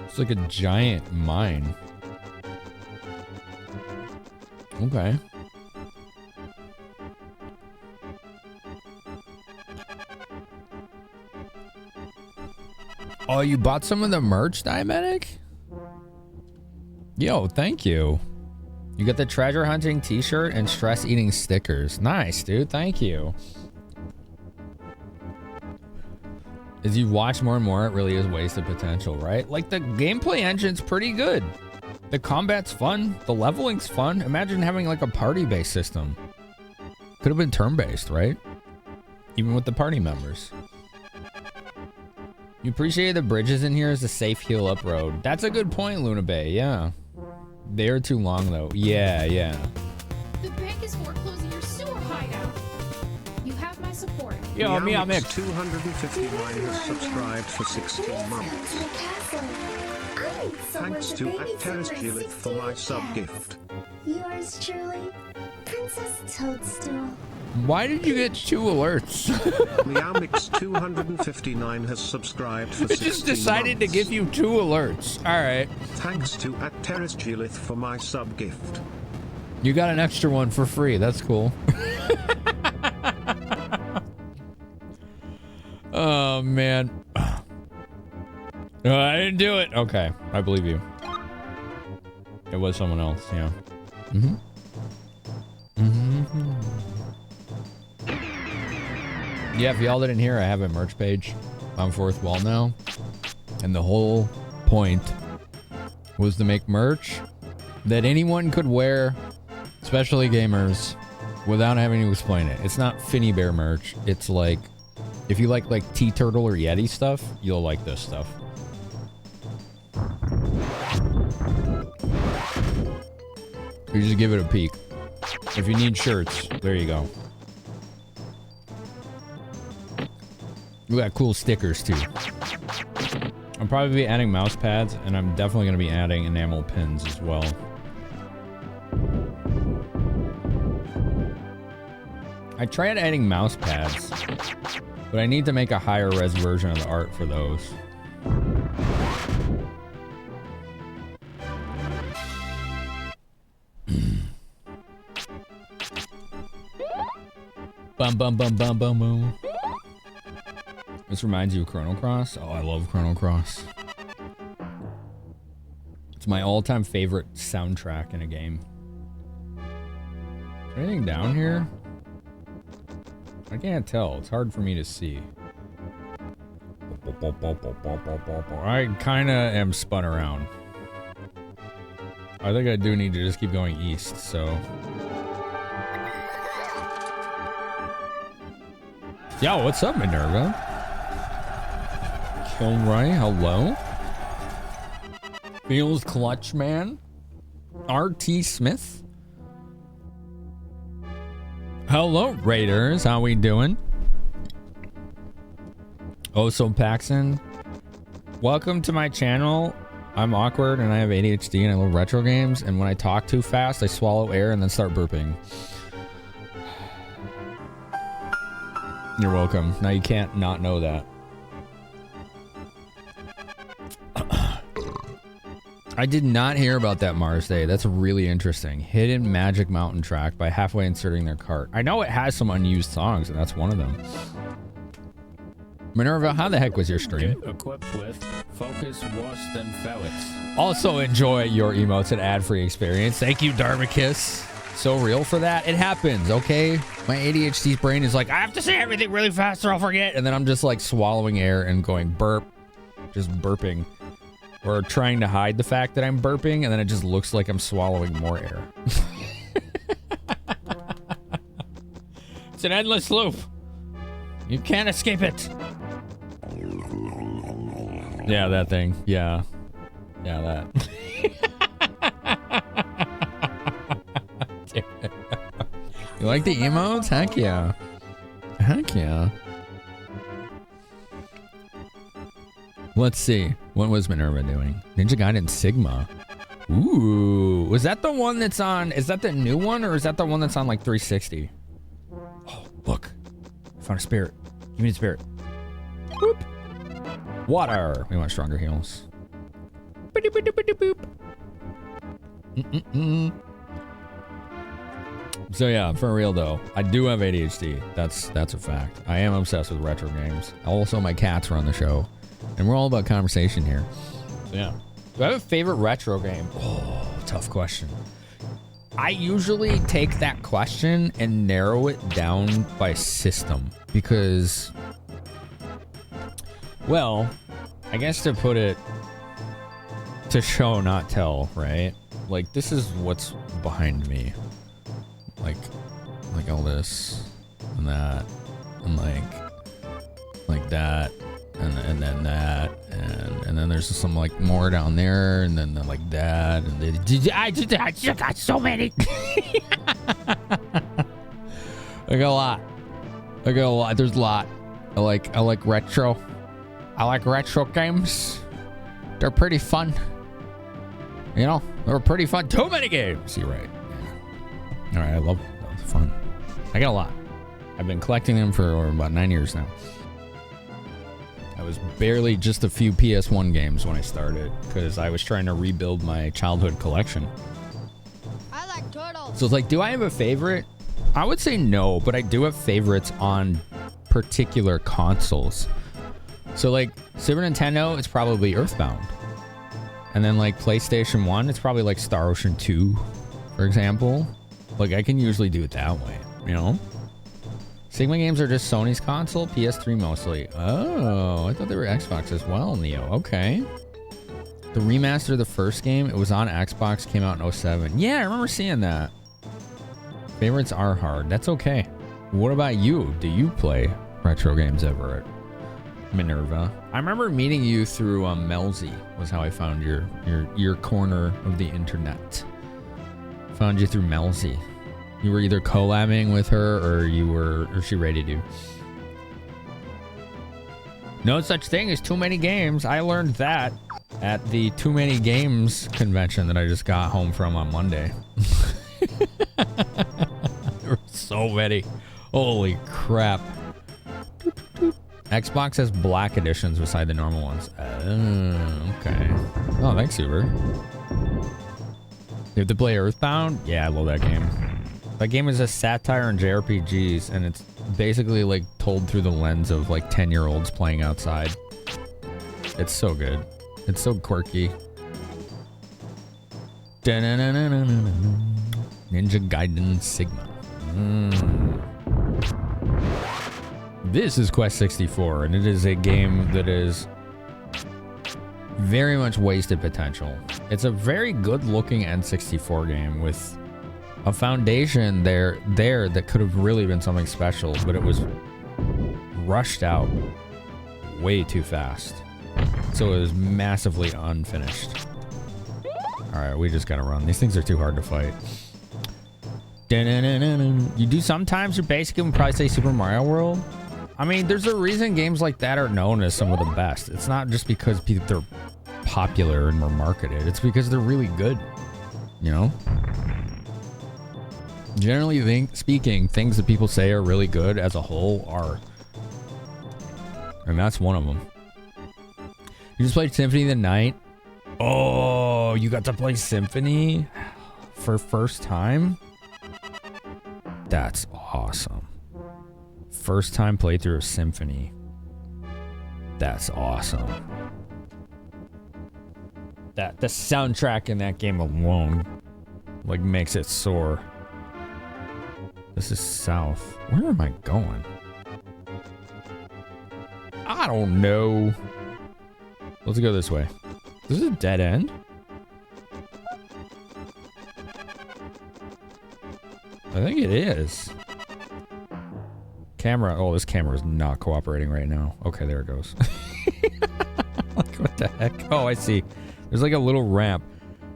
S1: It's like a giant mine. Okay. Oh, you bought some of the merch, Diabetic? Yo, thank you. You got the treasure hunting t-shirt and stress eating stickers. Nice, dude. Thank you. As you watch more and more, it really is wasted potential, right? Like, the gameplay engine's pretty good. The combat's fun. The leveling's fun. Imagine having, like, a party-based system. Could have been turn-based, right? Even with the party members. You appreciate the bridges in here as a safe heal-up road. That's a good point, Luna Bay. Yeah. They're too long, though. Yeah, yeah.
S11: The bank is foreclosing your sewer hideout. You have my support.
S1: Yo, Meowmix
S6: 259 has subscribed for 16 months. Thanks to Acteris Julith for my sub-gift.
S7: Yours truly, Princess Toadstool.
S1: Why did you get 2 alerts?
S6: Meowmix 259 has subscribed for 16 months.
S1: It just decided to give you 2 alerts. Alright.
S6: Thanks to Acteris Julith for my sub-gift.
S1: You got an extra one for free. That's cool. Oh, man. I didn't do it. Okay. I believe you. It was someone else. Yeah. Yeah, if y'all didn't hear, I have a merch page on Fourth Wall now. And the whole point was to make merch that anyone could wear, especially gamers, without having to explain it. It's not Finny Bear merch. It's like, if you like T-Turtle or Yeti stuff, you'll like this stuff. You just give it a peek. If you need shirts, there you go. We got cool stickers too. I'll probably be adding mouse pads, and I'm definitely going to be adding enamel pins as well. I tried adding mouse pads, but I need to make a higher res version of the art for those. Bum bum bum bum bum bum. This reminds you of Chrono Cross? Oh, I love Chrono Cross. It's my all-time favorite soundtrack in a game. Is there anything down here? I can't tell. It's hard for me to see. I kind of am spun around. I think I do need to just keep going east, so... Yo, what's up, Minerva? Kilroy, hello? Feels clutch, man. RT Smith. Hello, Raiders. How we doing? Oso Paxson. Welcome to my channel. I'm awkward and I have ADHD and I love retro games. And when I talk too fast, I swallow air and then start burping. You're welcome. Now you can't not know that. I did not hear about that Mars Day. That's really interesting. Hidden Magic Mountain track by halfway inserting their cart. I know it has some unused songs, and that's one of them. Minerva, how the heck was your stream?
S9: Get equipped with focus worse than ferrets.
S1: Also enjoy your emotes and ad-free experience. Thank you, Dharmacus. So real for that. It happens, okay? My ADHD brain is like, I have to say everything really fast or I'll forget. And then I'm just like swallowing air and going burp. Just burping. Or trying to hide the fact that I'm burping, and then it just looks like I'm swallowing more air. It's an endless loop. You can't escape it. Yeah, that thing. Yeah. Yeah, that. You like the emotes? Heck yeah. Heck yeah. Let's see. What was Minerva doing? Ninja Gaiden Sigma. Ooh. Was that the one that's on... Is that the new one, or is that the one that's on, like, 360? Oh, look. I found a spirit. Give me the spirit. Boop. Water. We want stronger heals. So, yeah, for real, though. I do have ADHD. That's a fact. I am obsessed with retro games. Also, my cats run the show. And we're all about conversation here. So, yeah. Do I have a favorite retro game? Oh, tough question. I usually take that question and narrow it down by system. Because, well, I guess to put it, to show, not tell, right? Like, this is what's behind me. Like all this and that and like that. And then that, and then there's some like more down there, and then like that, and then I just got so many. I got a lot. There's a lot. I like retro. I like retro games. They're pretty fun. You know, they're pretty fun. Too many games. You're right. Yeah. All right, I love it. That was fun. I got a lot. I've been collecting them for about 9 years now. I was barely just a few PS1 games when I started, because I was trying to rebuild my childhood collection.
S11: I like turtles.
S1: So it's like, do I have a favorite? I would say no, but I do have favorites on particular consoles. So like Super Nintendo, it's probably Earthbound. And then like PlayStation 1, it's probably like Star Ocean 2, for example. Like I can usually do it that way, you know? Sigma games are just Sony's console, PS3 mostly. Oh, I thought they were Xbox as well, Neo. Okay. The remaster of the first game, it was on Xbox, came out in 07. Yeah, I remember seeing that. Favorites are hard. That's okay. What about you? Do you play retro games ever at Minerva? I remember meeting you through Melzy, was how I found your corner of the internet. Found you through Melzy. You were either collabing with her or she raided you. No such thing as too many games. I learned that at the Too Many Games convention that I just got home from on Monday. There were so many. Holy crap. Xbox has black editions beside the normal ones. Oh, okay. Oh, thanks, Uber. You have to play Earthbound? Yeah, I love that game. That game is a satire on JRPGs, and it's basically like told through the lens of like 10-year-olds playing outside. It's so good. It's so quirky. Ninja Gaiden Sigma. This is Quest 64, and it is a game that is very much wasted potential. It's a very good-looking N64 game with a foundation there that could have really been something special, but it was rushed out way too fast. So it was massively unfinished. Alright, we just gotta run. These things are too hard to fight. You do sometimes, you're basically would probably say Super Mario World. I mean, there's a reason games like that are known as some of the best. It's not just because they're popular and more marketed. It's because they're really good. You know? Generally speaking, things that people say are really good as a whole are. And that's one of them. You just played Symphony of the Night? Oh, you got to play Symphony for first time? That's awesome. First time playthrough of Symphony. That's awesome. The soundtrack in that game alone like makes it soar. This is south. Where am I going? I don't know. Let's go this way. This is a dead end? I think it is. Camera. Oh, this camera is not cooperating right now. Okay, there it goes. Like, what the heck? Oh, I see. There's like a little ramp.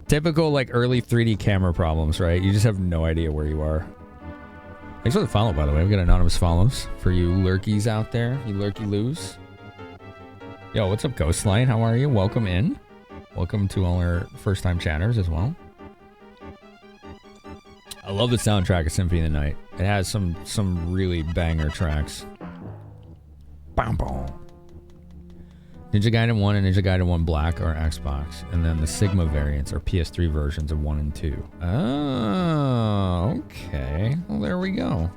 S1: Typical like early 3D camera problems, right? You just have no idea where you are. Thanks for the follow, by the way. We've got anonymous follows for you lurkies out there. You lurky-loos. Yo, what's up, Ghostlight? How are you? Welcome in. Welcome to all our first-time chatters as well. I love the soundtrack of Symphony of the Night. It has some really banger tracks. Bam, bam. Ninja Gaiden 1 and Ninja Gaiden 1 Black are Xbox, and then the Sigma variants are PS3 versions of 1 and 2. Oh, okay. Well, there we go.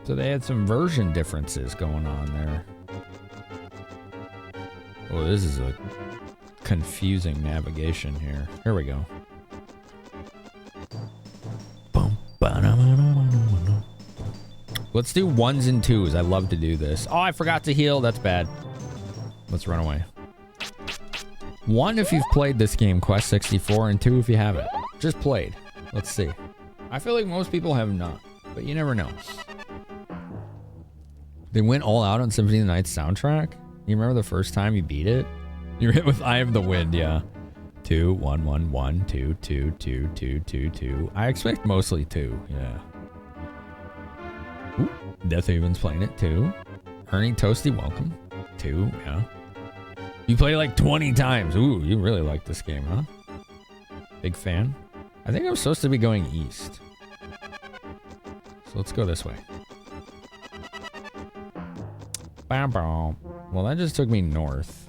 S1: So they had some version differences going on there. Oh, this is a confusing navigation here. Here we go. Let's do 1s and 2s. I love to do this. Oh, I forgot to heal. That's bad. Let's run away. 1 if you've played this game, Quest 64, and 2 if you haven't. Just played. Let's see. I feel like most people have not, but you never know. They went all out on Symphony of the Night's soundtrack. You remember the first time you beat it? You hit with Eye of the Wind, yeah. 2, 1, 1, 1, 2, 2, 2, 2, 2, 2. I expect mostly 2, yeah. Ooh, Death Haven's playing it too. Ernie Toasty, welcome. 2, yeah. You played it like 20 times. Ooh, you really like this game, huh? Big fan. I think I'm supposed to be going east. So let's go this way. Bam, bam. Well, that just took me north.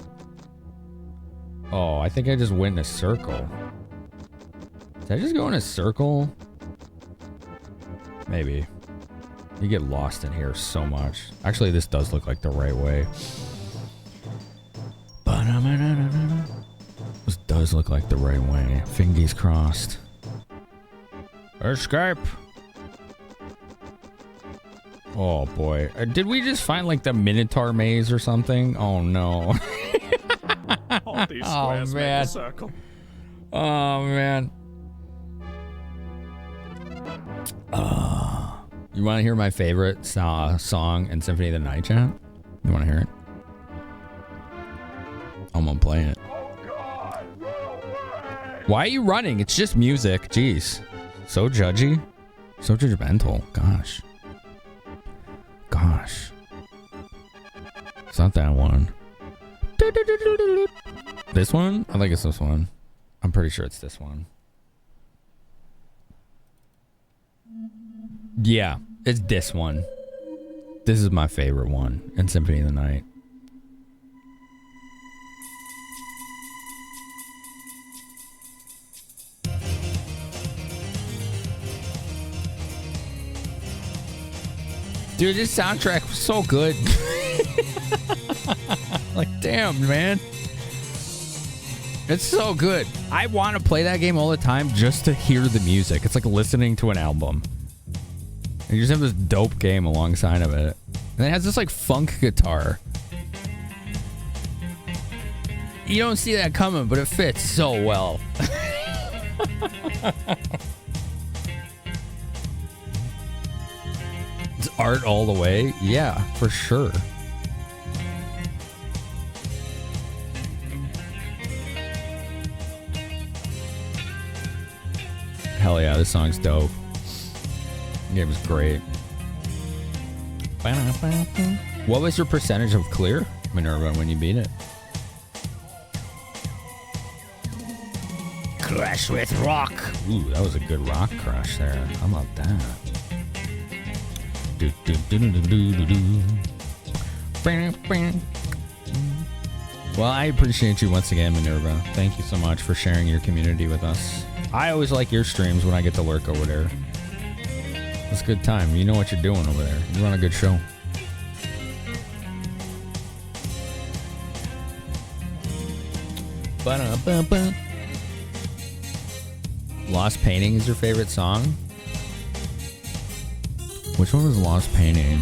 S1: Oh, I think I just went in a circle. Did I just go in a circle? Maybe. You get lost in here so much. Actually, this does look like the right way. This does look like the right way. Fingies crossed. Escape! Oh boy. Did we just find like the Minotaur maze or something? Oh no.
S2: All these squares make a circle.
S1: Oh man. You want to hear my favorite song in Symphony of the Night, chat? You want to hear it? I'm gonna play it. Why are you running? It's just music. Jeez. So judgy. So judgmental. Gosh. Gosh. It's not that one. This one? I think it's this one. I'm pretty sure it's this one. Yeah, it's this one. This is my favorite one in Symphony of the Night. Dude, this soundtrack was so good. Like, damn, man. It's so good. I want to play that game all the time just to hear the music. It's like listening to an album. And you just have this dope game alongside of it. And it has this like funk guitar. You don't see that coming, but it fits so well. It's art all the way. Yeah, for sure. Hell yeah, this song's dope. The game is great. What was your percentage of clear, Minerva, when you beat it? Crash with rock. Ooh, that was a good rock crash there. How about that? Well, I appreciate you once again, Minerva. Thank you so much for sharing your community with us. I always like your streams when I get to lurk over there. It's a good time. You know what you're doing over there. You run a good show. Ba-da-ba-ba. Lost Painting is your favorite song? Which one was Lost Painting?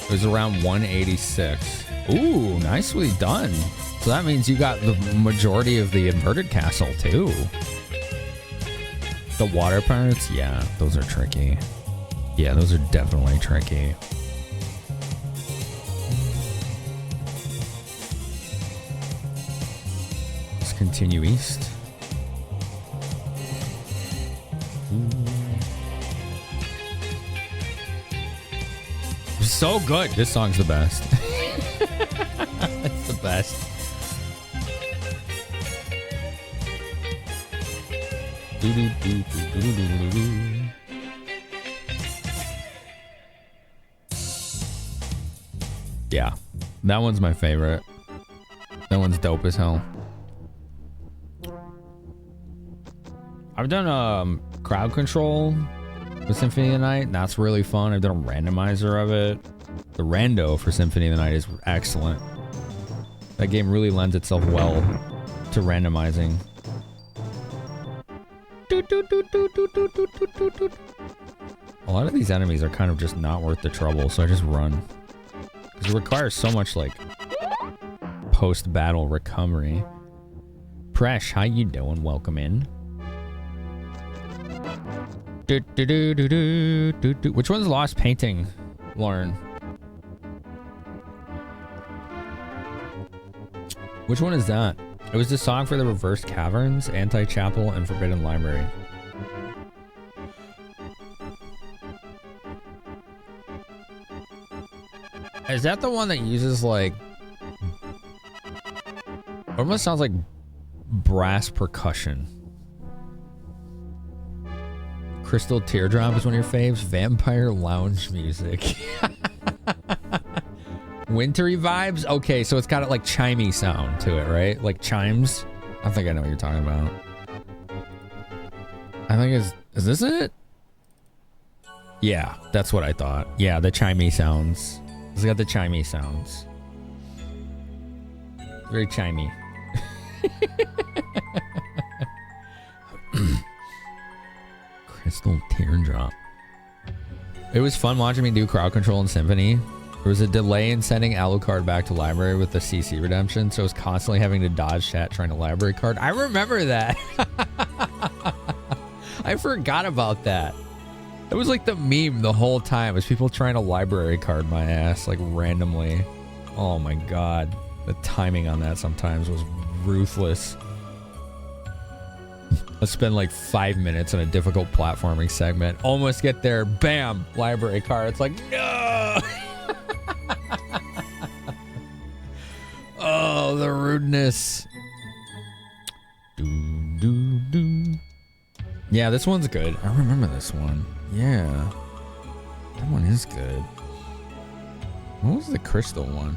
S1: It was around 186. Ooh, nicely done. So that means you got the majority of the inverted castle too. The water parts? Yeah, those are tricky. Yeah, those are definitely tricky. Let's continue east. So good. This song's the best. It's the best. Yeah, that one's my favorite. That one's dope as hell. I've done crowd control with Symphony of the Night. That's really fun. I've done a randomizer of it. The rando for Symphony of the Night is excellent. That game really lends itself well to randomizing. A lot of these enemies are kind of just not worth the trouble, so I just run. Because it requires so much like post-battle recovery. Presh, how you doing? Welcome in. Which one's Lost Painting, Lauren? Which one is that? It was the song for the Reversed Caverns, Anti-Chapel, and Forbidden Library. Is that the one that uses like... It almost sounds like brass percussion. Crystal Teardrop is one of your faves. Vampire lounge music. Wintry vibes? Okay, so it's got like chimey sound to it, right? Like chimes? I think I know what you're talking about. I think is this it? Yeah, that's what I thought. Yeah, the chimey sounds. It's got the chimey sounds. Very chimey. Crystal Teardrop. It was fun watching me do crowd control in Symphony. There was a delay in sending Alucard back to library with the CC redemption, so I was constantly having to dodge chat trying to library card. I remember that. I forgot about that. It was like the meme the whole time, was people trying to library card my ass like randomly. Oh my god. The timing on that sometimes was ruthless. Let's spend like 5 minutes on a difficult platforming segment. Almost get there. Bam! Library card. It's like, no! Oh, the rudeness. Yeah, this one's good. I remember this one. Yeah. That one is good. What was the crystal one?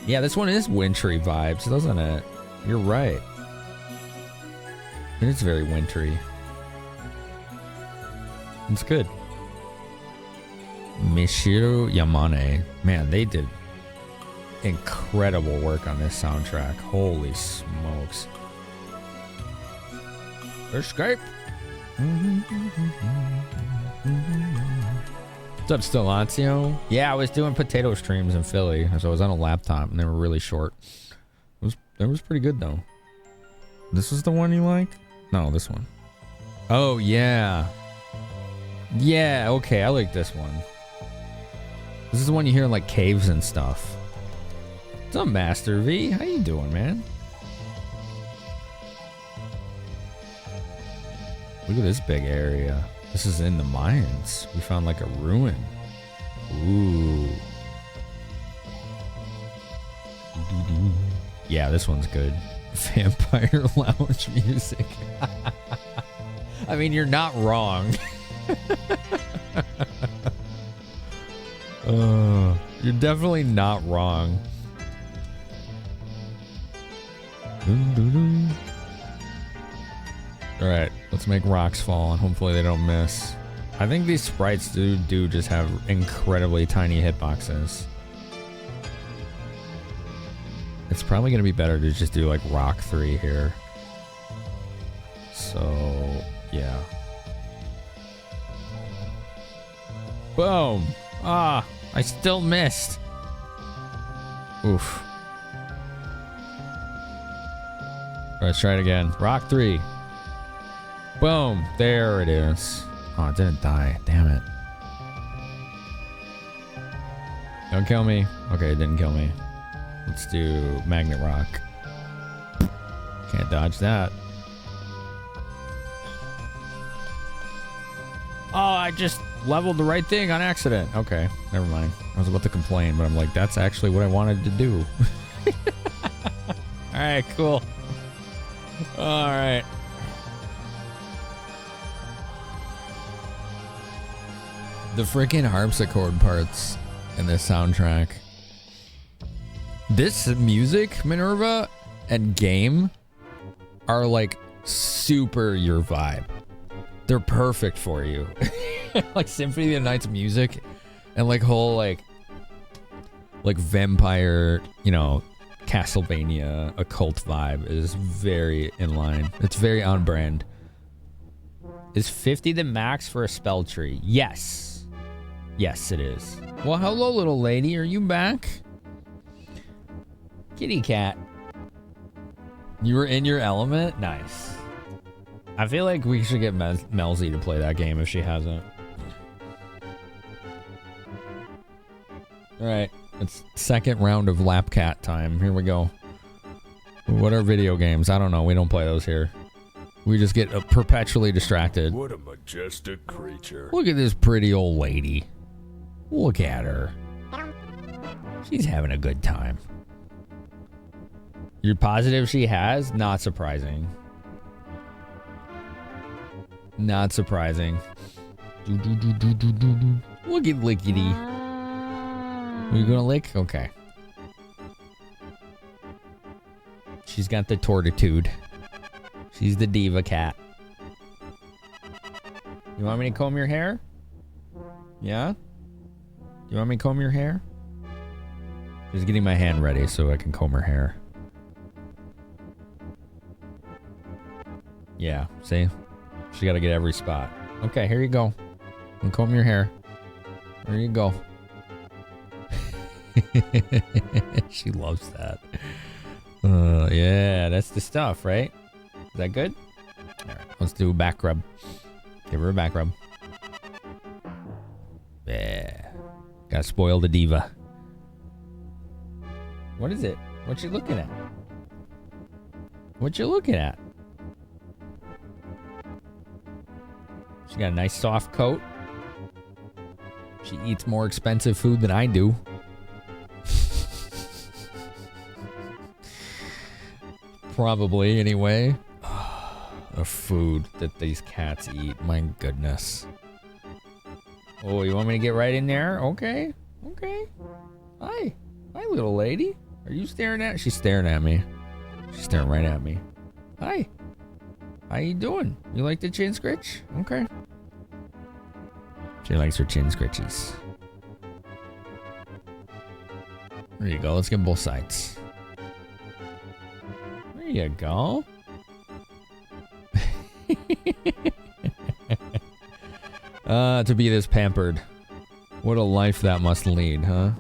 S1: Yeah, this one is wintry vibes, doesn't it? You're right. It is very wintry. It's good. Michiru Yamane. Man, they did incredible work on this soundtrack. Holy smokes. Escape. What's up, Stellancio? Yeah, I was doing potato streams in Philly, so I was on a laptop, and they were really short. It was pretty good, though. This was the one you like? No, this one. Oh, yeah. Yeah, okay, I like this one. This is the one you hear in, like, caves and stuff. What's up, Master V? How you doing, man? Look at this big area. This is in the mines. We found like a ruin. Ooh. Yeah, this one's good. Vampire lounge music. I mean, you're not wrong. You're definitely not wrong. Alright, let's make rocks fall and hopefully they don't miss. I think these sprites do just have incredibly tiny hitboxes. It's probably going to be better to just do like rock 3 here. So, yeah. Boom! Ah, I still missed. Oof. Let's try it again. Rock 3. Boom! There it is. Oh, it didn't die. Damn it. Don't kill me. Okay, it didn't kill me. Let's do Magnet Rock. Can't dodge that. Oh, I just leveled the right thing on accident. Okay, never mind. I was about to complain, but I'm like, that's actually what I wanted to do. Alright, cool. Alright. The freaking harpsichord parts in this soundtrack. This music, Minerva, and game are like super your vibe. They're perfect for you. Like Symphony of the Night's music and like whole like vampire, you know, Castlevania occult vibe is very in line. It's very on brand. Is 50 the max for a spell tree? Yes. Yes, it is. Well, hello, little lady. Are you back? Kitty cat. You were in your element? Nice. I feel like we should get Melzy to play that game if she hasn't. Alright. It's second round of lap cat time. Here we go. What are video games? I don't know. We don't play those here. We just get perpetually distracted.
S3: What a majestic creature.
S1: Look at this pretty old lady. Look at her. She's having a good time. You're positive she has? Not surprising. Not surprising. Look at Lickety. Are you gonna lick? Okay. She's got the tortitude. She's the diva cat. You want me to comb your hair? Yeah? You want me to comb your hair? Just getting my hand ready so I can comb her hair. Yeah, see? She gotta get every spot. Okay, here you go. And comb your hair. There you go. She loves that. Yeah, that's the stuff, right? Is that good? Alright, let's do a back rub. Give her a back rub. Yeah. Gotta spoil the diva. What is it? What you looking at? What you looking at? She got a nice soft coat. She eats more expensive food than I do. Probably, anyway. The food that these cats eat. My goodness. Oh, you want me to get right in there? Okay. Okay. Hi. Hi, little lady. Are you staring at? She's staring at me. She's staring right at me. Hi. How you doing? You like the chin scritch? Okay. She likes her chin scritches. There you go. Let's get both sides. There you go. To be this pampered. What a life that must lead, huh?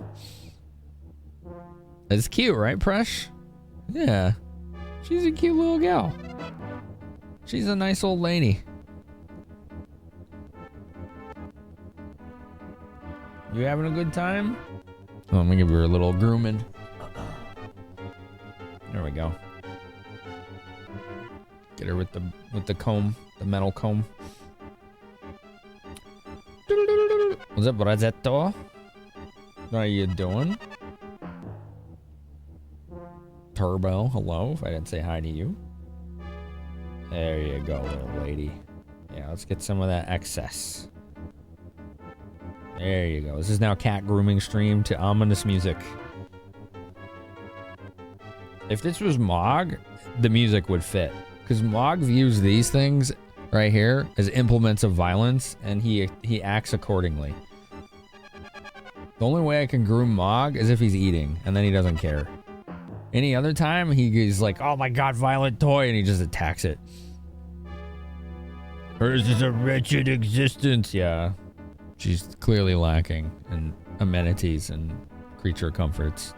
S1: It's cute, right, Presh? Yeah. She's a cute little gal. She's a nice old lady. You having a good time? Oh, I'm gonna give her a little grooming. There we go. Get her with the comb, the metal comb. What's up, Brazetto? How are you doing? Turbo, hello, if I didn't say hi to you. There you go, little lady. Yeah, let's get some of that excess. There you go. This is now cat grooming stream to ominous music. If this was Mog, the music would fit. Because Mog views these things right here as implements of violence, and he acts accordingly. The only way I can groom Mog is if he's eating, and then he doesn't care. Any other time, he's like, oh my god, violent toy, and he just attacks it. Hers is a wretched existence. Yeah. She's clearly lacking in amenities and creature comforts.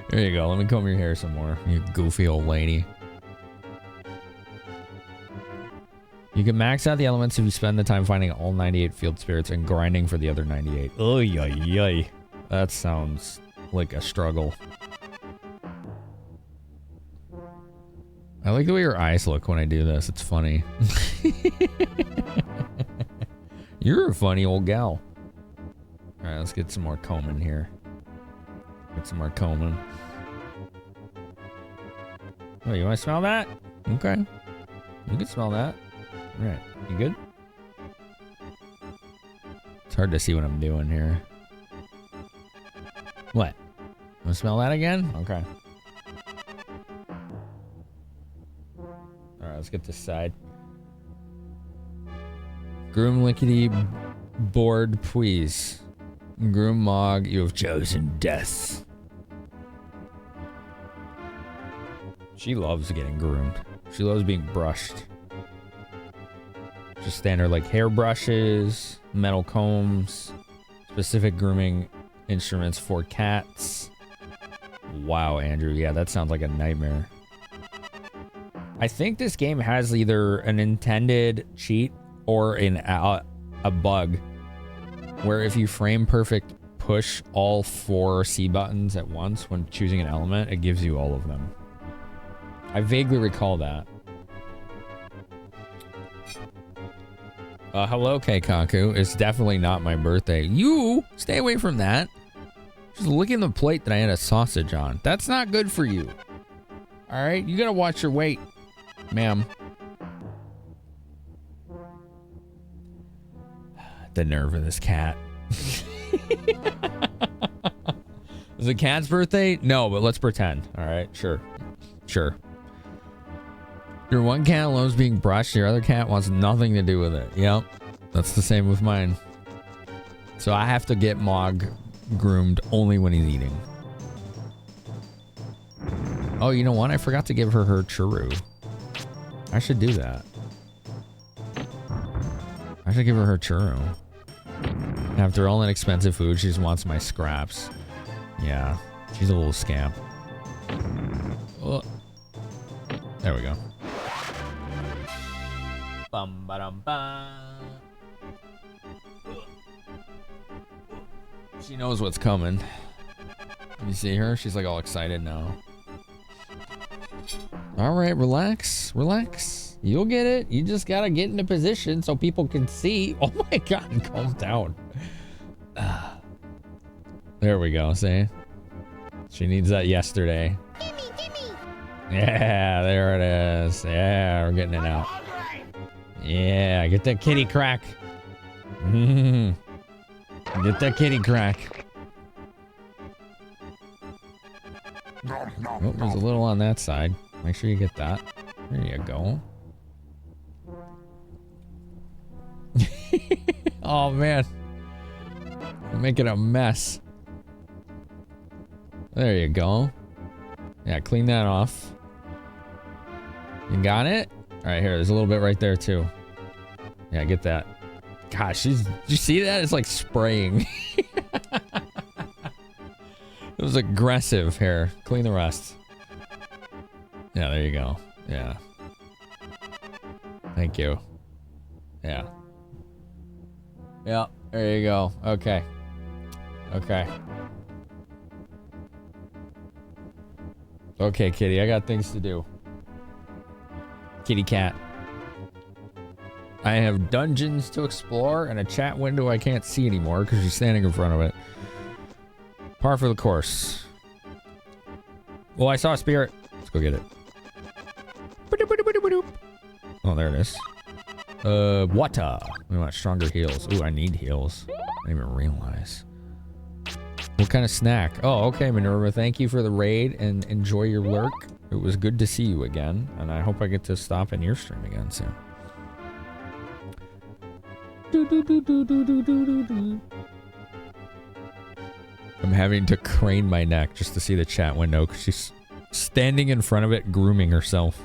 S1: There you go. Let me comb your hair some more, you goofy old lady. You can max out the elements if you spend the time finding all 98 field spirits and grinding for the other 98. Oy, oy, oy. That sounds like a struggle. I like the way your eyes look when I do this. It's funny. You're a funny old gal. Alright, let's get some more combing here. Get some more combing. Oh, you want to smell that? Okay. You can smell that. Alright, you good? It's hard to see what I'm doing here. What? Want to smell that again? Okay. Alright, let's get this side. Groom lickety board please. Groom Mog, you have chosen death. She loves getting groomed. She loves being brushed. Just standard like hair brushes, metal combs, specific grooming instruments for cats. Wow, Andrew. Yeah, that sounds like a nightmare. I think this game has either an intended cheat or a bug where if you frame perfect push all 4 C buttons at once when choosing an element, it gives you all of them. I vaguely recall that. Hello, Keikaku. It's definitely not my birthday. You stay away from that. Just licking the plate that I had a sausage on. That's not good for you. All right, you gotta watch your weight, ma'am. The nerve of this cat. Is it cat's birthday? No, but let's pretend. All right, sure. Sure. Your one cat loves being brushed, your other cat wants nothing to do with it. Yep, that's the same with mine. So I have to get Mog groomed only when he's eating. Oh, you know what? I forgot to give her churro. I should do that. I should give her churro. After all that expensive food, she just wants my scraps. Yeah, she's a little scamp. Oh. There we go. Bum ba dum bum. She knows what's coming. You see her? She's like all excited now. All right, relax, relax. You'll get it. You just gotta get into position so people can see. Oh my God, calm down. There we go, see? She needs that yesterday.
S7: Gimme, gimme.
S1: Yeah, there it is. Yeah, we're getting it out. Yeah, get that kitty crack. Get that kitty crack. Oh, there's a little on that side. Make sure you get that. There you go. Oh man. I'm making a mess. There you go. Yeah, clean that off. You got it? Alright, here, there's a little bit right there too. Yeah, get that. Gosh, did you see that? It's like spraying. It was aggressive. Here, clean the rest. Yeah, there you go. Yeah. Thank you. Yeah. Yeah, there you go. Okay. Okay. Okay, kitty, I got things to do. Kitty cat. I have dungeons to explore and a chat window I can't see anymore because she's standing in front of it. Par for the course. Well, I saw a spirit. Let's go get it. Oh, there it is. Water. We want stronger heals. Ooh, I need heals. I didn't even realize. What kind of snack? Oh, okay, Minerva. Thank you for the raid and enjoy your lurk. It was good to see you again, and I hope I get to stop in your stream again soon. I'm having to crane my neck just to see the chat window because she's standing in front of it, grooming herself.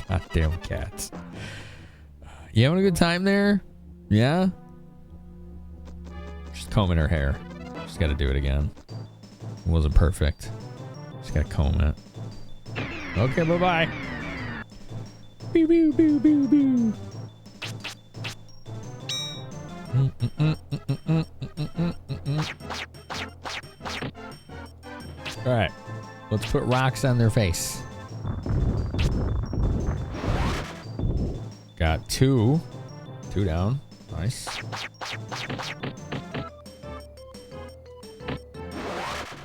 S1: Goddamn cats. You having a good time there? Yeah? She's combing her hair. She's got to do it again. It wasn't perfect. She's got to comb it. Okay, bye-bye. Boo, boo, boo, boo, boo. All right, let's put rocks on their face. Got two down. Nice.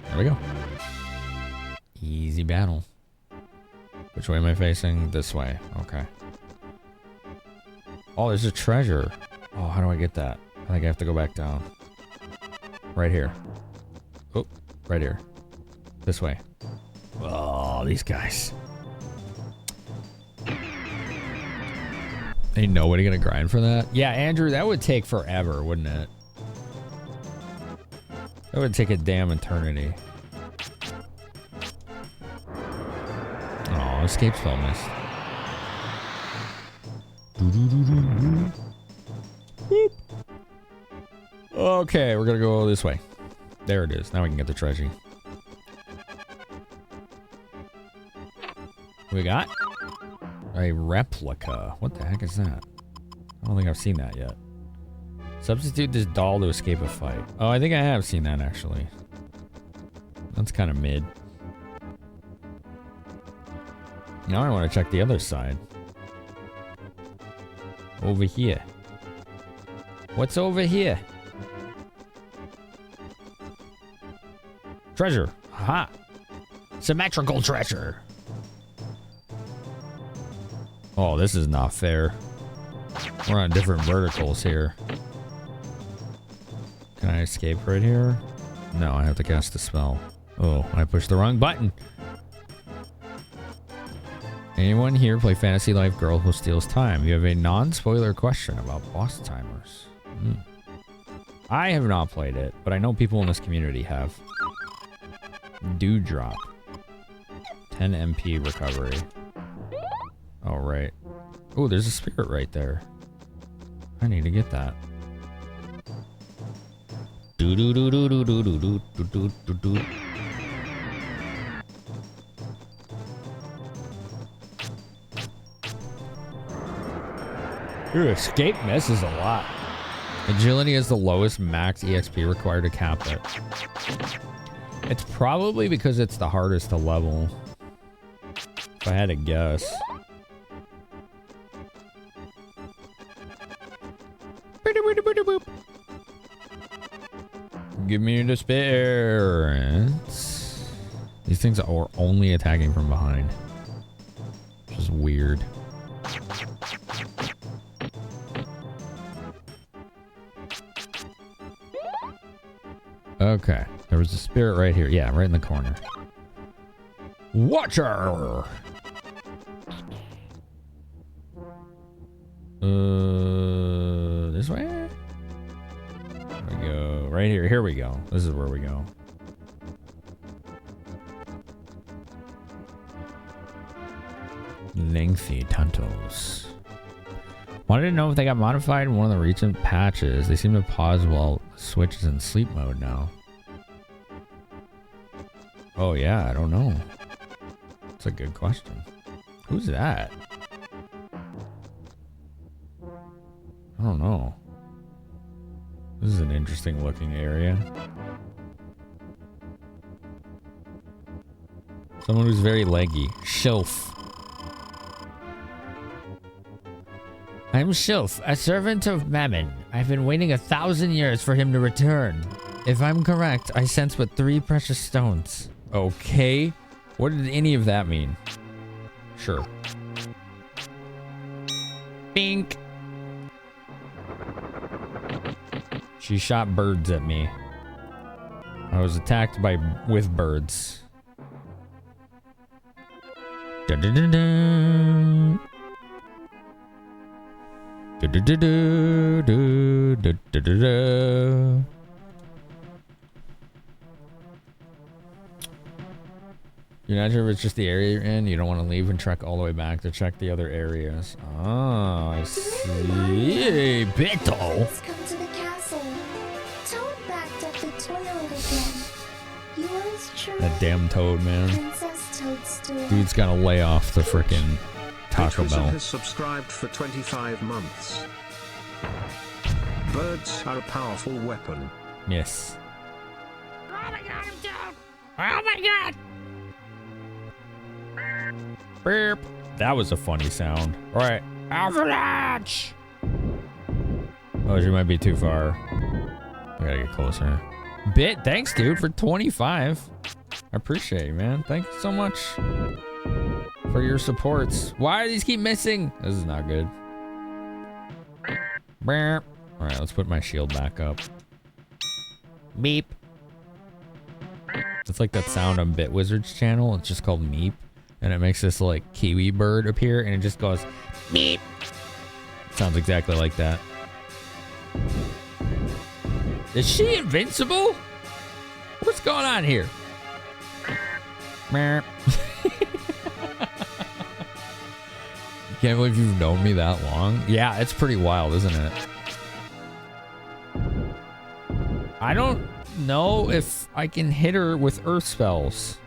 S1: There we go. Easy battle. Which way am I facing? This way. Okay. Oh, there's a treasure. Oh, how do I get that? I think I have to go back down. Right here. Oh, right here. This way. Oh, these guys. Ain't nobody gonna grind for that? Yeah, Andrew, that would take forever, wouldn't it? That would take a damn eternity. Oh, escape spell missed. Boop. Okay, we're gonna go this way. There it is. Now we can get the treasure. We got a replica. What the heck is that? I don't think I've seen that yet. Substitute this doll to escape a fight. Oh, I think I have seen that actually. That's kind of mid. Now I want to check the other side. Over here. What's over here? Treasure. Aha. Symmetrical treasure. Oh, this is not fair. We're on different verticals here. Can I escape right here? No, I have to cast a spell. Oh, I pushed the wrong button. Anyone here play Fantasy Life Girl Who Steals Time? You have a non-spoiler question about boss timers. I have not played it, but I know people in this community have. Dewdrop. 10 MP recovery. Oh, right. Oh, there's a spirit right there. I need to get that. Your escape misses a lot. Agility is the lowest max EXP required to cap it. It's probably because it's the hardest to level. If I had to guess. Give me the spirits. These things are only attacking from behind. Which is weird. Okay. There was a spirit right here. Yeah, right in the corner. Watcher! This way? There we go. Right here. Here we go. This is where we go. Lengthy tuntles. Wanted to know if they got modified in one of the recent patches. They seem to pause while the Switch is in sleep mode now. Oh yeah, I don't know. That's a good question. Who's that? I don't know. This is an interesting looking area. Someone who's very leggy. Shelf. I'm Shelf, a servant of Mammon. I've been waiting 1,000 years for him to return. If I'm correct, I sense but 3 precious stones. Okay. What did any of that mean? Sure. Bink. She shot birds at me. I was attacked with birds. Dun dun dun dun. Du, du, du, du, du, du, du, du, du. You're not sure if it's just the area you're in. You don't want to leave and trek all the way back to check the other areas. Oh, I see. Beto.
S7: Let's come to the castle. Toad backed up the toilet again. Yours truly,
S1: That damn toad, man.
S7: Princess Toadstool.
S1: Dude's gotta lay off the frickin' Taco
S6: Wizard
S1: Bell.
S6: has subscribed for 25 months. Birds are a powerful weapon.
S1: Yes.
S4: Oh my god, I'm down! Oh my god!
S1: Burp. That was a funny sound. All right.
S4: Avalanche!
S1: Oh, she might be too far. I gotta get closer. Bit, thanks, dude, for 25. I appreciate it, man. Thank you so much for your supports. Why do these keep missing? This is not good. Burp. All right, let's put my shield back up. Beep. It's like that sound on Bit Wizard's channel. It's just called Meep. And it makes this like kiwi bird appear and it just goes meep. Sounds exactly like that. Is she invincible? What's going on here? Meep. Can't believe you've known me that long. Yeah, it's pretty wild, isn't it? I don't know if I can hit her with earth spells.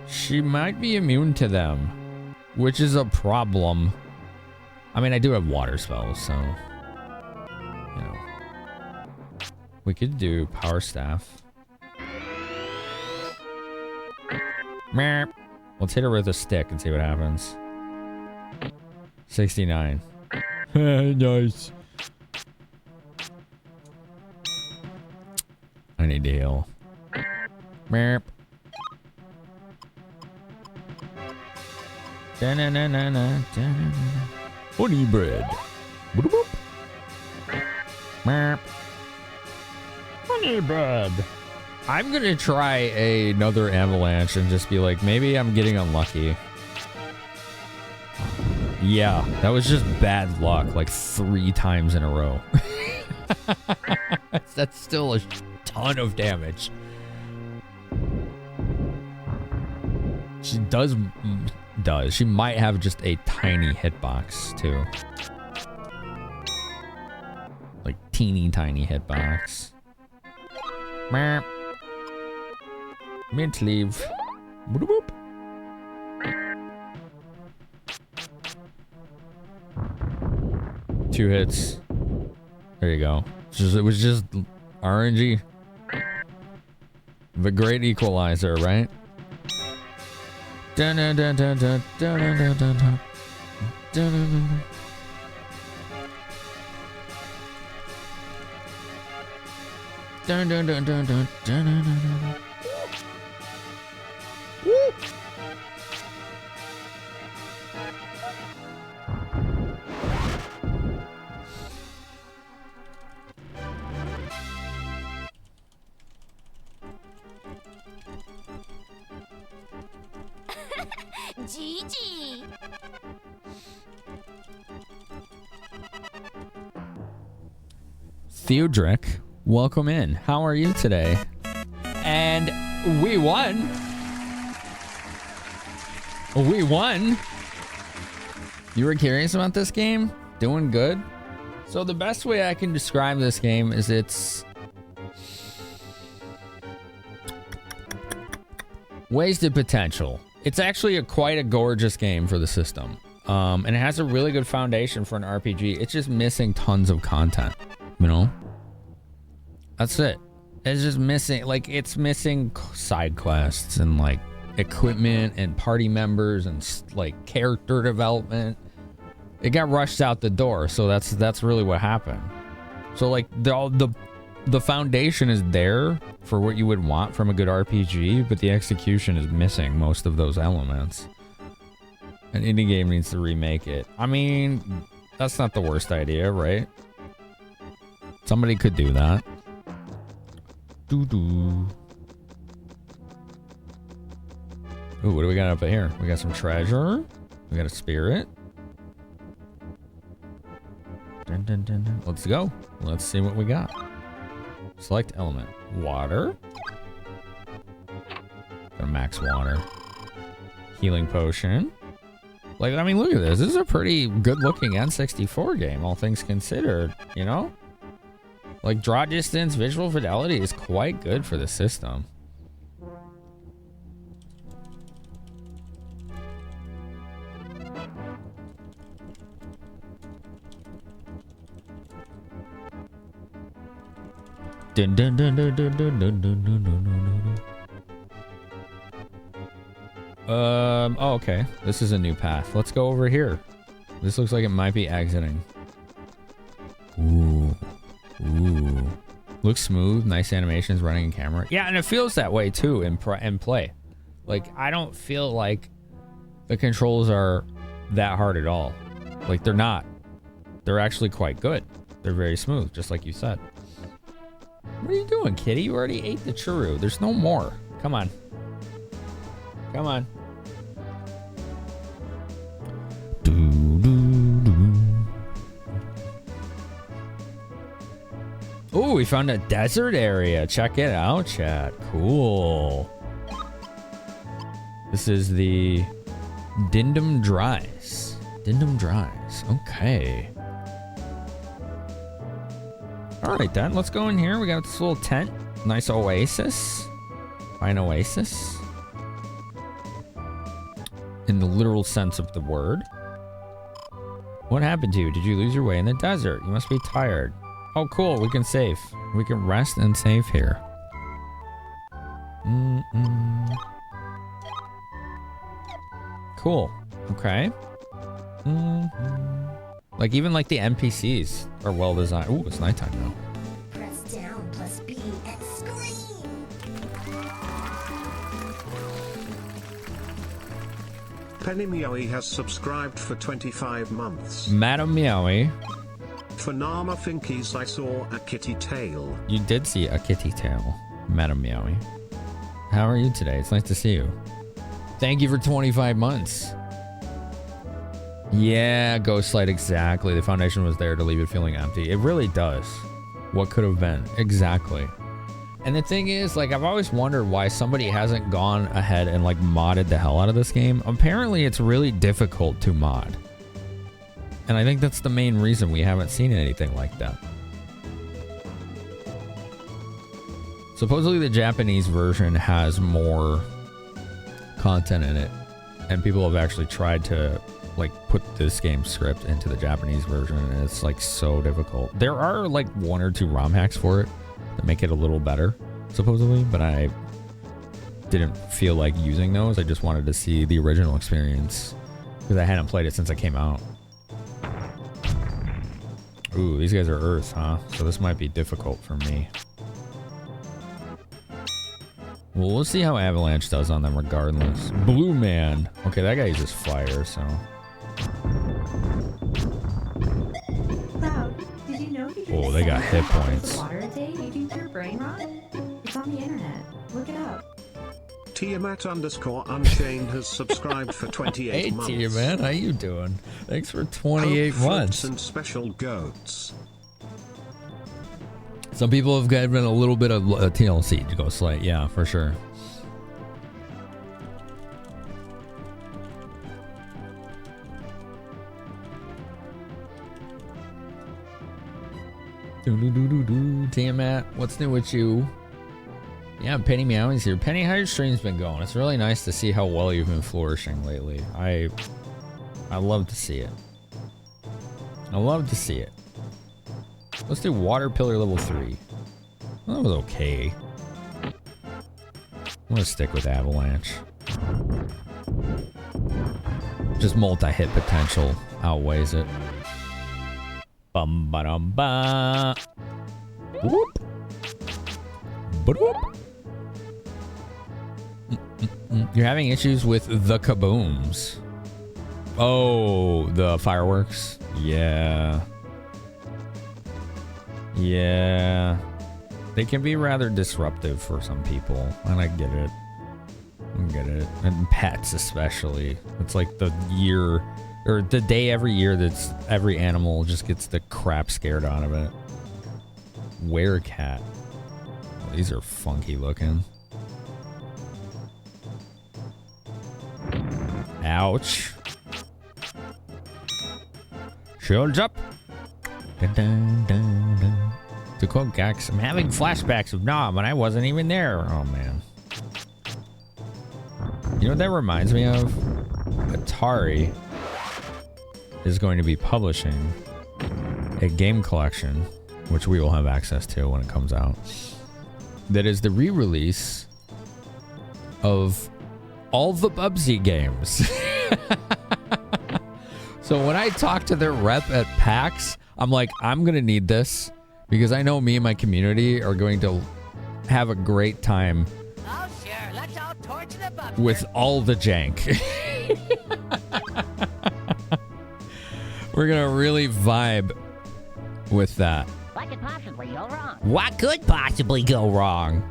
S1: She might be immune to them, which is a problem. I mean, I do have water spells, so, you know. We could do power staff. Meep. Let's hit her with a stick and see what happens. 69. Nice. I need to heal. Meep. Honey bread. Meep. Honey bread. I'm gonna try another avalanche and just be like, maybe I'm getting unlucky. Yeah, that was just bad luck, like 3 times in a row. That's still a ton of damage. She does. She might have just a tiny hitbox too. Like teeny tiny hitbox. Meep. Mint leave. Boop, boop. Two hits. There you go. It was just RNG. The great equalizer, right? Dun, dun, dun, dun, dun, dun, dun, dun, dun, dun. Dun, dun, dun. Dun, dun, dun, dun, dun, dun, dun, dun, dun. Woo!
S10: Gigi.
S1: Theodric, welcome in. How are you today? And we won. We won. You were curious about this game? Doing good? So the best way I can describe this game is it's wasted potential. It's actually quite a gorgeous game for the system. And it has a really good foundation for an RPG. It's just missing tons of content, you know? That's it. It's just missing, like, it's missing side quests and, like, equipment and party members and, like, character development. It got rushed out the door, so that's really what happened. So, like, the foundation is there for what you would want from a good RPG, but the execution is missing most of those elements. An indie game needs to remake it. I mean, that's not the worst idea, right? Somebody could do that. Doo-doo. Ooh, what do we got up here? We got some treasure. We got a spirit. Dun, dun, dun, dun. Let's go. Let's see what we got. Select element. Water. Gonna max water. Healing potion. Like, I mean, look at this. This is a pretty good looking N64 game, all things considered, you know? Like, draw distance, visual fidelity is quite good for the system. Dun, dun, dun, dun, dun, dun, dun, dun, dun, dun, dun. Oh, okay. This is a new path. Let's go over here. This looks like it might be exiting. Ooh. Ooh. Looks smooth. Nice animations running in camera. Yeah, and it feels that way too in play. Like, I don't feel like the controls are that hard at all. Like, they're not. They're actually quite good. They're very smooth, just like you said. What are you doing, kitty? You already ate the churro. There's no more. Come on. Come on. Oh, we found a desert area. Check it out, chat. Cool. This is the Dindum Dries. Dindum Dries. Okay. All right, then. Let's go in here. We got this little tent. Nice oasis. Fine oasis. In the literal sense of the word. What happened to you? Did you lose your way in the desert? You must be tired. Oh, cool. We can save. We can rest and save here. Cool. Okay. Like, even like the NPCs are well designed. Ooh, it's nighttime now.
S7: Press down plus B and scream.
S6: Penny Meowie has subscribed for 25 months.
S1: Madam Meowie.
S6: For Nama Finkies, I saw a kitty tail.
S1: You did see a kitty tail, Madam Meowie. How are you today? It's nice to see you. Thank you for 25 months. Yeah, Ghostlight, exactly. The foundation was there to leave it feeling empty. It really does. What could have been? Exactly. And the thing is, like, I've always wondered why somebody hasn't gone ahead and, like, modded the hell out of this game. Apparently, it's really difficult to mod. And I think that's the main reason we haven't seen anything like that. Supposedly the Japanese version has more content in it, and people have actually tried to like put this game script into the Japanese version, and it's like so difficult. There are like 1 or 2 ROM hacks for it that make it a little better, supposedly, but I didn't feel like using those. I just wanted to see the original experience because I hadn't played it since it came out. Ooh, these guys are Earth, huh? So this might be difficult for me. Well, we'll see how Avalanche does on them regardless. Blue Man. Okay, that guy uses fire, so.
S12: Cloud, did you know you
S1: Oh, they got hit points.
S12: water a day, you can cure brain rot? It's on the internet. Look it up.
S6: Tiamat_Unchained has subscribed for 28
S1: Hey,
S6: months.
S1: Tiamat, how you doing? Thanks for 28
S6: Hope
S1: months.
S6: floats and special goats.
S1: Some people have given a little bit of TLC to go slate. Yeah, for sure. Tiamat, what's new with you? Yeah, Penny Meowing's here. Penny, how your stream's been going? It's really nice to see how well you've been flourishing lately. I love to see it. I love to see it. Let's do Water Pillar level 3. Well, that was okay. I'm gonna stick with Avalanche. Just multi-hit potential outweighs it. Bum ba dum ba. Whoop. Whoop. You're having issues with the kabooms. Oh, the fireworks. Yeah. Yeah. They can be rather disruptive for some people, and I get it. I get it. And pets especially. It's like the year, or the day every year that's every animal just gets the crap scared out of it. Werecat. Oh, these are funky looking. Ouch. Shields up. Dun, dun, dun, dun. To quote Gax, I'm having flashbacks of Nom when I wasn't even there. Oh, man. You know what that reminds me of? Atari is going to be publishing a game collection, which we will have access to when it comes out, that is the re-release of all the Bubsy games. So when I talk to their rep at PAX, I'm like, I'm going to need this because I know me and my community are going to have a great time with all the jank. We're going to really vibe with that.
S4: What could possibly go wrong?
S1: What could possibly go wrong?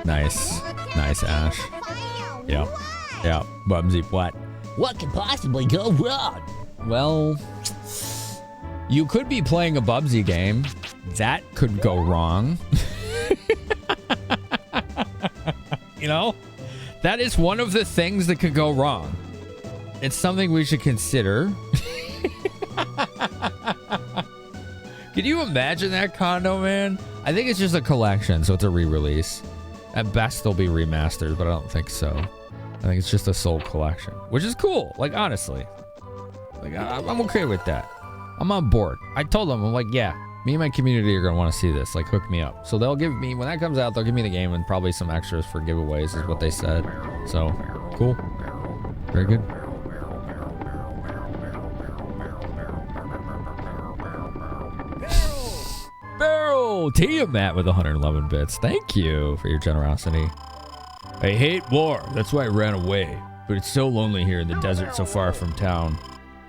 S1: Nice. Nice, Ash. Yep. Yep. Bubsy, what? What could possibly go wrong? Well, you could be playing a Bubsy game. That could go wrong. You know? That is one of the things that could go wrong. It's something we should consider. Can you imagine that condo, man? I think it's just a collection, so it's a re-release. At best, they'll be remastered, but I don't think so. I think it's just a soul collection, which is cool. Like, honestly, like I'm okay with that. I'm on board. I told them, I'm like, yeah, me and my community are gonna want to see this. Like, hook me up. So they'll give me, when that comes out, they'll give me the game and probably some extras for giveaways, is what they said. So cool, very good. Barrel Tiamat with 111 bits. Thank you for your generosity. I hate war. That's why I ran away. But it's so lonely here in the desert so far from town.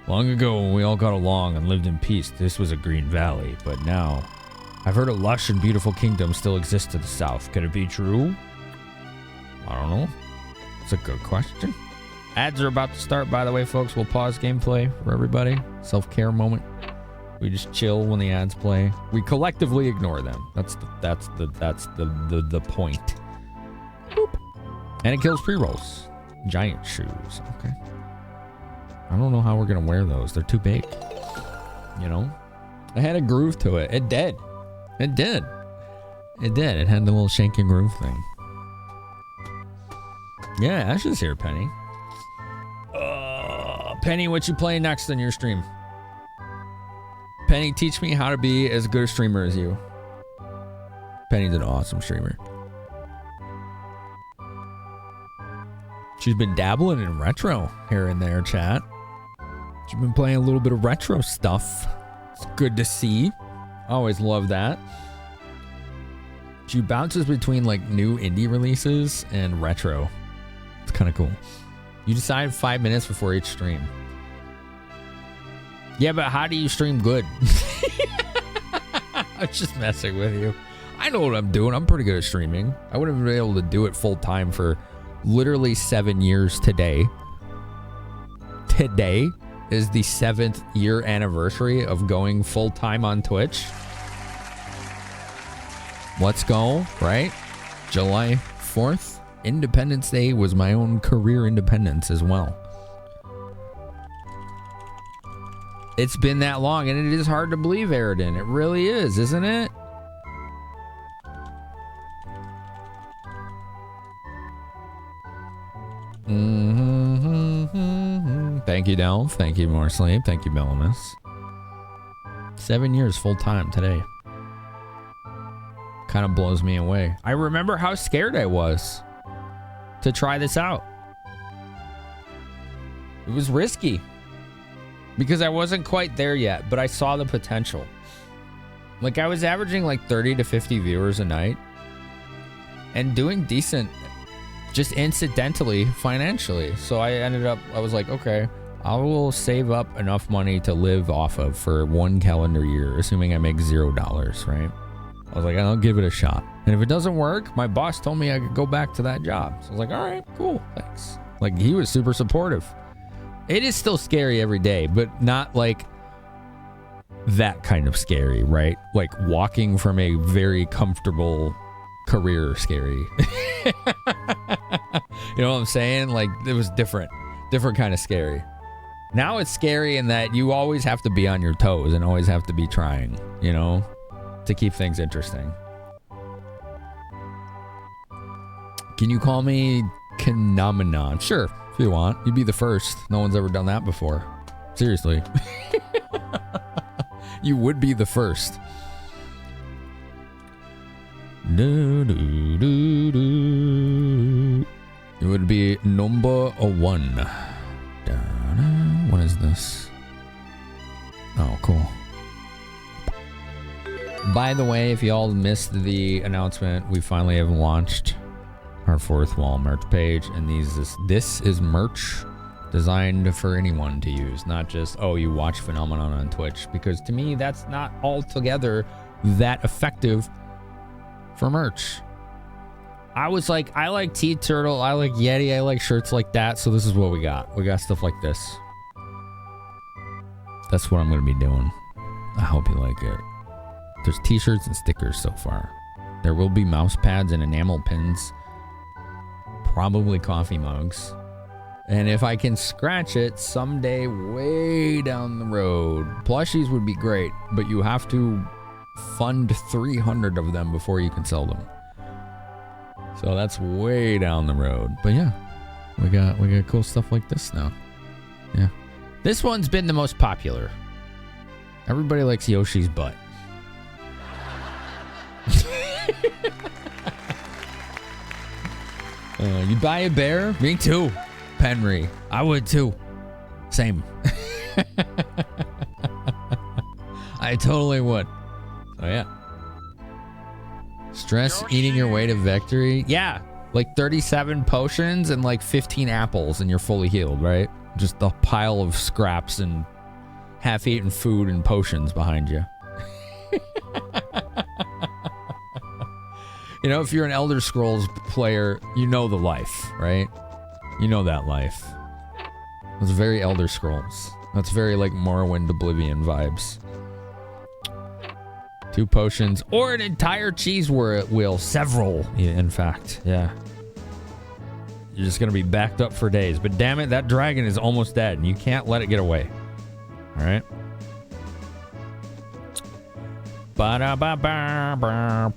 S1: Long ago when we all got along and lived in peace, this was a green valley. But now, I've heard a lush and beautiful kingdom still exists to the south. Can it be true? I don't know. It's a good question. Ads are about to start, by the way, folks. We'll pause gameplay for everybody. Self-care moment. We just chill when the ads play. We collectively ignore them. That's the point. Boop. And it kills pre-rolls. Giant shoes. Okay. I don't know how we're gonna wear those. They're too big. You know? It had a groove to it. It did. It did. It did. It had the little shake and groove thing. Yeah, Ashley's here, Penny. Penny, what you playing next on your stream? Penny, teach me how to be as good a streamer as you. Penny's an awesome streamer. She's been dabbling in retro here and there, chat. She's been playing a little bit of retro stuff. It's good to see. Always love that. She bounces between like new indie releases and retro. It's kind of cool. You decide 5 minutes before each stream. Yeah, but how do you stream good? I'm just messing with you. I know what I'm doing. I'm pretty good at streaming. I wouldn't have been able to do it full time for literally 7 years today. Today is the 7th year anniversary of going full time on Twitch. Let's go, right? July 4th. Independence Day was my own career independence as well. It's been that long, and it is hard to believe, Aridin. It really is, isn't it? Thank you, Delph. Thank you, More Sleep. Thank you, Bellamus. 7 years full time today. Kind of blows me away. I remember how scared I was to try this out. It was risky because I wasn't quite there yet, but I saw the potential. Like, I was averaging like 30 to 50 viewers a night and doing decent just incidentally financially. So I was like, okay, I will save up enough money to live off of for 1 calendar year, assuming I make $0, right? I was like, I'll give it a shot. And if it doesn't work, my boss told me I could go back to that job. So I was like, all right, cool, thanks. Like, he was super supportive. It is still scary every day, but not like that kind of scary, right? Like walking from a very comfortable career scary. You know what I'm saying? Like, it was different kind of scary. Now it's scary in that you always have to be on your toes and always have to be trying, you know, to keep things interesting. Can you call me Finamenon? Sure, if you want. You'd be the first. No one's ever done that before. Seriously. You would be the first. It would be number 1. What is this? Oh, cool. By the way, if y'all missed the announcement, we finally have launched our 4th wall merch page, and this is merch designed for anyone to use, not just, oh, you watch Finamenon on Twitch, because to me that's not altogether that effective for merch. I was like, I like T-Turtle, I like Yeti, I like shirts like that, so this is what we got. We got stuff like this. That's what I'm going to be doing. I hope you like it. There's t-shirts and stickers so far. There will be mouse pads and enamel pins. Probably coffee mugs. And if I can scratch it someday way down the road, plushies would be great, but you have to fund 300 of them before you can sell them. So that's way down the road. But yeah, we got cool stuff like this now. Yeah. This one's been the most popular. Everybody likes Yoshi's butt. You buy a bear? Me too, Penry. I would too. Same. I totally would. Oh yeah. Stress eating your way to victory. Yeah, like 37 potions and like 15 apples and you're fully healed, right? Just a pile of scraps and half-eaten food and potions behind you. You know, if you're an Elder Scrolls player, you know the life, right? You know that life. It's very Elder Scrolls. That's very like Morrowind Oblivion vibes. 2 potions or an entire cheese wheel. Several, in fact. Yeah. You're just going to be backed up for days. But damn it, that dragon is almost dead and you can't let it get away. All right. I'm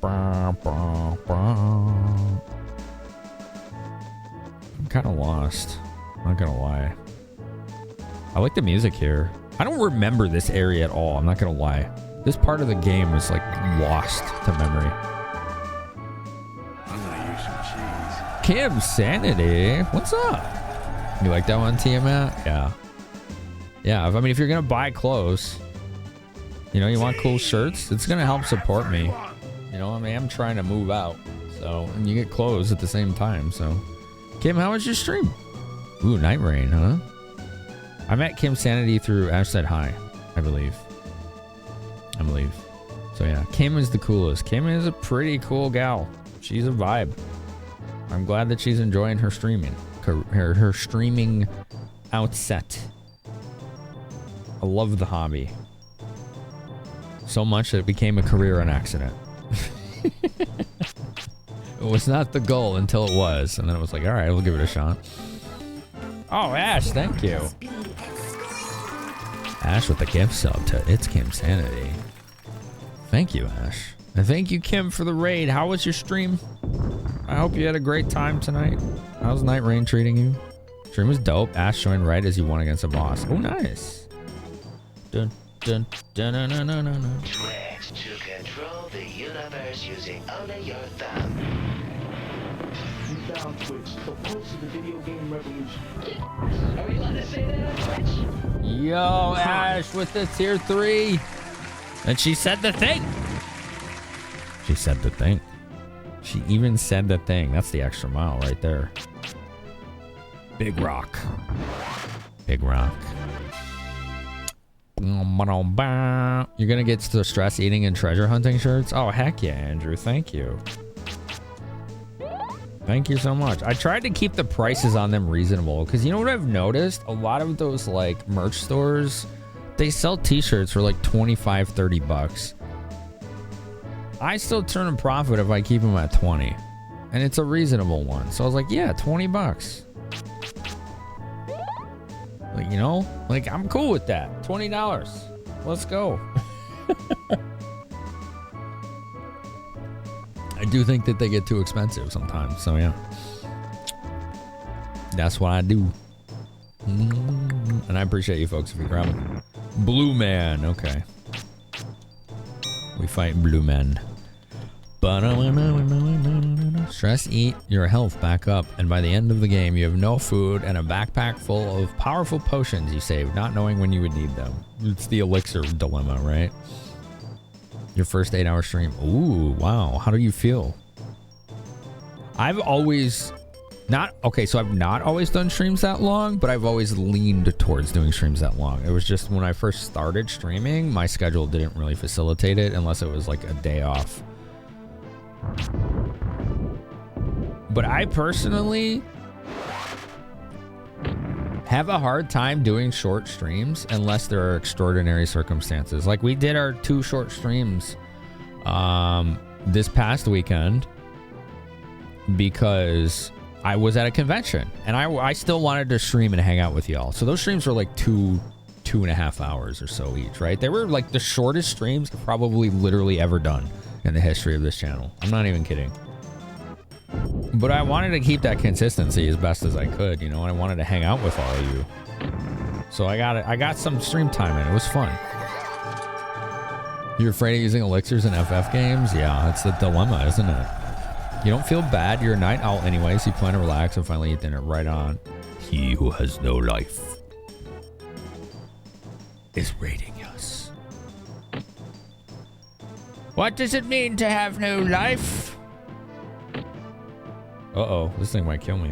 S1: kind of lost. Not gonna lie. I like the music here. I don't remember this area at all. I'm not gonna lie. This part of the game is like lost to memory.
S3: I'm gonna use some cheese.
S1: Kim Sanity, what's up? You like that one, Tiamat? Yeah. Yeah, I mean, if you're gonna buy clothes, you know, you want cool shirts, it's gonna help support me. You know, I mean, I'm trying to move out, so, and you get clothes at the same time, so. Kim, how was your stream? Ooh, Night Rain, huh? I met Kim Sanity through Ash Said Hi, I believe. So yeah, Kim is the coolest. Kim is a pretty cool gal. She's a vibe. I'm glad that she's enjoying her streaming. Her streaming outset. I love the hobby. So much that it became a career on accident. It was not the goal until it was. And then it was like, all right, we'll give it a shot. Oh, Ash, thank you. Ash with the gift sub to It's Kim Sanity. Thank you, Ash. And thank you, Kim, for the raid. How was your stream? I hope you had a great time tonight. How's Night Rain treating you? Stream was dope. Ash joined right as you won against a boss. Oh, nice. Dun, dun, dun, dun, dun, dun, dun, dun.
S13: Tricks to control the universe using only your thumb.
S2: You found Twitch, the pulse of the video game revolution.
S13: Are you allowed to say that on Twitch?
S1: Yo, Ash with the tier 3. And she said the thing. She said the thing. She even said the thing. That's the extra mile right there. Big rock. Big rock. You're gonna get to stress eating and treasure hunting shirts? Oh, heck yeah, Andrew. Thank you. Thank you so much. I tried to keep the prices on them reasonable because you know what I've noticed? A lot of those like merch stores, they sell t-shirts for like 25, 30 bucks. I still turn a profit if I keep them at 20. And it's a reasonable one. So I was like, yeah, 20 bucks. Like, you know, like I'm cool with that. $20. Let's go. I do think that they get too expensive sometimes. So yeah. That's what I do. And I appreciate you folks if you grab them. Blue Man. Okay. We fight blue men. Stress eat your health back up, and by the end of the game you have no food and a backpack full of powerful potions you saved, not knowing when you would need them. It's the elixir dilemma, right? Your first 8-hour stream. Ooh, wow. How do you feel? I've always not okay, so I've not always done streams that long, but I've always leaned towards doing streams that long. It was just when I first started streaming, my schedule didn't really facilitate it unless it was like a day off. But I personally have a hard time doing short streams unless there are extraordinary circumstances. Like we did our 2 short streams this past weekend because I was at a convention and I still wanted to stream and hang out with y'all. So those streams were like 2.5 hours or so each, right? They were like the shortest streams I've probably literally ever done in the history of this channel. I'm not even kidding. But I wanted to keep that consistency as best as I could, you know, and I wanted to hang out with all of you. So I got some stream time in. It was fun. You're afraid of using elixirs in FF games? Yeah, that's the dilemma, isn't it? You don't feel bad. You're a night owl anyway, so you plan to relax and finally eat dinner. Right on. He who has no life is raiding us. What does it mean to have no life? Uh-oh, this thing might kill me.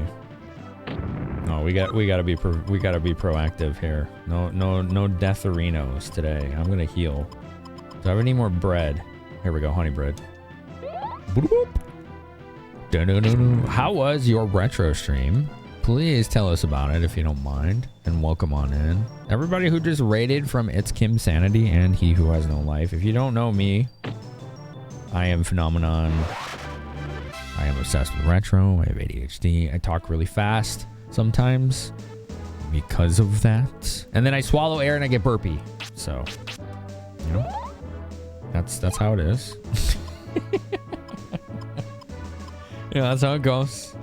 S1: No, we gotta be proactive here. No deatherinos today. I'm gonna heal. Do I have any more bread? Here we go, honey bread. How was your retro stream? Please tell us about it if you don't mind, and welcome on in. Everybody who just raided from It's Kim Sanity and He Who Has No Life. If you don't know me, I am Finamenon. I am obsessed with retro. I have ADHD. I talk really fast sometimes because of that. And then I swallow air and I get burpy. So, you know. That's how it is. Yeah, that's how it goes.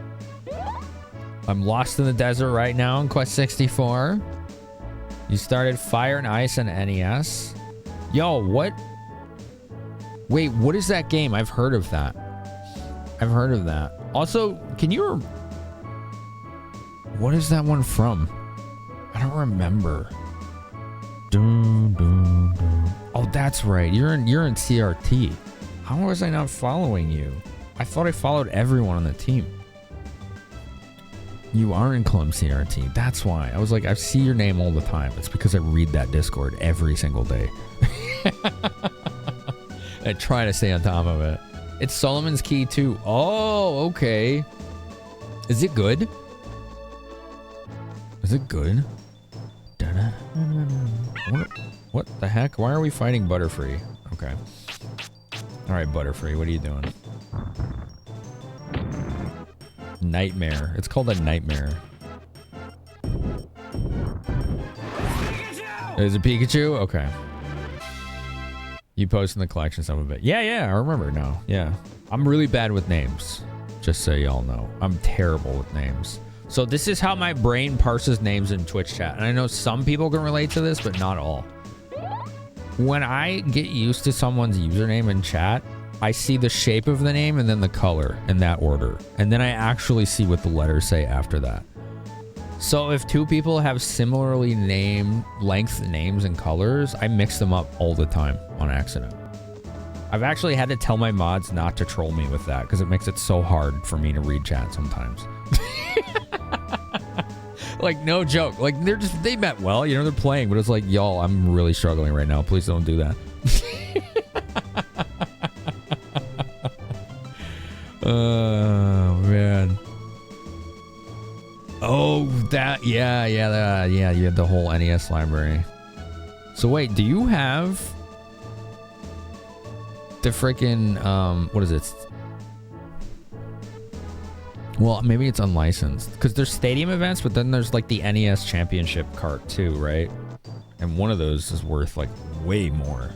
S1: I'm lost in the desert right now in Quest 64. You started Fire and Ice and NES. Yo, what? Wait, what is that game? I've heard of that. I've heard of that. Also, can you... What is that one from? I don't remember. Dun, dun, dun. Oh, that's right. You're in CRT. How was I not following you? I thought I followed everyone on the team. You are in Clum CRT. That's why. I was like, I see your name all the time. It's because I read that Discord every single day. I try to stay on top of it. It's Solomon's Key too. Oh, okay. Is it good? Is it good? What the heck? Why are we fighting Butterfree? Okay. All right, Butterfree, what are you doing? Nightmare. It's called a nightmare. Is it Pikachu? Okay. You post in the collection some of it. Yeah, I remember now. Yeah. I'm really bad with names. Just so y'all know. I'm terrible with names. So this is how my brain parses names in Twitch chat. And I know some people can relate to this, but not all. When I get used to someone's username in chat, I see the shape of the name and then the color in that order. And then I actually see what the letters say after that. So if two people have similarly named length names and colors, I mix them up all the time on accident. I've actually had to tell my mods not to troll me with that because it makes it so hard for me to read chat sometimes. Like, no joke. Like, they meant well, you know, they're playing, but it's like, y'all, I'm really struggling right now. Please don't do that. Oh, man. Oh, that, yeah, you had the whole NES library. So wait, do you have the freaking, what is it? Well, maybe it's unlicensed because there's stadium events, but then there's like the NES championship cart too, right? And one of those is worth like way more.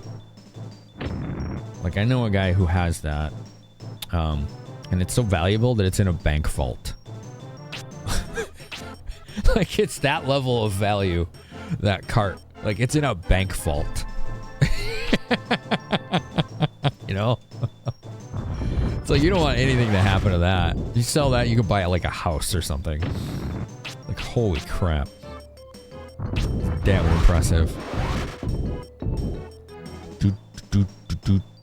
S1: Like I know a guy who has that, and it's so valuable that it's in a bank vault. Like it's that level of value, that cart. Like it's in a bank vault. You know? It's like you don't want anything to happen to that. You sell that, you could buy like a house or something. Like holy crap. Damn impressive.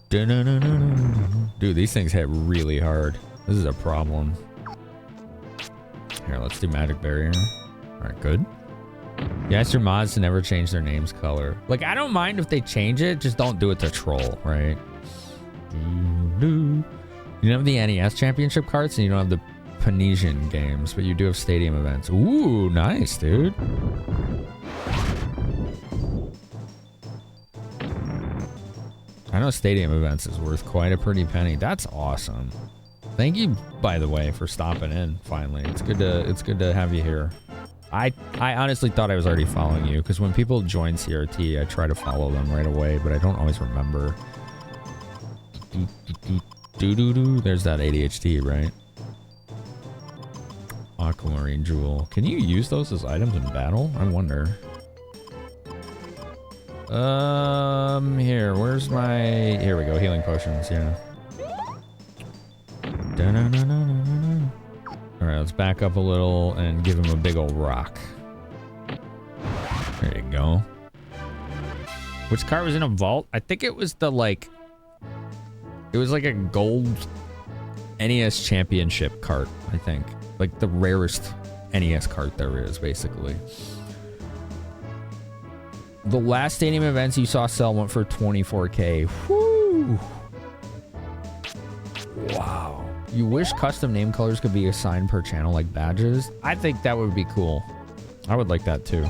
S1: Dude, these things hit really hard. This is a problem. Here, let's do Magic Barrier. Alright, good. You ask your mods to never change their name's color. Like, I don't mind if they change it, just don't do it to troll, right? You don't have the NES championship carts and you don't have the Panesian games, but you do have stadium events. Ooh, nice, dude. I know stadium events is worth quite a pretty penny. That's awesome. Thank you, by the way, for stopping in finally. It's good to have you here. I honestly thought I was already following you because when people join CRT, I try to follow them right away, but I don't always remember. There's that ADHD, right? Aquamarine Jewel. Can you use those as items in battle? I wonder. Here, where's my... Here we go, healing potions, yeah. Alright, let's back up a little and give him a big old rock. There you go. Which card was in a vault? I think it was the, like... It was like a gold NES championship cart, I think. Like the rarest NES cart there is, basically. The last stadium events you saw sell went for 24K. Whoo! Wow. You wish custom name colors could be assigned per channel like badges? I think that would be cool. I would like that too.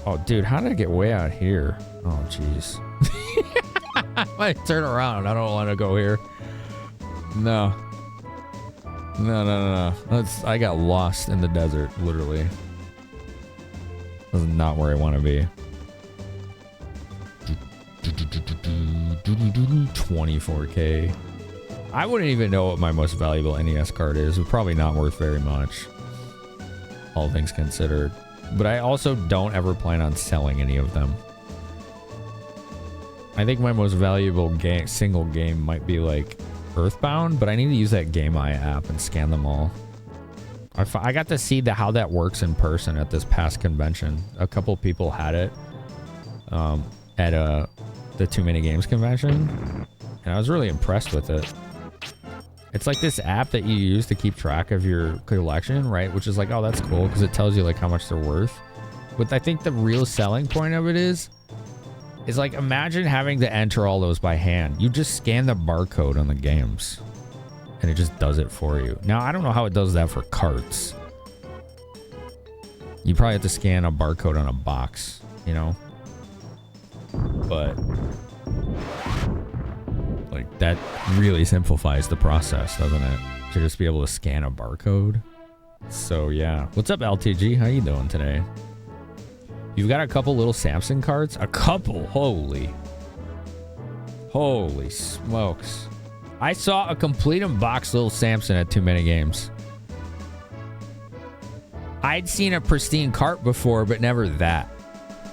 S1: Oh, dude, how did I get way out here? Oh, jeez. I might turn around. I don't want to go here. No. No. I got lost in the desert, literally. This is not where I want to be. 24K. I wouldn't even know what my most valuable NES card is. It's probably not worth very much, all things considered. But I also don't ever plan on selling any of them. I think my most valuable single game might be like Earthbound, but I need to use that Game Eye app and scan them all. I got to see how that works in person at this past convention. A couple people had it at the Too Many Games convention, and I was really impressed with it. It's like this app that you use to keep track of your collection, right? Which is like, oh, that's cool because it tells you like how much they're worth. But I think the real selling point of it is like, imagine having to enter all those by hand. You just scan the barcode on the games and it just does it for you. Now, I don't know how it does that for carts. You probably have to scan a barcode on a box, you know? But like, that really simplifies the process, doesn't it? To just be able to scan a barcode. So yeah. What's up, LTG? How you doing today? You've got a couple little Samson cards? A couple? Holy smokes. I saw a complete unboxed little Samson at Too Many Games. I'd seen a pristine cart before, but never that.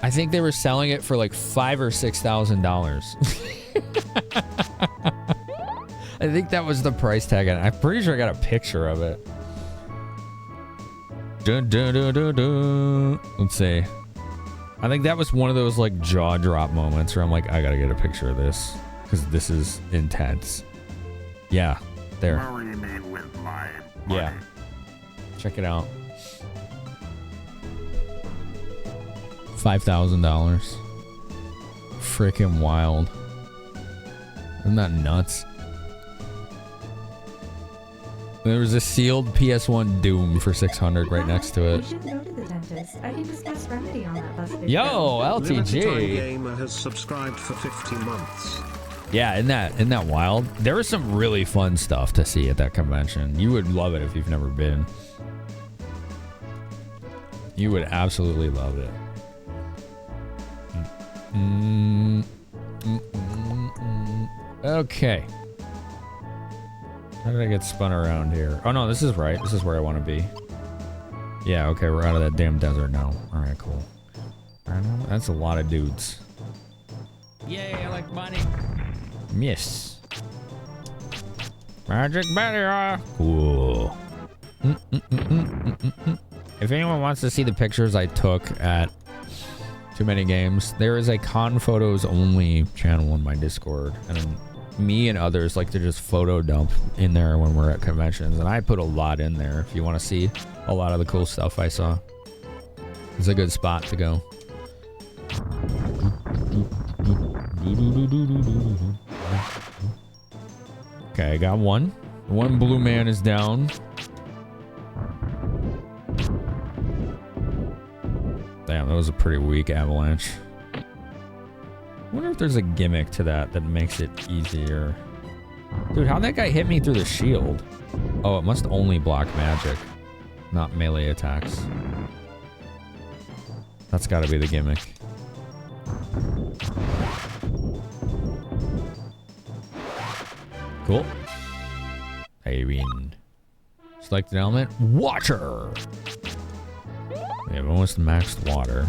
S1: I think they were selling it for like $5,000 or $6,000. I think that was the price tag on it. I'm pretty sure I got a picture of it. Dun, dun, dun, dun, dun. Let's see. I think that was one of those like jaw drop moments where I'm like, I gotta get a picture of this because this is intense. Yeah, there. Yeah, check it out. $5,000. Freaking wild. Isn't that nuts? There was a sealed PS1 Doom for $600 right next to it.
S12: You should go to the dentist. I can discuss remedy on that busted.
S1: Yo,
S6: Limited Time
S1: LTG.
S6: Gamer has subscribed for 50 months.
S1: Yeah, isn't that wild? There was some really fun stuff to see at that convention. You would love it if you've never been. You would absolutely love it. Okay. How did I get spun around here? Oh no, this is right. This is where I want to be. Yeah, okay, we're out of that damn desert now. Alright, cool. That's a lot of dudes. Yay, I like money. Miss. Magic barrier. Cool. If anyone wants to see the pictures I took at Too Many Games, there is a con photos only channel in my Discord, and me and others like to just photo dump in there when we're at conventions, and I put a lot in there if you want to see a lot of the cool stuff I saw. It's a good spot to go. Okay, I got one. One blue man is down. Damn, that was a pretty weak avalanche. I wonder if there's a gimmick to that makes it easier. Dude, how'd that guy hit me through the shield? Oh, it must only block magic, not melee attacks. That's gotta be the gimmick. Cool. I mean, select an element. Water! We have almost maxed water.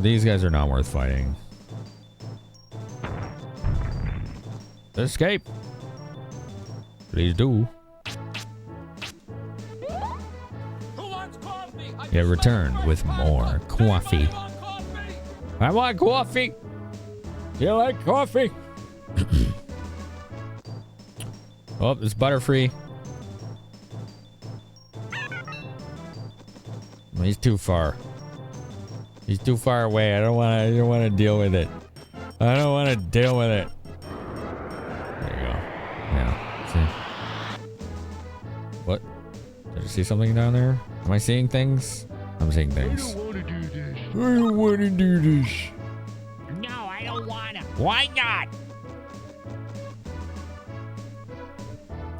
S1: These guys are not worth fighting. Escape! Please do. Yeah, return with more coffee. I want coffee! You like coffee? Oh, it's Butterfree. He's too far. He's too far away. I don't want to deal with it. I don't want to deal with it. There you go. Yeah. See? What? Did you see something down there? Am I seeing things? I'm seeing things.
S8: I don't want to do this.
S4: No, I don't wanna. Why not?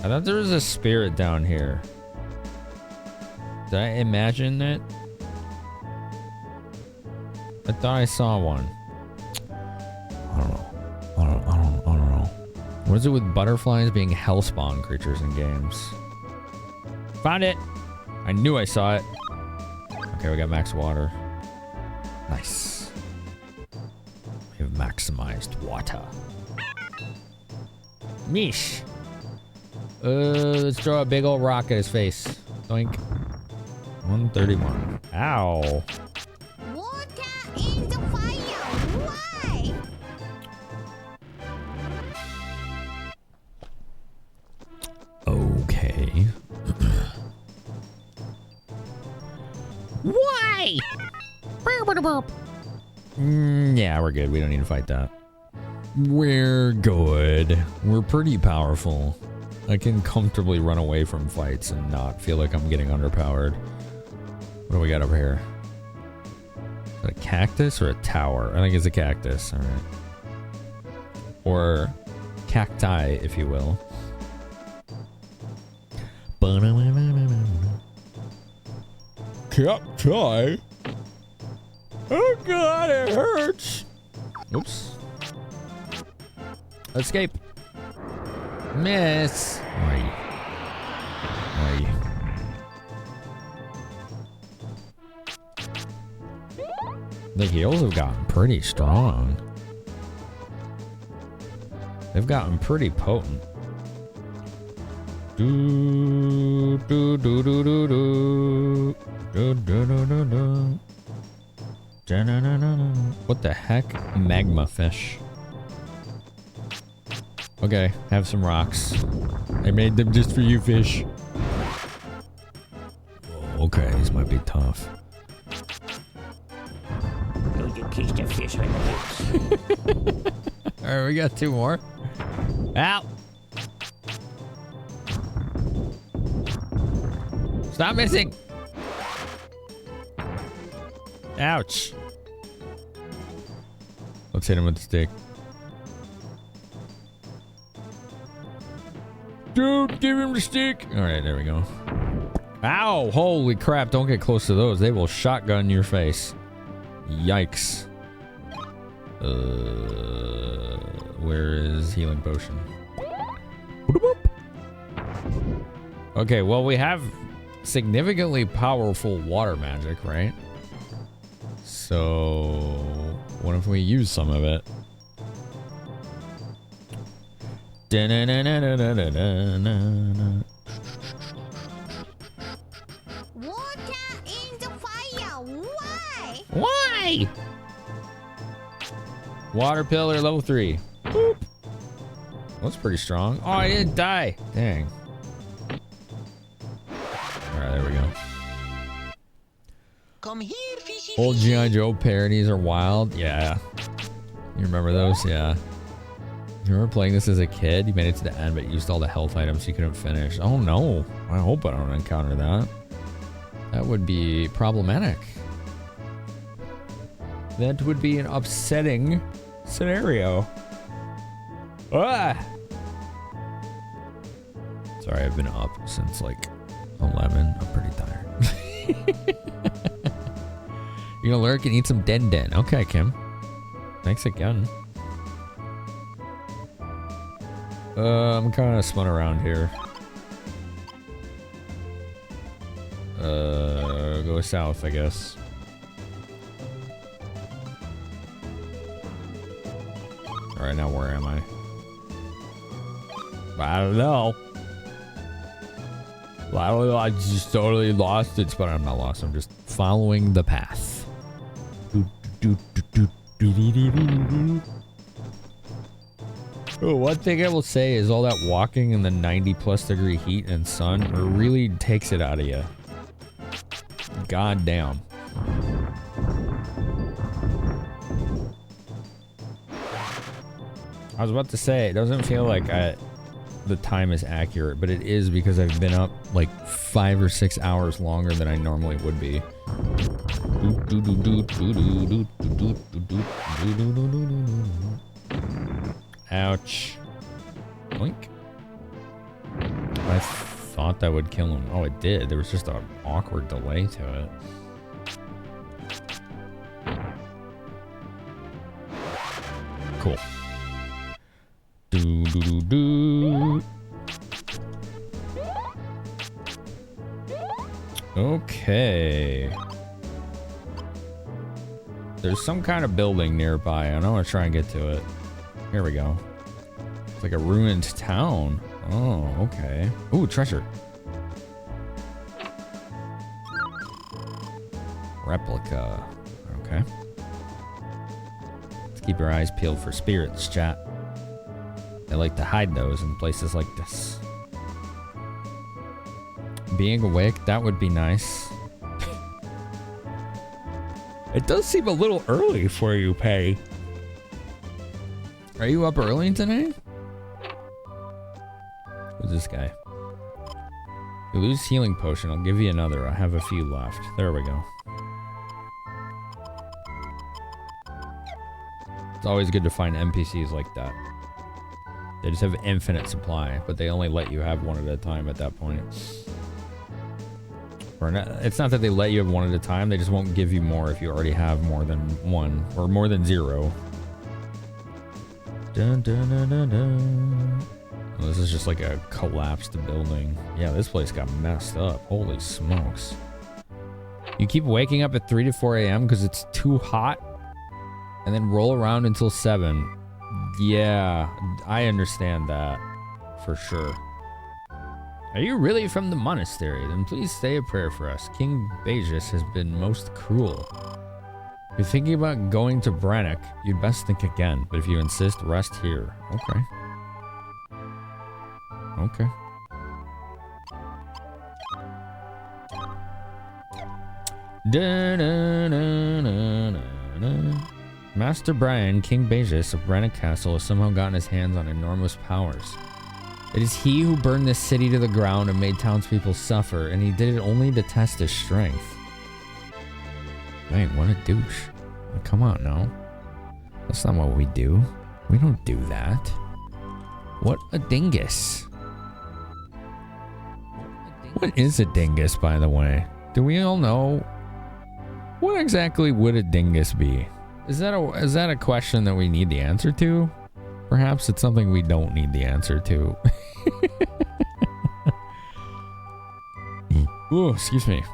S1: I thought there was a spirit down here. Did I imagine it? I thought I saw one. I don't know. I don't know. What is it with butterflies being hellspawn creatures in games? Found it! I knew I saw it. Okay, we got max water. Nice. We have maximized water. Mish! Let's throw a big old rock at his face. Doink. 131. Ow.
S10: Water in the fire. Why?
S1: Okay.
S4: Why?
S1: Yeah, we're good. We don't need to fight that. We're good. We're pretty powerful. I can comfortably run away from fights and not feel like I'm getting underpowered. What do we got over here? Is it a cactus or a tower? I think it's a cactus. All right. Or cacti, if you will. Cacti? Oh god, it hurts. Oops. Escape. Miss. Aye. The heals have gotten pretty strong. They've gotten pretty potent. Do do do do do do do do do do do. What the heck? Magma fish. Okay, have some rocks. I made them just for you, fish. Oh, okay, these might be tough.
S4: You kiss the fish on the lips.
S1: Alright, we got two more. Ow! Stop missing! Ouch! Let's hit him with the stick. Dude, give him the stick! Alright, there we go. Ow! Holy crap, don't get close to those. They will shotgun your face. Yikes. Where is healing potion? Okay, well, we have significantly powerful water magic, right? So, what if we use some of it?
S10: Water in the fire. Why?
S1: Why? Water pillar level 3. Boop. That's pretty strong. Oh, I didn't die. Dang. Alright, there we go.
S13: Come here, fishy.
S1: Old G.I. Joe parodies are wild. Yeah. You remember those? Yeah. You remember playing this as a kid? You made it to the end, but used all the health items you couldn't finish. Oh no. I hope I don't encounter that. That would be problematic. That would be an upsetting scenario. Ah! Sorry, I've been up since like 11. I'm pretty tired. You're gonna lurk and eat some den. Okay, Kim. Thanks again. I'm kind of spun around here. Go south, I guess. Alright, now where am I? I don't know. I just totally lost it, but I'm not lost. I'm just following the path. Oh, one thing I will say is all that walking in the 90+ degree heat and sun really takes it out of you. God damn. I was about to say, it doesn't feel like the time is accurate, but it is because I've been up like 5 or 6 hours longer than I normally would be. Ouch. Blink. I thought that would kill him. Oh, it did. There was just an awkward delay to it. Cool. Do do do do. Okay. There's some kind of building nearby. I want to try and get to it. Here we go. It's like a ruined town. Oh, okay. Ooh, treasure. Replica. Okay. Let's keep your eyes peeled for spirits, chat. They like to hide those in places like this. Being awake, that would be nice. It does seem a little early for you, Pay. Are you up early today? Who's this guy? You lose healing potion. I'll give you another. I have a few left. There we go. It's always good to find NPCs like that. They just have infinite supply, but they only let you have one at a time at that point. Or not, it's not that they let you have one at a time, they just won't give you more if you already have more than one, or more than 0. Dun, dun, dun, dun, dun. Oh, this is just like a collapsed building. Yeah, this place got messed up. Holy smokes. You keep waking up at 3 to 4 a.m. because it's too hot, and then roll around until 7. Yeah, I understand that for sure. Are you really from the monastery? Then please say a prayer for us. King Bajus has been most cruel. If you're thinking about going to Brannock, you'd best think again. But if you insist, rest here. Okay. Okay. Master Brian, King Bajus of Brannock Castle, has somehow gotten his hands on enormous powers. It is he who burned this city to the ground and made townspeople suffer, and he did it only to test his strength. Man, what a douche. Come on now. That's not what we do. We don't do that. What a dingus. What is a dingus, by the way? Do we all know? What exactly would a dingus be? Is that a question that we need the answer to? Perhaps it's something we don't need the answer to. Ooh, excuse me.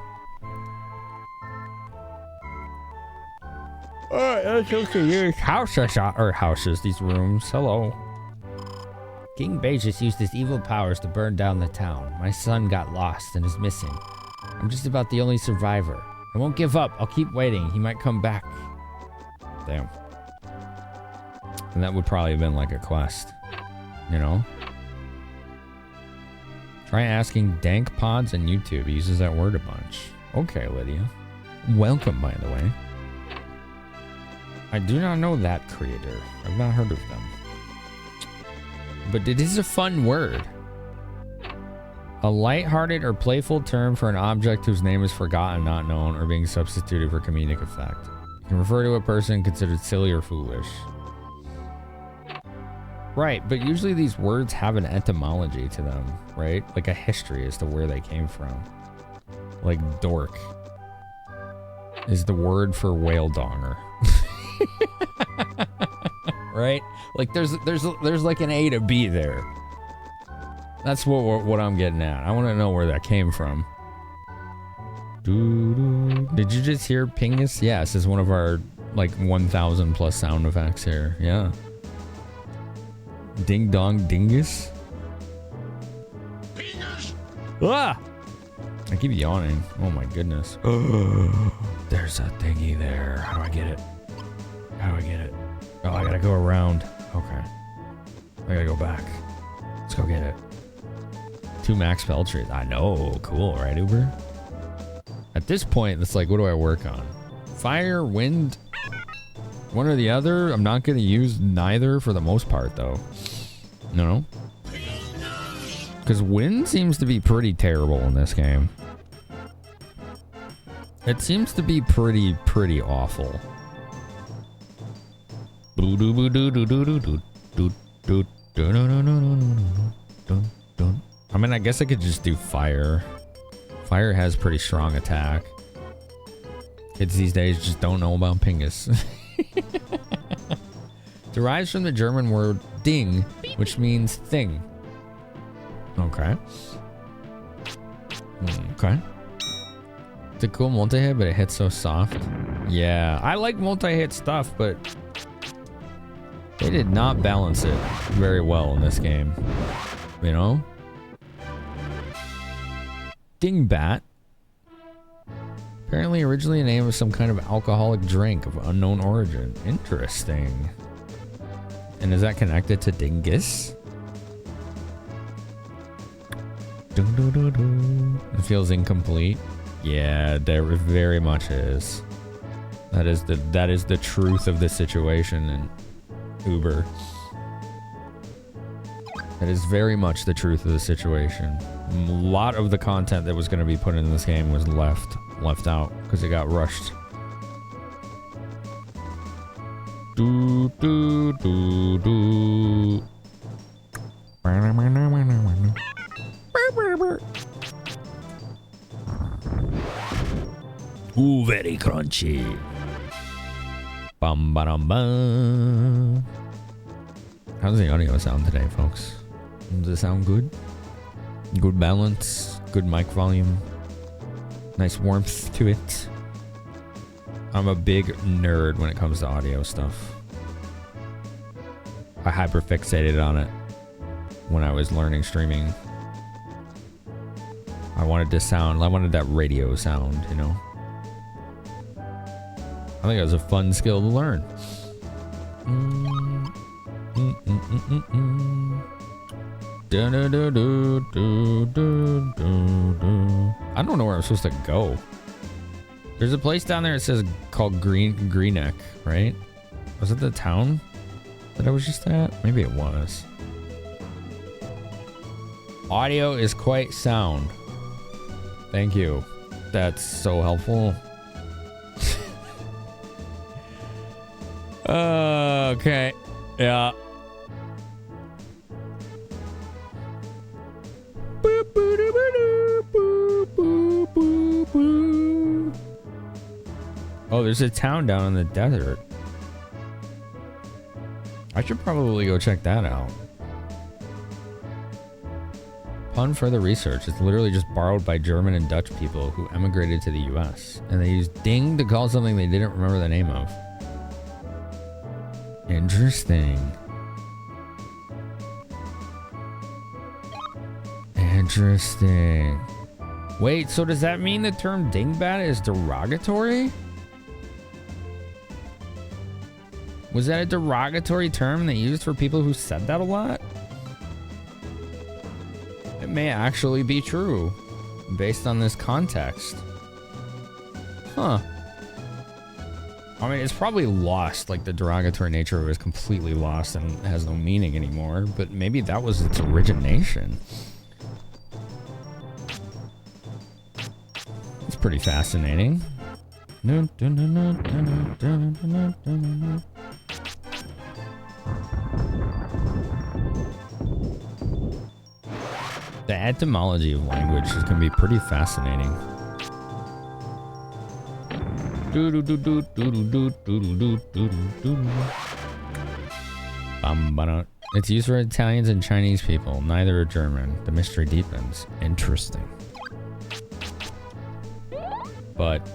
S1: That's okay. Here's houses, these rooms. Hello. King Bajus used his evil powers to burn down the town. My son got lost and is missing. I'm just about the only survivor. I won't give up. I'll keep waiting. He might come back. Damn. And that would probably have been like a quest. You know? Try asking Dank Pods on YouTube. He uses that word a bunch. Okay, Lydia. Welcome, by the way. I do not know that creator. I've not heard of them. But it is a fun word. A lighthearted or playful term for an object whose name is forgotten, not known, or being substituted for comedic effect. You can refer to a person considered silly or foolish. Right, but usually these words have an etymology to them, right? Like a history as to where they came from. Like dork is the word for whale donger. Right? Like there's like an A to B there. That's what I'm getting at. I want to know where that came from. Did you just hear Pingus? Yes, it's one of our like 1,000 plus sound effects here. Yeah. Ding dong dingus. Pingus. Ah! I keep yawning. Oh my goodness. There's a thingy there. How do I get it? How do I get it? Oh, I gotta go around. Okay. I gotta go back. Let's go get it. 2 max spell trees. I know. Cool, right, Uber? At this point, it's like, what do I work on? Fire, wind, one or the other? I'm not gonna use neither for the most part, though. No? Because wind seems to be pretty terrible in this game. It seems to be pretty awful. I'm mean, I guess I could just do fire. Fire has pretty strong attack. Kids these days just don't know about Pingus. Derives from the German word Ding, which means thing. Okay. Okay. It's a cool multi-hit, but it hits so soft. Yeah, I like multi-hit stuff, but they did not balance it very well in this game. You know? Dingbat. Apparently originally a name of some kind of alcoholic drink of unknown origin. Interesting. And is that connected to Dingus? It feels incomplete. Yeah, there very much is. That is the truth of the situation in Uber. That is very much the truth of the situation. A lot of the content that was going to be put in this game was left out because it got rushed. Do do do do. Ooh, very crunchy. Bum ba dum bum. How's the audio sound today, folks? Does it sound good? Good balance, good mic volume, nice warmth to it. I'm a big nerd when it comes to audio stuff. I hyperfixated on it when I was learning streaming. I wanted that radio sound, you know? I think it was a fun skill to learn. I don't know where I'm supposed to go. There's a place down there that says called Greenneck, right? Was it the town that I was just at? Maybe it was. Audio is quite sound. Thank you. That's so helpful. Okay. Yeah. Oh, there's a town down in the desert. I should probably go check that out. Upon further research, it's literally just borrowed by German and Dutch people who emigrated to the US. And they used ding to call something they didn't remember the name of. Interesting. Interesting. Wait, so does that mean the term dingbat is derogatory? Was that a derogatory term they used for people who said that a lot? It may actually be true, based on this context. Huh. I mean, it's probably lost, like the derogatory nature of it is completely lost and has no meaning anymore, but maybe that was its origination. It's pretty fascinating. The etymology of language can be pretty fascinating. It's used for Italians and Chinese people. Neither are German. The mystery deepens. Interesting. But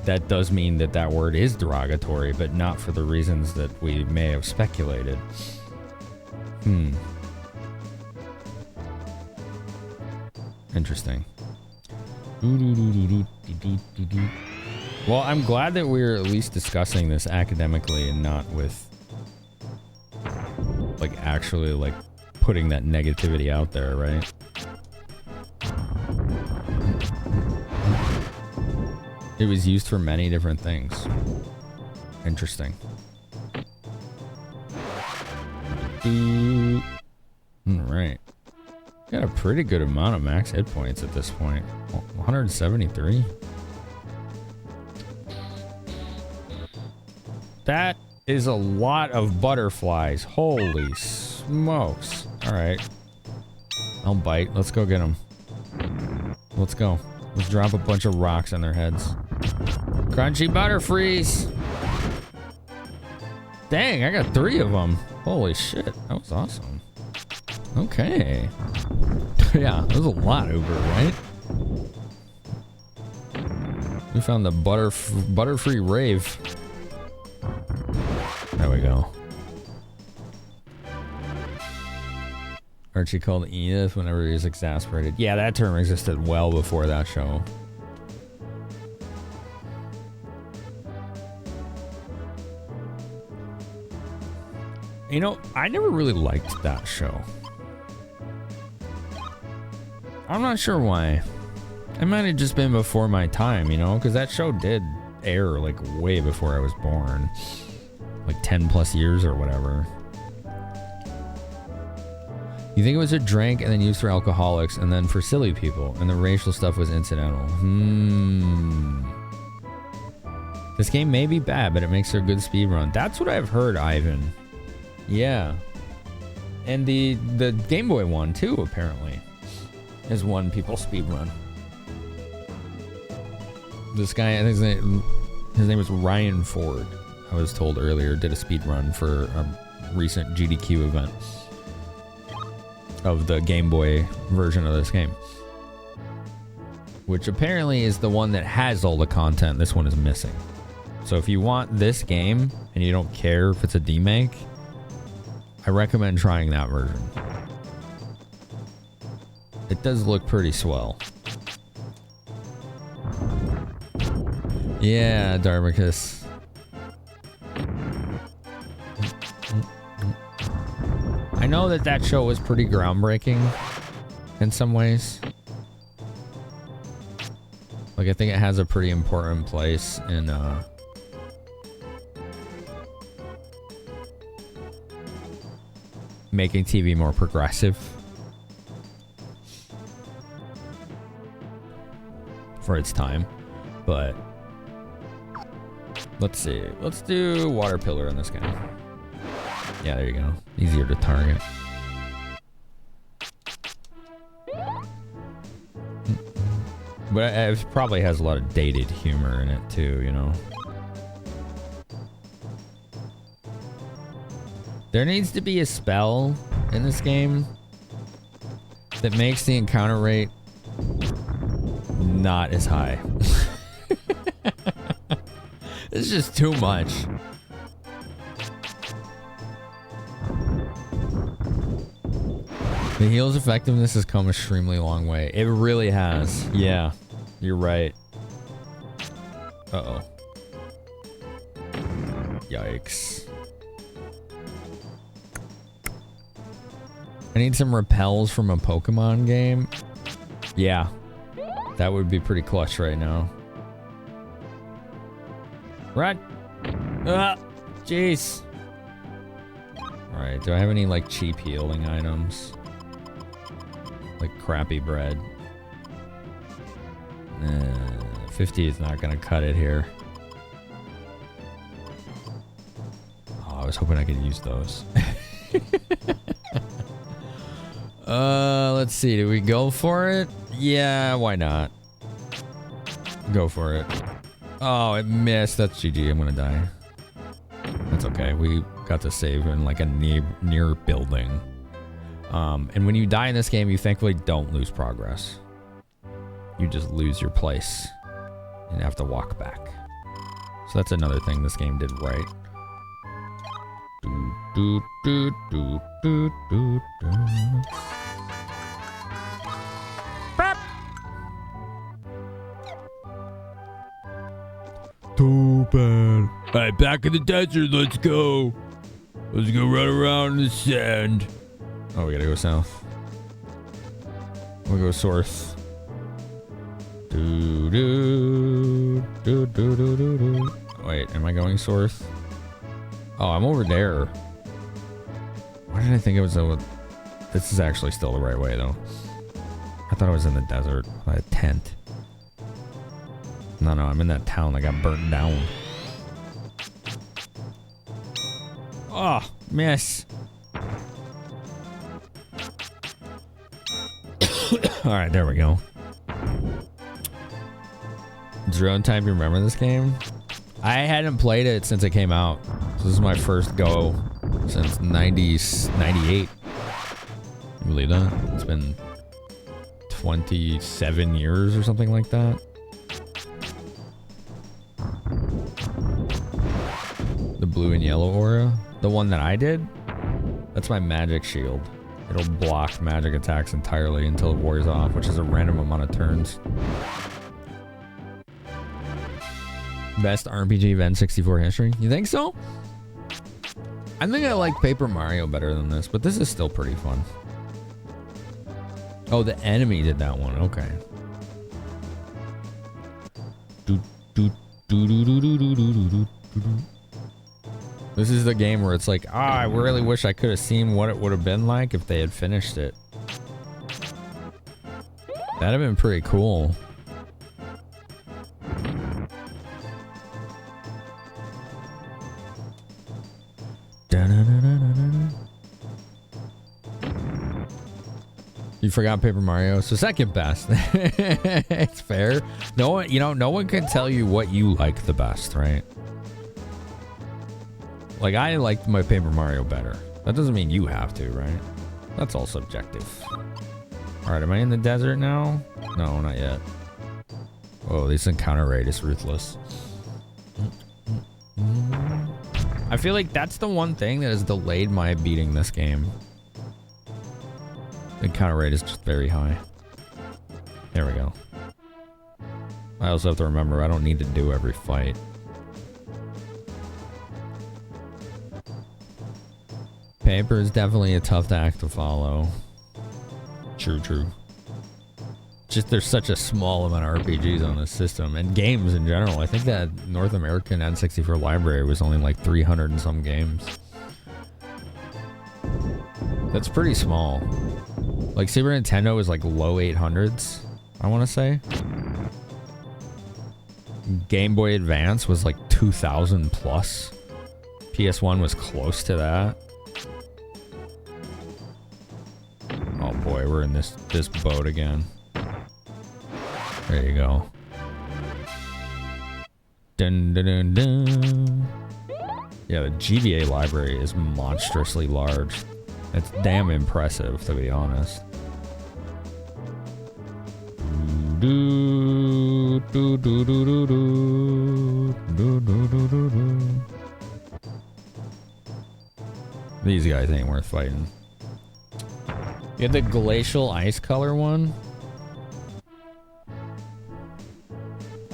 S1: that does mean that that word is derogatory, but not for the reasons that we may have speculated. Interesting. Well, I'm glad that we're at least discussing this academically and not with, like, actually, like, putting that negativity out there, right? It was used for many different things. Interesting. Alright. Got a pretty good amount of max hit points at this point. 173. That is a lot of butterflies. Holy smokes. Alright. I'll bite. Let's go get them. Let's go. Let's drop a bunch of rocks on their heads. Crunchy Butterfrees. Dang, I got 3 of them. Holy shit. That was awesome. Okay. Yeah, that was a lot, Uber, right? We found the Butterfree rave. There we go. Archie called Edith whenever he was exasperated. Yeah, that term existed well before that show. You know, I never really liked that show. I'm not sure why. It might have just been before my time, you know, because that show did air like way before I was born. Like 10 plus years or whatever. You think it was a drink and then used for alcoholics and then for silly people, and the racial stuff was incidental. This game may be bad, but it makes for a good speed run. That's what I've heard, Ivan. Yeah. And the Game Boy one too, apparently, is one people speed run. This guy, I think his name was Ryan Ford, I was told earlier, did a speed run for a recent GDQ event of the Game Boy version of this game, which apparently is the one that has all the content this one is missing. So if you want this game and you don't care if it's a demake, I recommend trying that version. It does look pretty swell. Yeah, Darbicus. I know that show was pretty groundbreaking in some ways. Like, I think it has a pretty important place in making TV more progressive for its time. But let's see. Let's do water pillar in this guy. Yeah, there you go. Easier to target. But it probably has a lot of dated humor in it too, you know. There needs to be a spell in this game that makes the encounter rate not as high. It's just too much. The heal's effectiveness has come an extremely long way. It really has. Yeah, you're right. Uh-oh. Yikes. I need some repels from a Pokemon game. Yeah, that would be pretty clutch right now. Run! Ah! Jeez! Alright, do I have any, like, cheap healing items? Like crappy bread. 50 is not gonna cut it here. Oh, I was hoping I could use those. Let's see. Do we go for it? Yeah, why not? Go for it. Oh, it missed. That's GG. I'm gonna die. That's okay. We got to save in like a near building. And when you die in this game, you thankfully don't lose progress. You just lose your place and have to walk back. So that's another thing this game did right. Do, do, do, do, do, do. Too bad. Alright, back in the desert, let's go. Let's go run around in the sand. Oh, we gotta go south. We'll go north. Do do do do do do do. Wait, am I going north? Oh, I'm over there. Why did I think it was over? This is actually still the right way, though. I thought I was in the desert by a tent. No, I'm in that town that got burnt down. Oh, miss. All right, there we go. Drone Time, you remember this game? I hadn't played it since it came out. So this is my first go since 98. You believe that? It's been 27 years or something like that. The blue and yellow aura. The one that I did? That's my magic shield. It'll block magic attacks entirely until it wears off, which is a random amount of turns. Best RPG event 64 history? You think so? I think I like Paper Mario better than this, but this is still pretty fun. Oh, the enemy did that one. Okay. This is the game where it's like, I really wish I could have seen what it would have been like if they had finished it. That'd have been pretty cool. You forgot Paper Mario. So second best. It's fair. No one, no one can tell you what you like the best, right? Like, I liked my Paper Mario better. That doesn't mean you have to, right? That's all subjective. All right, am I in the desert now? No, not yet. Oh, this encounter rate is ruthless. I feel like that's the one thing that has delayed my beating this game. The encounter rate is just very high. There we go. I also have to remember I don't need to do every fight. Paper is definitely a tough act to follow. True, true. Just there's such a small amount of RPGs on this system and games in general. I think that North American N64 library was only like 300 and some games. That's pretty small. Like Super Nintendo is like low 800s, I want to say. Game Boy Advance was like 2000 plus. PS1 was close to that. Oh boy, we're in this boat again. There you go. Dun, dun, dun, dun. Yeah, the GBA library is monstrously large. It's damn impressive, to be honest. Do, do, do, do, do, do, do, do, do, do, do. These guys ain't worth fighting. You had the glacial ice color one.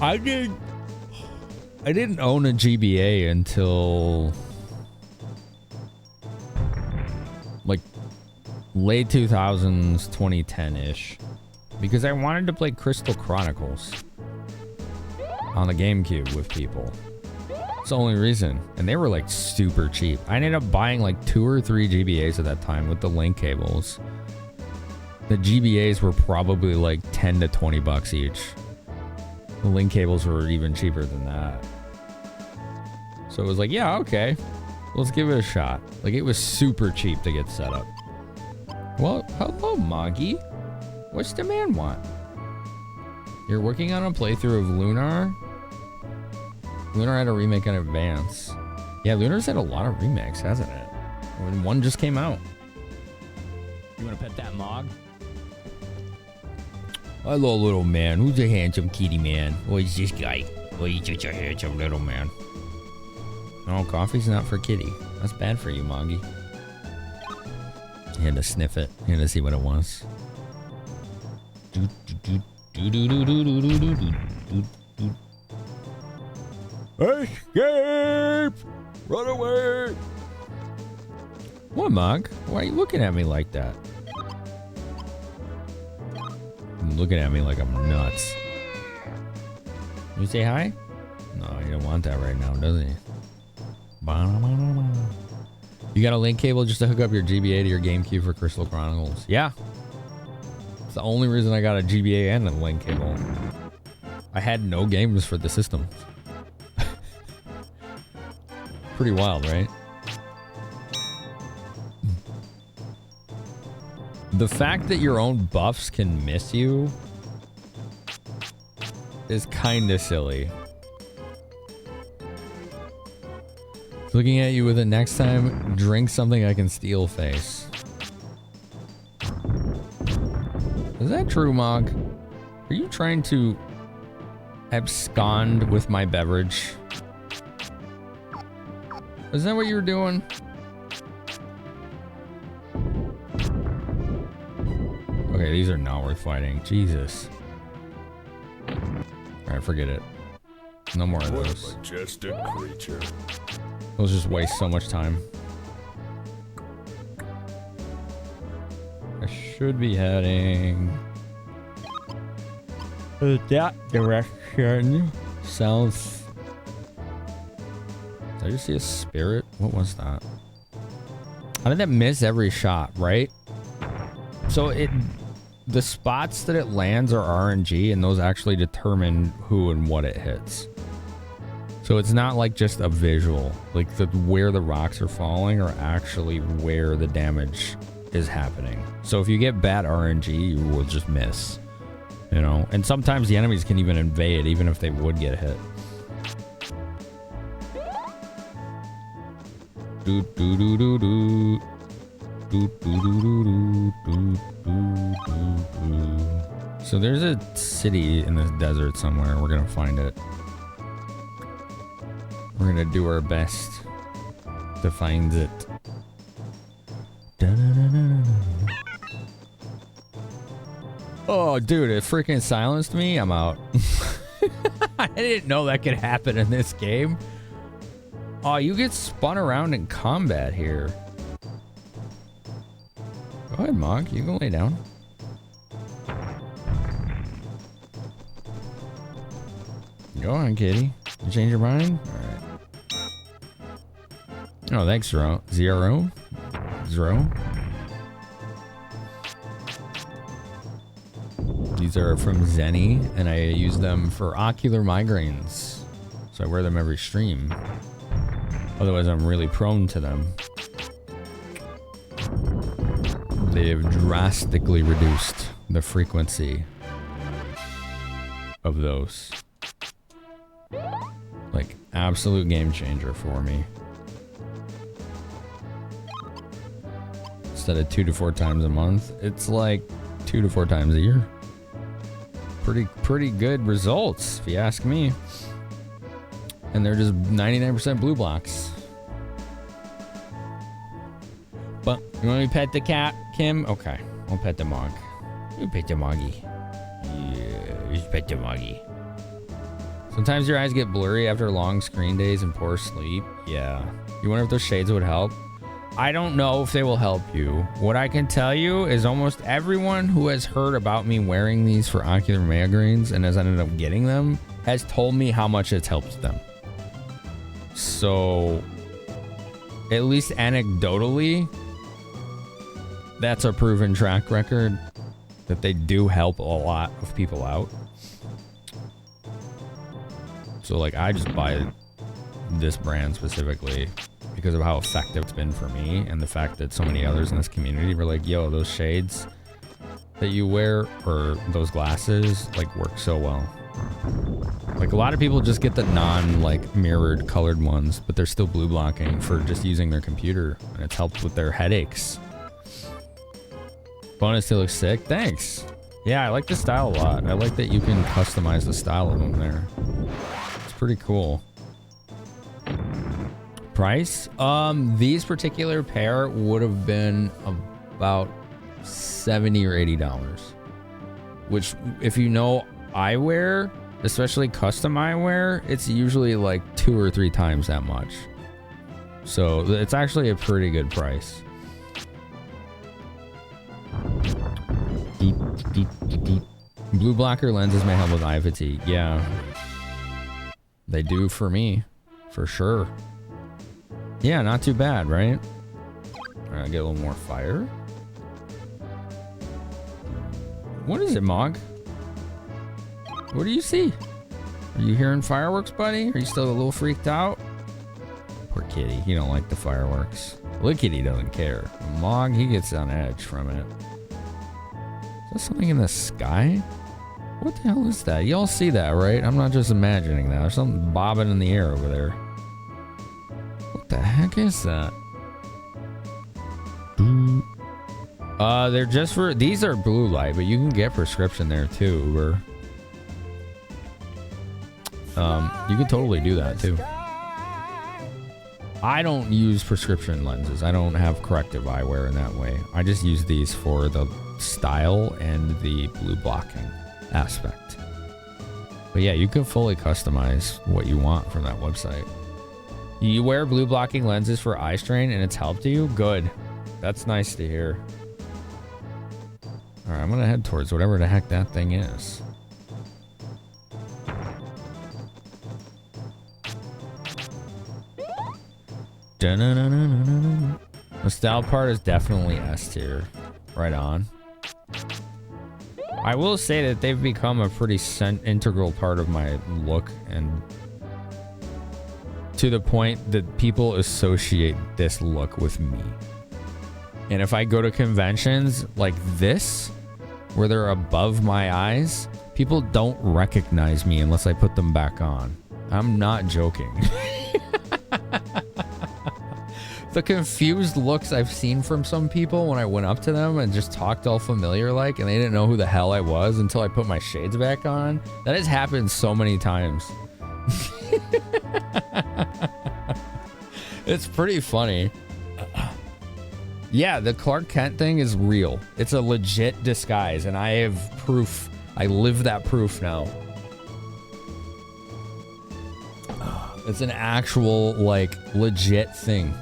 S1: I didn't own a GBA until like late 2000s, 2010-ish, because I wanted to play Crystal Chronicles on the GameCube with people. It's the only reason. And they were like super cheap. I ended up buying like 2 or 3 GBAs at that time with the link cables. The GBAs were probably like 10 to 20 bucks each. The link cables were even cheaper than that. So it was like, yeah, okay. Let's give it a shot. Like, it was super cheap to get set up. Well, hello, Moggy. What's the man want? You're working on a playthrough of Lunar? Lunar had a remake on Advance. Yeah, Lunar's had a lot of remakes, hasn't it? I mean, one just came out. You want to pet that Mog? Hello, little man. Who's a handsome kitty man? Oh, it's this guy. Oh, he's such a handsome little man. No, coffee's not for kitty. That's bad for you, Moggy. He had to sniff it. He had to see what it was. Escape! Run away! What, Mog? Why are you looking at me like that? Looking at me like I'm nuts. You say hi? No, he don't want that right now, does he? You got a link cable just to hook up your GBA to your GameCube for Crystal Chronicles? Yeah. It's the only reason I got a GBA and a link cable. I had no games for the system. Pretty wild, right? The fact that your own buffs can miss you is kind of silly. Looking at you with it next time, drink something I can steal face. Is that true, Mog? Are you trying to abscond with my beverage? Is that what you were doing? Okay, these are not worth fighting. Jesus. Alright, forget it. No more of those.
S3: What a majestic creature.
S1: Those just waste so much time. I should be heading that direction. South. Did I just see a spirit? What was that? How did that miss every shot, right? So the spots that it lands are RNG, and those actually determine who and what it hits. So it's not like just a visual. Like where the rocks are falling are actually where the damage is happening. So if you get bad RNG, you will just miss. You know? And sometimes the enemies can even invade, even if they would get hit. Do do do do do. Do, do, do, do, do, do, do, do. So there's a city in this desert somewhere. We're gonna find it. We're gonna do our best to find it. Oh, dude, it freaking silenced me. I'm out. I didn't know that could happen in this game. Oh, you get spun around in combat here. Go ahead, Mog. You can lay down. Go on, kitty. You change your mind? Alright. Oh, thanks, Zero. Zero? These are from Zenny, and I use them for ocular migraines. So I wear them every stream. Otherwise, I'm really prone to them. They have drastically reduced the frequency of those. Like, absolute game changer for me. Instead of 2 to 4 times a month, it's like 2 to 4 times a year. Pretty good results, if you ask me. And they're just 99% blue blocks. But you want me to pet the cat, Kim? Okay, I'll pet the Mog. You pet the Moggy. Yeah, you pet the Moggy. Sometimes your eyes get blurry after long screen days and poor sleep. Yeah. You wonder if those shades would help? I don't know if they will help you. What I can tell you is almost everyone who has heard about me wearing these for ocular migraines and has ended up getting them has told me how much it's helped them. So, at least anecdotally, that's a proven track record that they do help a lot of people out. So, like, I just buy this brand specifically because of how effective it's been for me, and the fact that so many others in this community were like, yo, those shades that you wear, or those glasses, like, work so well. Like, a lot of people just get the like mirrored colored ones, but they're still blue blocking for just using their computer, and it's helped with their headaches. Bonus to look sick. Thanks. Yeah, I like the style a lot. I like that you can customize the style of them there. It's pretty cool. Price? These particular pair would have been about $70 or $80. Which, if you know eyewear, especially custom eyewear, it's usually like 2 or 3 times that much. So it's actually a pretty good price. Deep, deep, deep, deep. Blue blocker lenses may help with eye fatigue. Yeah. They do for me. For sure. Yeah, not too bad, right? Alright, get a little more fire. What is it, Mog? What do you see? Are you hearing fireworks, buddy? Are you still a little freaked out? Poor kitty, he don't like the fireworks. Little kitty doesn't care. Mog, he gets on edge from it. that something in the sky? What the hell is that? Y'all see that, right? I'm not just imagining that. There's something bobbing in the air over there. What the heck is that? They're just for... These are blue light, but you can get prescription there too, Uber. You can totally do that too. I don't use prescription lenses. I don't have corrective eyewear in that way. I just use these for the style and the blue blocking aspect. But yeah, you can fully customize what you want from that website. You wear blue blocking lenses for eye strain and it's helped you? Good. That's nice to hear. Alright, I'm gonna head towards whatever the heck that thing is. The style part is definitely S tier. Right on. I will say that they've become a pretty integral part of my look, and to the point that people associate this look with me. And if I go to conventions like this, where they're above my eyes, people don't recognize me unless I put them back on. I'm not joking. The confused looks I've seen from some people when I went up to them and just talked all familiar like, and they didn't know who the hell I was until I put my shades back on. That has happened so many times. It's pretty funny. Yeah, the Clark Kent thing is real. It's a legit disguise, and I have proof. I live that proof now. It's an actual, like, legit thing.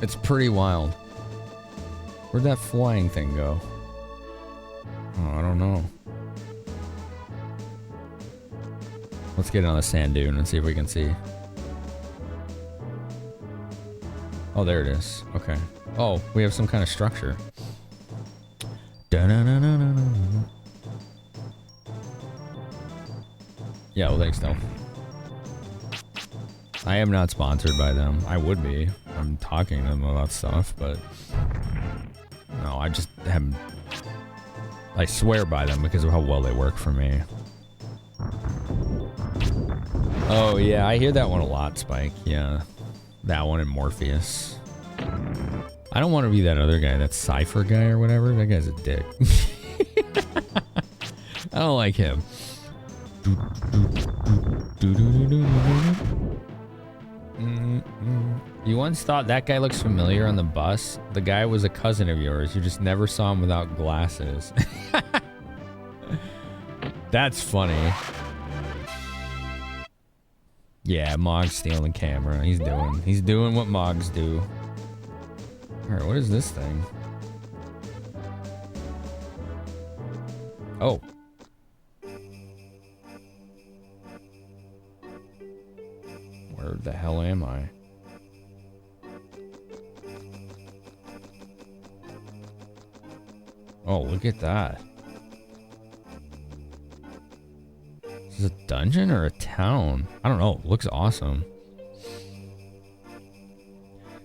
S1: It's pretty wild. Where'd that flying thing go? Oh, I don't know. Let's get on the sand dune and see if we can see. Oh, there it is. Okay. Oh, we have some kind of structure. Yeah, well, thanks, though. I am not sponsored by them. I would be. I'm talking to them about stuff, but no, I just haven't. I swear by them because of how well they work for me. Oh yeah, I hear that one a lot, Spike. Yeah, that one and Morpheus. I don't want to be that other guy, that Cypher guy or whatever. That guy's a dick. I don't like him. You once thought that guy looks familiar on the bus? The guy was a cousin of yours. You just never saw him without glasses. That's funny. Yeah, Mog's stealing the camera. He's doing what Mogs do. Alright, what is this thing? Oh. Where the hell am I? Oh, look at that. Is this a dungeon or a town? I don't know. It looks awesome.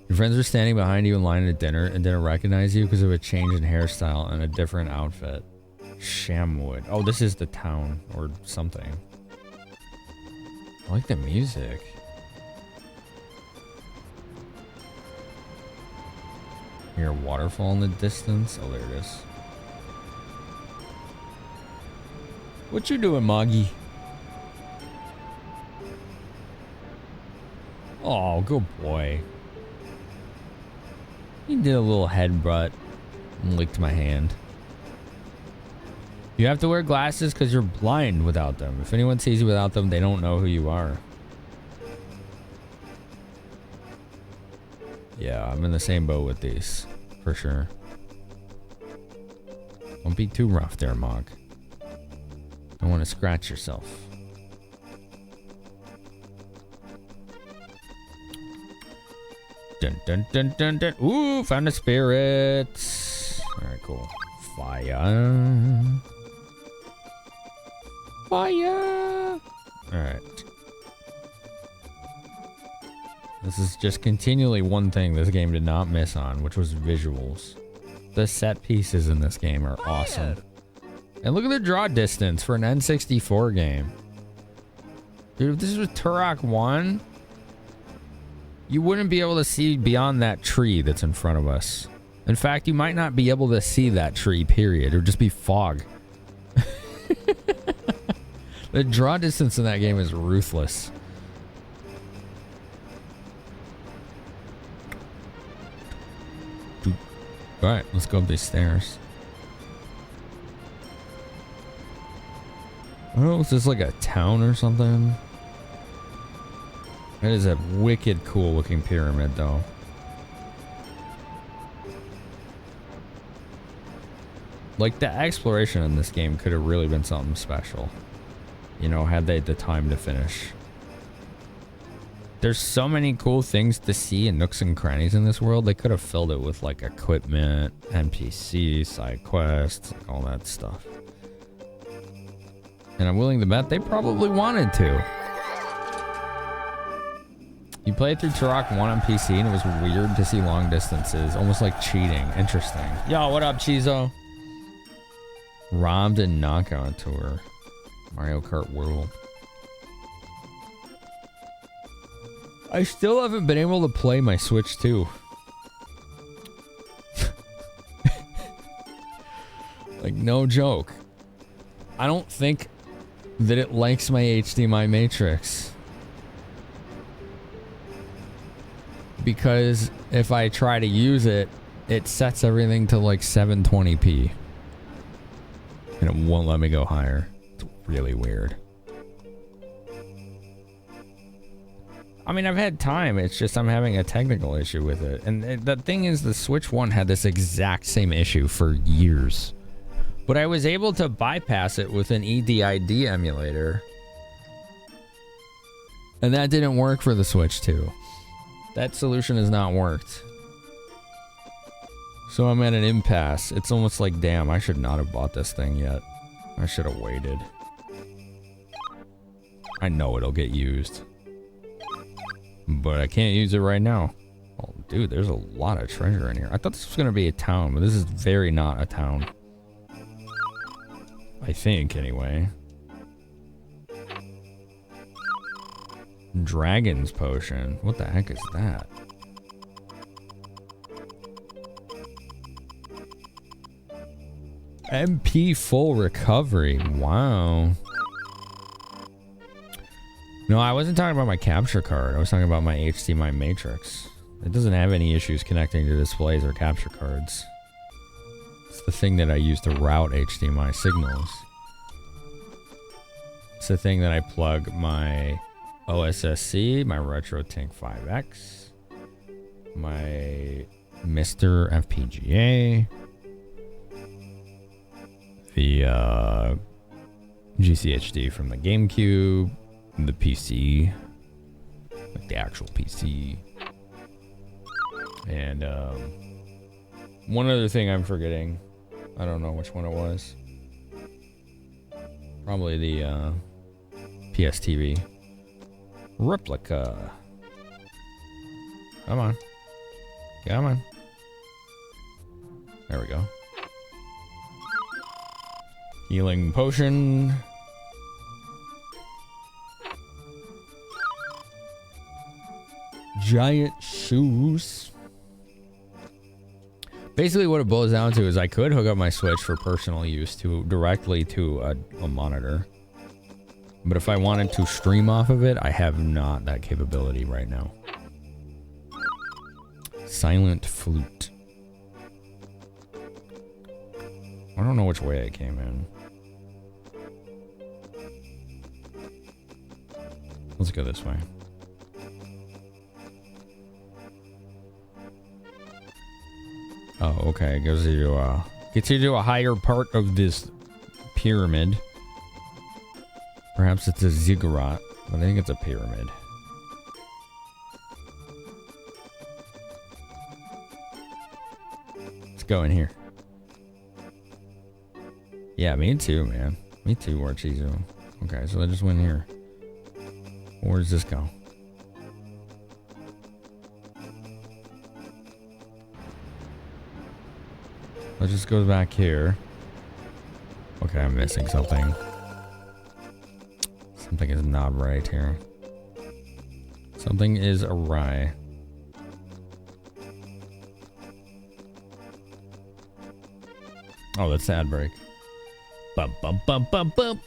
S1: Your friends are standing behind you in line at dinner and didn't recognize you because of a change in hairstyle and a different outfit. Shamwood. Oh, this is the town or something. I like the music. Hear a waterfall in the distance. Oh, there it is. What you doing, Moggy? Oh, good boy. He did a little headbutt and licked my hand. You have to wear glasses because you're blind without them. If anyone sees you without them, they don't know who you are. Yeah, I'm in the same boat with these, for sure. Don't be too rough there, Mog. Don't want to scratch yourself. Dun dun dun dun dun. Ooh, found a spirit. Alright, cool. Fire. Fire. Alright. This is just continually one thing this game did not miss on, which was visuals. The set pieces in this game are awesome. And look at the draw distance for an N64 game. Dude, if this was Turok 1, you wouldn't be able to see beyond that tree that's in front of us. In fact, you might not be able to see that tree, period. It would just be fog. The draw distance in that game is ruthless. Alright, let's go up these stairs. I don't know, is this like a town or something? That is a wicked cool looking pyramid though. Like the exploration in this game could have really been something special. You know, had they the time to finish. There's so many cool things to see and nooks and crannies in this world. They could have filled it with like equipment, NPCs, side quests, all that stuff. And I'm willing to bet they probably wanted to. You played through Turok 1 on PC and it was weird to see long distances. Almost like cheating. Interesting. Yo, what up, Chizo? Robbed and Knockout Tour. Mario Kart World. I still haven't been able to play my Switch 2. Like, no joke. I don't think that it likes my HDMI matrix. Because if I try to use it, it sets everything to like 720p. And it won't let me go higher. It's really weird. I mean, I've had time. It's just I'm having a technical issue with it. And the thing is, the Switch 1 had this exact same issue for years. But I was able to bypass it with an EDID emulator. And that didn't work for the Switch 2. That solution has not worked. So I'm at an impasse. It's almost like, damn, I should not have bought this thing yet. I should have waited. I know it'll get used. But I can't use it right now. Oh, dude, there's a lot of treasure in here. I thought this was going to be a town, but this is very not a town. I think, anyway. Dragon's Potion. What the heck is that? MP full recovery. Wow. No, I wasn't talking about my capture card. I was talking about my HDMI matrix. It doesn't have any issues connecting to displays or capture cards. It's the thing that I use to route HDMI signals. It's the thing that I plug my OSSC, my RetroTink 5X, my Mr. FPGA, the GCHD from the GameCube, the PC, like the actual PC, and one other thing I'm forgetting. I don't know which one it was. Probably the PSTV replica. Come on. Come on. There we go. Healing potion. Giant shoes. Basically what it boils down to is I could hook up my Switch for personal use directly to a monitor. But if I wanted to stream off of it, I have not that capability right now. Silent flute. I don't know which way I came in. Let's go this way. Oh, okay. It goes to gets you to a higher part of this pyramid. Perhaps it's a ziggurat, but I think it's a pyramid. Let's go in here. Yeah, me too, man. Me too, Warchizo. Okay, so I just went here. Where does this go? It just goes back here. Okay, I'm missing something. Something is not right here. Something is awry. Oh, that's ad break. Bum bum bum bum bum.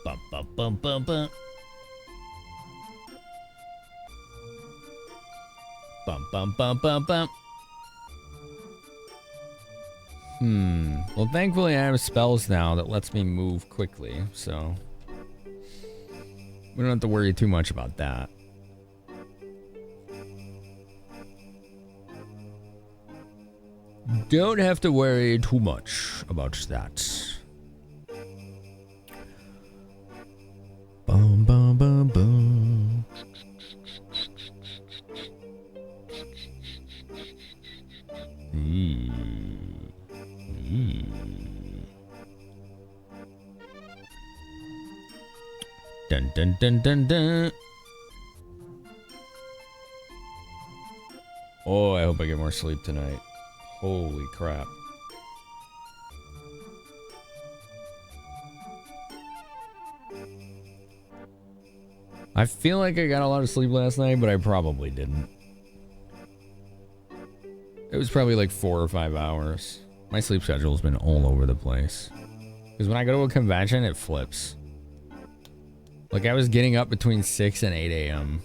S1: Bum bum bum bum bum. Bum bum bum bum bum. Well, thankfully I have spells now that lets me move quickly, so we don't have to worry too much about that. Don't have to worry too much about that. Bum bum bum bum. Dun dun dun dun dun. Oh, I hope I get more sleep tonight. Holy crap. I feel like I got a lot of sleep last night, but I probably didn't. It was probably like 4 or 5 hours. My sleep schedule's been all over the place. Because when I go to a convention, it flips. Like, I was getting up between 6 and 8 a.m.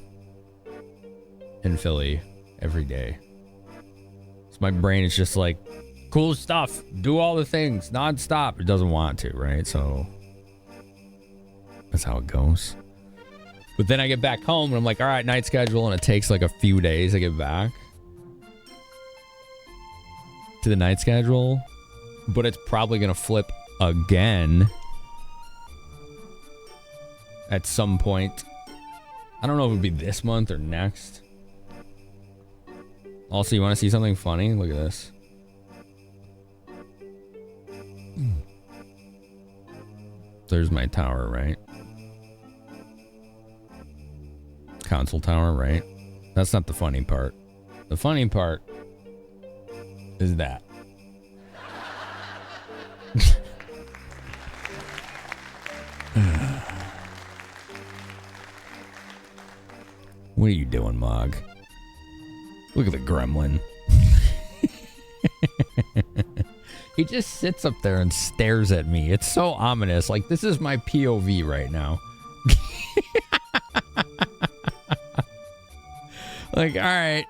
S1: in Philly every day. So my brain is just like, cool stuff. Do all the things nonstop. It doesn't want to, right? So that's how it goes. But then I get back home and I'm like, all right, night schedule. And it takes like a few days to get back to the night schedule. But it's probably going to flip again at some point. I don't know if it would be this month or next. Also, you want to see something funny? Look at this. There's my tower, right? Console tower, right? That's not the funny part. The funny part is that. What are you doing, Mog? Look at the gremlin. He just sits up there and stares at me. It's so ominous. Like, this is my POV right now. Like, all right.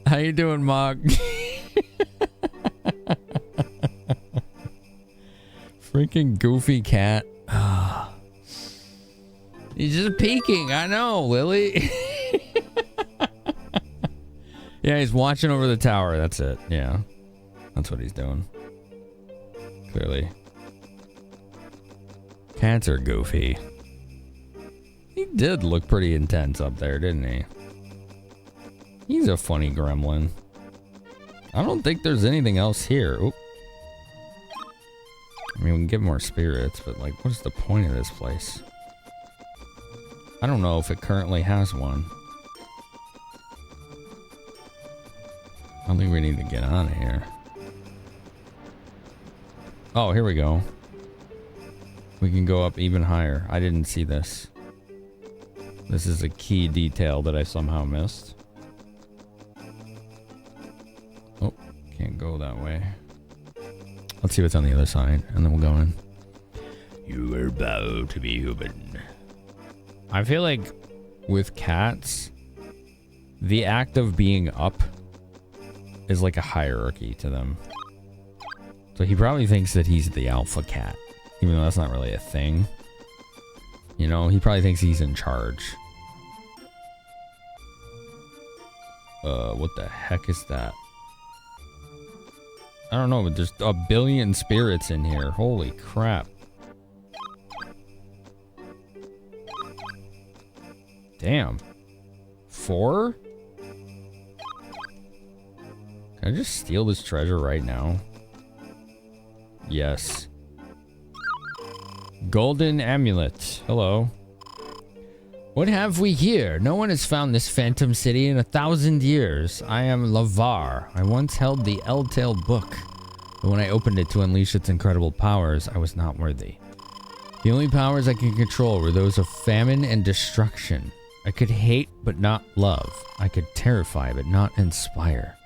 S1: How you doing, Mog? Freaking goofy cat. He's just peeking. I know, Lily. Yeah, he's watching over the tower. That's it. Yeah. That's what he's doing. Clearly. Cats are goofy. He did look pretty intense up there, didn't he? He's a funny gremlin. I don't think there's anything else here. Oop. I mean, we can get more spirits, but like, what's the point of this place? I don't know if it currently has one. I don't think we need to get out of here. Oh, here we go. We can go up even higher. I didn't see this. This is a key detail that I somehow missed. Oh, can't go that way. Let's see what's on the other side, and then we'll go in. You are about to be human. I feel like with cats, the act of being up is like a hierarchy to them. So he probably thinks that he's the alpha cat, even though that's not really a thing. You know, he probably thinks he's in charge. What the heck is that? I don't know, but there's a billion spirits in here. Holy crap. Damn. 4? Can I just steal this treasure right now? Yes. Golden amulet. Hello. What have we here? No one has found this phantom city in 1,000 years. I am Lavar. I once held the Eltail book. But when I opened it to unleash its incredible powers, I was not worthy. The only powers I could control were those of famine and destruction. I could hate but not love. I could terrify but not inspire.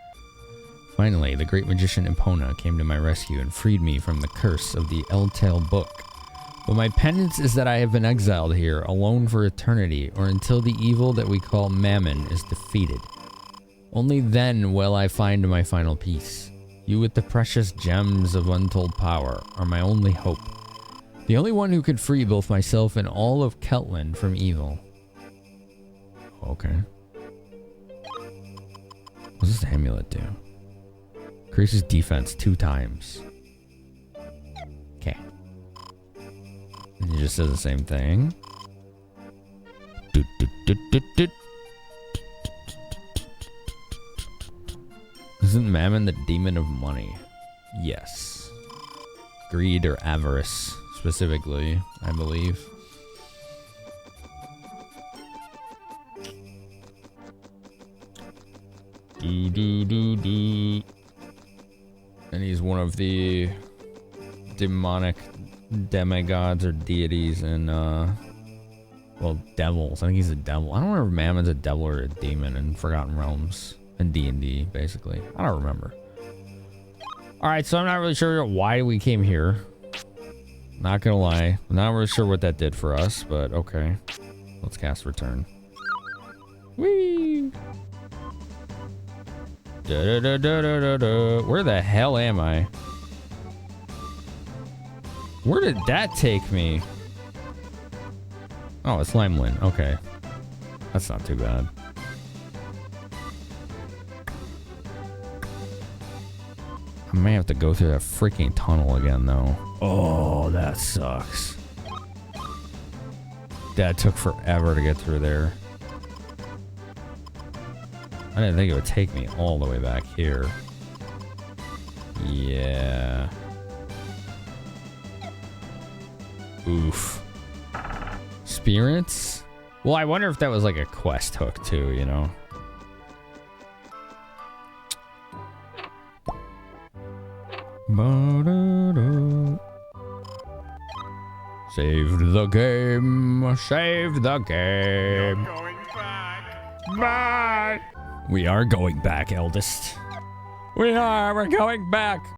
S1: Finally, the great magician Epona came to my rescue and freed me from the curse of the Eltail Book. But my penance is that I have been exiled here, alone for eternity, or until the evil that we call Mammon is defeated. Only then will I find my final peace. You with the precious gems of untold power are my only hope. The only one who could free both myself and all of Keltland from evil. Okay. What does this amulet do? Increases defense 2 times. Okay. And it just says the same thing. Isn't Mammon the demon of money? Yes. Greed or avarice, specifically, I believe. And he's one of the demonic demigods or deities in, well, devils. I think he's a devil. I don't remember if Mammon's a devil or a demon in Forgotten Realms and D&D, basically. I don't remember. Alright, so I'm not really sure why we came here. Not gonna lie. I'm not really sure what that did for us, but okay. Let's cast Return. Whee! Where the hell am I? Where did that take me? Oh, it's Limeland. Okay. That's not too bad. I may have to go through that freaking tunnel again, though. Oh, that sucks. That took forever to get through there. I didn't think it would take me all the way back here. Yeah. Oof. Spirits? Well, I wonder if that was like a quest hook too, you know? Save the game. Save the game.
S3: You're going back.
S1: Bye. We are going back, eldest. We're going back.